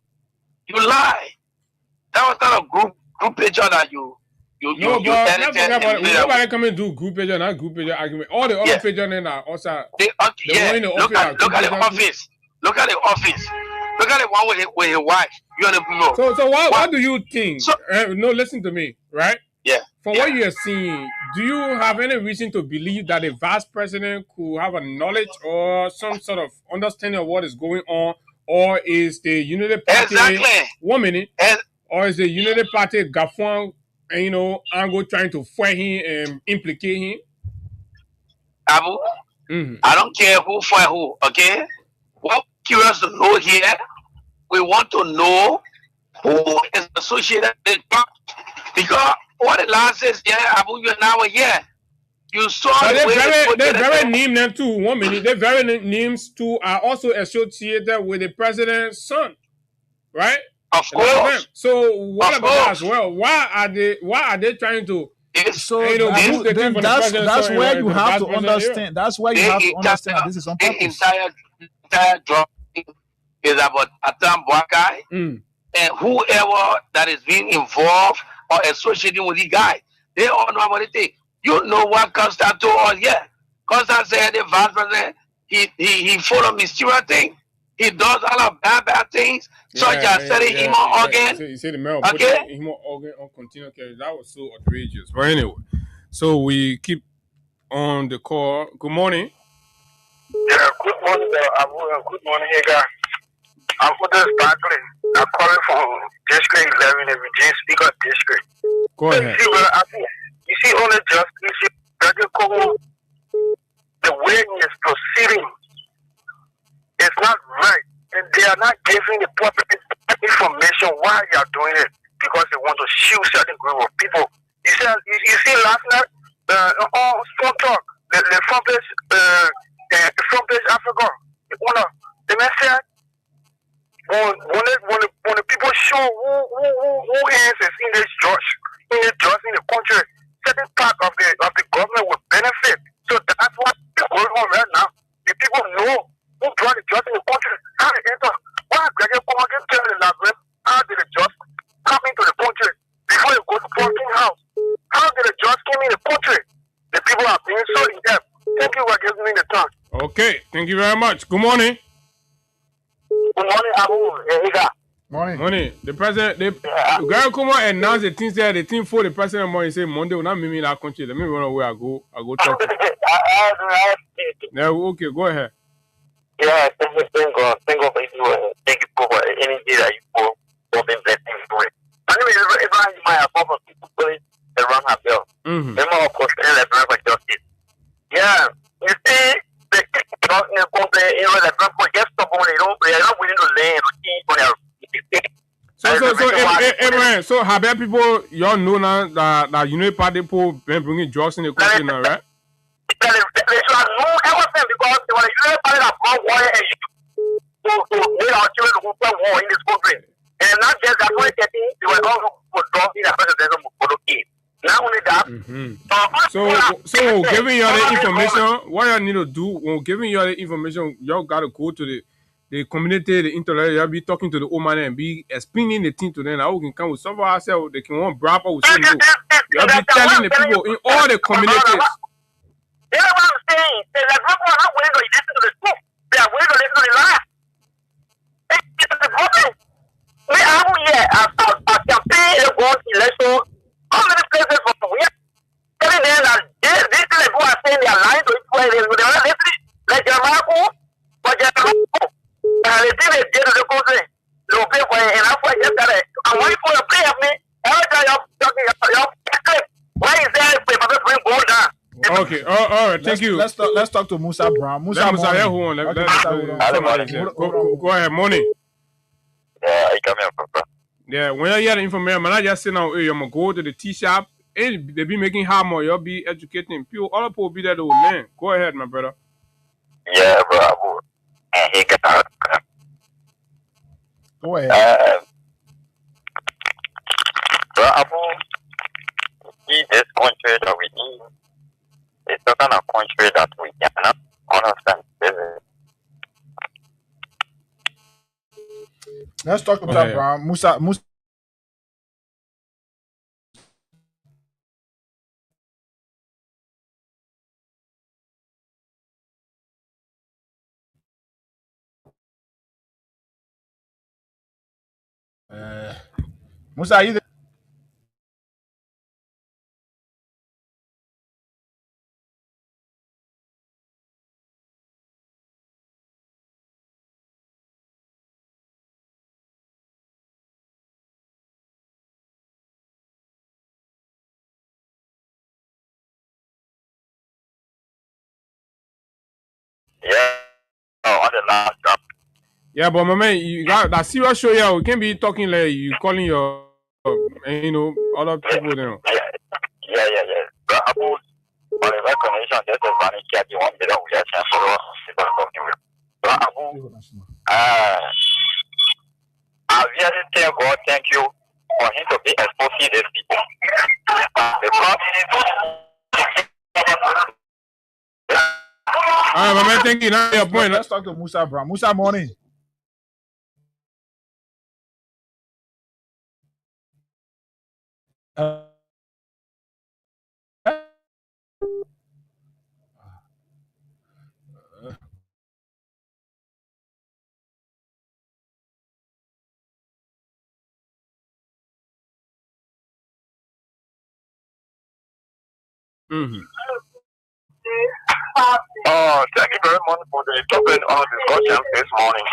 You lie. That was not a group picture that you edited. Nobody come and do group picture, not group picture argument. All the other pictures in are also look at the office. Look at the office. Look at the one with his wife. You know the people. So what do you think? No, listen to me, right? Yeah. From what you are seeing, do you have any reason to believe that the vice president could have a knowledge or some sort of understanding of what is going on, or is the Unity Party 1 minute, or is the Unity Party Gafuan angle trying to fight him and implicate him? Abu, I don't care who for who, okay? What we're curious to know here, we want to know who is associated with Trump. Because what the last says, Abu, you're now a year. You saw so the way they very name them too. 1 minute. They very names too are also associated with the president's son, right? Of course. So what about that as well? Why are they trying to? So then that's where you have to understand. That's where you have to understand that this is on purpose. Entire drop is about Atam Bwakai and whoever that is being involved or associating with the guy. They all know about it. You know what Constant told us, yeah. Constant said the vice president, he follow mysterious thing. He does all of bad things, such as setting him on organ. You see the mail putting him on organ on continual care. That was so outrageous. But anyway, so we keep on the call. Good morning. Yeah, good morning, Abu. Good morning, Ega. I'm Udes Barkley. I'm calling from District 11, the Virginia Speaker District. Go ahead. You see, only just the way he is proceeding is not right, and they are not giving the public information why they are doing it because they want to shield certain group of people. You see last night on Strong Talk, the front page Africa, the owner, the man said when the people show who is in this judge in the country, certain part of the government will benefit. So that's what is going on right now. The people know who brought the judge in the country, how they enter. Why Gregor Morgan tell the Lazarus, how did the judge come into the country before they go to Pumpkin House? How did the judge come in the country? The people are being so in depth. Thank you for giving me the time. Okay, thank you very much. Good morning. Good morning, Abu. Morning. The president, Gary Kuma announced the thing said the thing for the president money say Monday will not meet me in that country. Let me run away. I go talk to him. Yeah, okay, go ahead. Yeah, thank you for any day that you for being blessing for it. My name is Ibrahim Maya, former people police around her bill. Member of Constitutional Librarian for Justice. Yeah, you see, the just stop on they are not willing to learn or change for their. So have there people y'all know now that United Party people been bringing drugs in the country now, right? They should have known everything because they were the United Party that brought war and to make our children who fought war in this country. And not just that 2013, they were also for drugs in the president for the kids. Not only that. So giving you all the information, what you need to do when giving you all the information, y'all gotta go to the community, the intellect, you'll be talking to the old man and be explaining the thing to them. Now we can come with some of ourselves, they can want brap or say no. You'll be telling the people in all the communities. You know what I'm saying? The people are not willing to listen to the truth. They are willing to listen to the lie. It's the problem. We are here a campaign against election. How many places for we are telling them that these people who are saying they are lying to each other, they are not listening. Like Jamaica, but Jamaica. And they did it to the country. They will pay for it. And that's why yesterday, I'm waiting for a play of me. Every time you're talking, why is there a paper bring gold down? Okay, all right, thank you. Let's talk to Musa Brown. Musa, hold on. Go ahead, morning. Yeah, I come here, Papa. Yeah, when I hear the information, man, I just say now, hey, I'm gonna go to the tea shop. And they be making harm or you'll be educating people. All the people will be there to learn. Go ahead, my brother. Yeah, bravo. He got go ahead. Bravo. See this country that we need. It's the kind of country that we cannot understand. Let's talk about Brown. Musa. Musa, are you there? Yeah, but my man, you got that serious show here. We can't be talking like you calling your, other people. Yeah. But about on the recognition, this is Vanity at the 1 billion we are trying for us. But I really tell God thank you for him to be exposing these people. Because all right, my man, thank you. Now your point. Let's talk to Musa Brown. Musa, morning. Thank you very much for the topic on discussion this morning.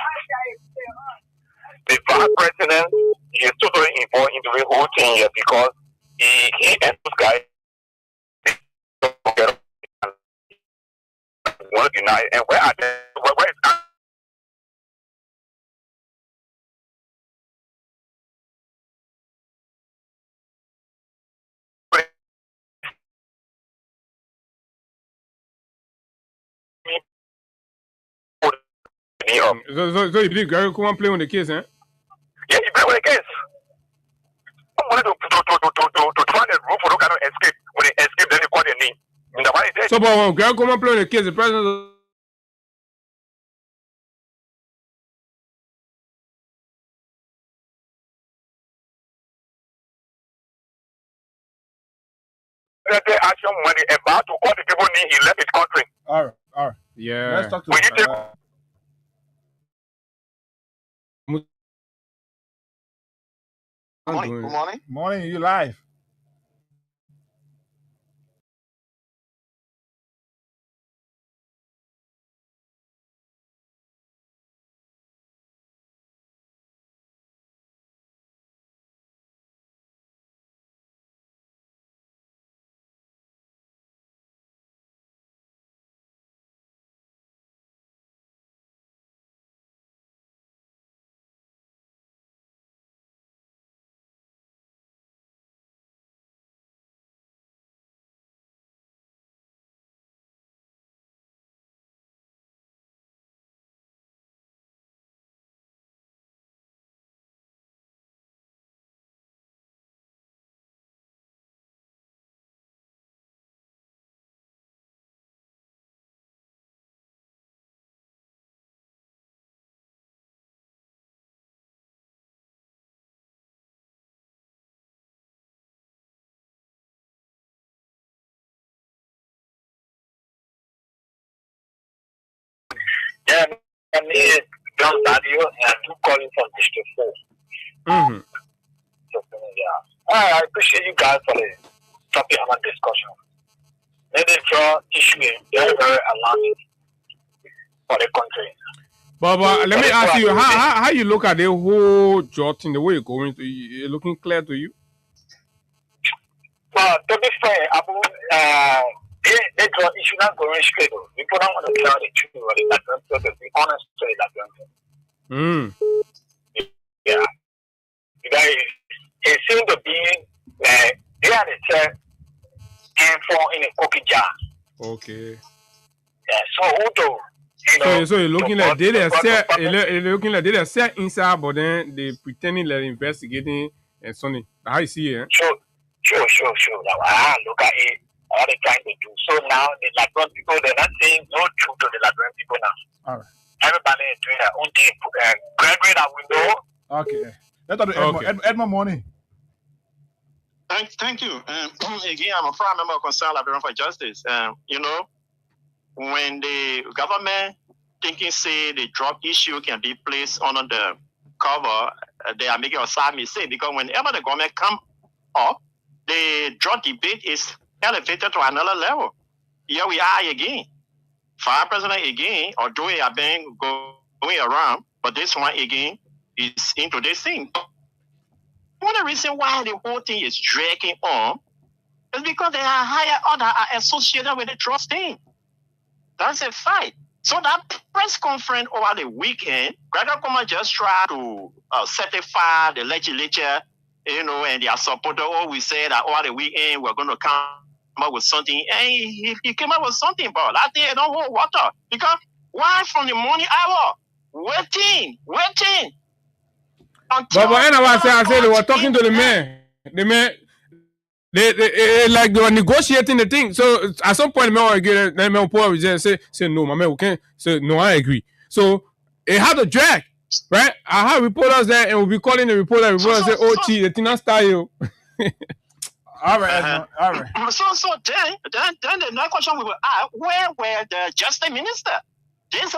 The vice president is totally involved into the whole thing here because he and those guys want to deny. And where are they? Where is So you believe Gary come and play on the case, eh? Yeah, he play on the case. I wanted to try the rule for no kind of escape. When they escape, then they call their name. So, but when Gary come and play on the case, the president. Action when he about to call the people name, he left his country. All right. Yeah. Let's talk to Good morning. Morning, you live. Yeah, and he John Sadio and two calling from District 4. So, yeah. I appreciate you guys for the topic of our discussion. Maybe draw issue is very, very alarming for the country. But let me ask you, how you look at the whole jotting, the way you're going to, it looking clear to you? Well, to be fair, they draw issue not going straight. People don't want to tell the truth or the background, so to be honest to the background. Yeah. Because it seems to be they are the chair and for in a cookie jar. Okay. Yeah, so who do so you're looking like they set inside, but then they pretending they're investigating and something. How you see it? Sure. Now, look at it. All they trying to do. So now the Labrador people, they're not saying no truth to the Labrador people now. All right. Everybody is doing their own thing. Gregory that we know. Okay. Let's talk to Edmund morning. Thank you. Again, I'm a proud member of Concerned Liberian for Justice. When the government thinking say the drug issue can be placed under the cover, they are making a sad mistake because whenever the government come up, the drug debate is elevated to another level. Here we are again. Fire president again, although he have been going around, but this one again is into this thing. One of the reasons why the whole thing is dragging on is because there are higher order are associated with the trust thing. That's a fact. So that press conference over the weekend, Gregor Coma just tried to certify the legislature, and their supporter always said that over the weekend we're going to come up with something. And he came up with something, but that day don't hold water. Because why from the morning hour? Waiting. But anyway, I said they were talking to the man. The man, they like they were negotiating the thing. So at some point, the man Paul just say no, my man, we can't say no. I agree. So it had to drag, right? I have reporters there, and we'll be calling the reporter. Reporter say, "Oh, gee, the thing not style." All right. So then the next question we will ask: where were the justice minister? This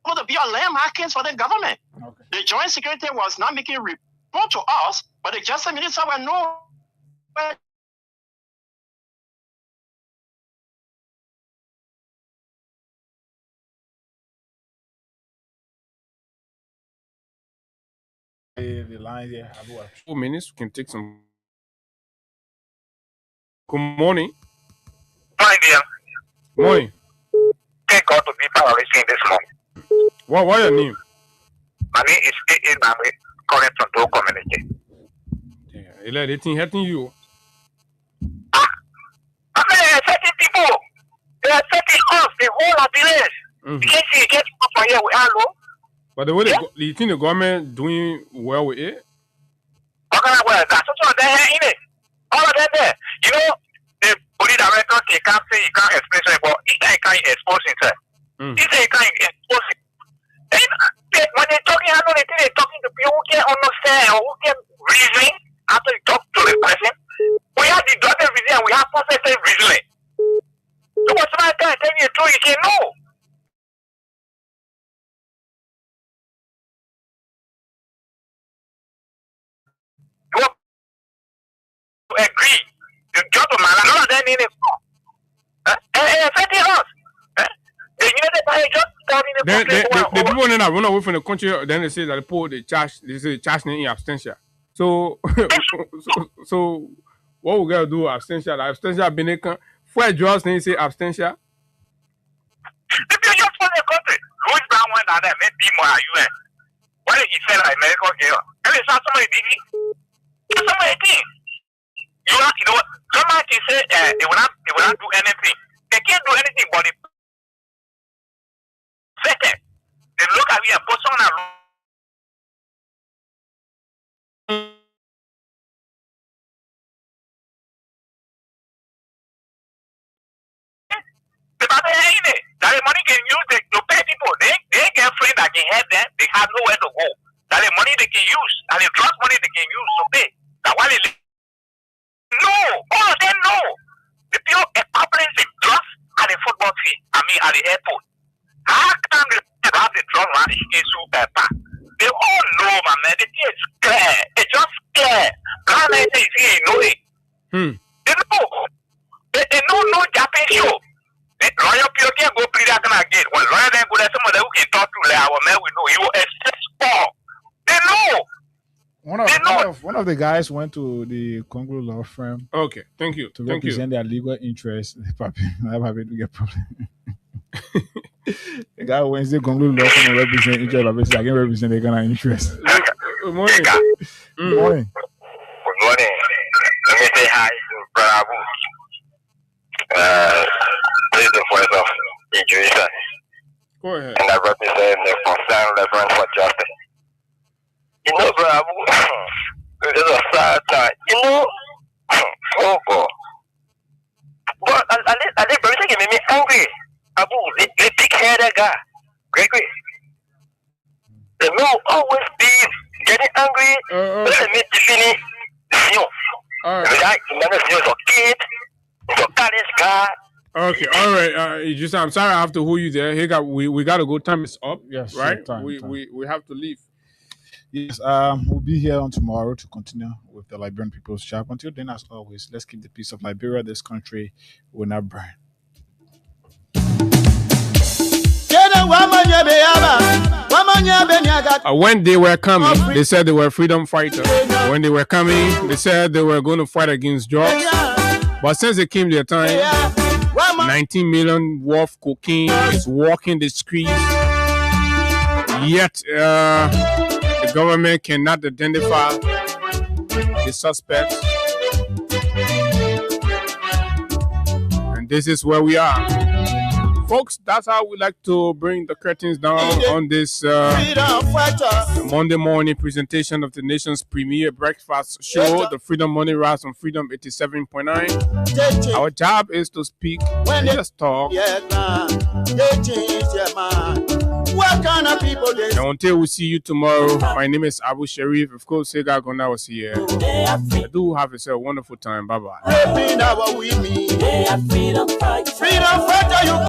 supposed to be a landmarkings for the government. Okay. The joint secretary was not making a report to us, but the justice minister were nowhere. The line here. 2 minutes. We can take some. Good morning. Morning, dear. Morning. Thank God to be part of this morning. What your name? My name is A.A. Name, calling from Doe Community. Yeah, they think hurting you. I mean, certain people, they are setting us the whole of the race. You can't see it get up from here with Hello. But the way you think the government doing well with it? Okay, well, that's what they are in it. All of them there. You know, the police director, they can't say he can't explain it, but he can't expose himself. He say he can't expose it. And when they're talking, I know they're talking to people who can understand or who can reason after you talk to the person. We have the doctor reason and we have positive reasoning. So what's my guy telling you the truth? You say no. You agree. The job of man, none of them in it. Affecting us. The people that run away from the country, then they say that they say charge in absentia. So what we gotta do absentia? The absentia been for drugs, then you say absentia. If you just for the country, Louis Brown went down there, made more UN. What did he say like medical jail? And it's not somebody did it. Somebody did. You know what? Somebody say they will not do anything. They can't do anything but it. Second, they look at me and put on a that the money can use to pay people. They get friends that can help them. They have nowhere to go. That the money they can use, and the drug money they can use to pay. That why they no, all of them know. The people establish the drugs at the football field. At the airport. How come they have the drug money in super park? They all know, my man. They just scared. They just scared. Brown man says he ain't know it. They know. They know no Japanese show. Lawyer Pio can't go plead that again. When lawyer then go there, someone who can talk to our man, we know. He will expect all. They know. One of the guys went to the Congo law firm. Okay, thank you. To represent their legal interests. I'm having to get problem. The guy Wednesday Congo law firm represent interest. I can represent their kind of interest. Good morning. Good morning. Good morning. Let me say hi to Brother Abu. This is the voice of intuition. Go ahead. And I represent the concerned reference for justice. You know, Brother Abu, this is a sad time. You know, oh God. But I think everything made me angry. Abu, the big-headed guy, Gregory. They will always be getting angry. Let me define you. Like, your kid, your college guy. Okay, all right. Just I'm sorry I have to hold you there. Hey, we got to go. Time is up. Yes, right. Time. We have to leave. Yes, we'll be here on tomorrow to continue with the Liberian People's Chap. Until then, as always, let's keep the peace of Liberia. This country will not burn. When they were coming, they said they were freedom fighters. When they were coming, they said they were going to fight against drugs. But since it came their time, 19 million worth cocaine is walking the streets. Yet, the government cannot identify the suspects. And this is where we are. Folks, that's how we like to bring the curtains down on this Monday morning presentation of the nation's premier breakfast show, the Freedom Money Rise on Freedom 87.9. Our job is to speak and just talk. And until we see you tomorrow, my name is Abu Sharif. Of course, Sega Gona was here. I do have yourself a wonderful time. Bye-bye. Freedom fighter, you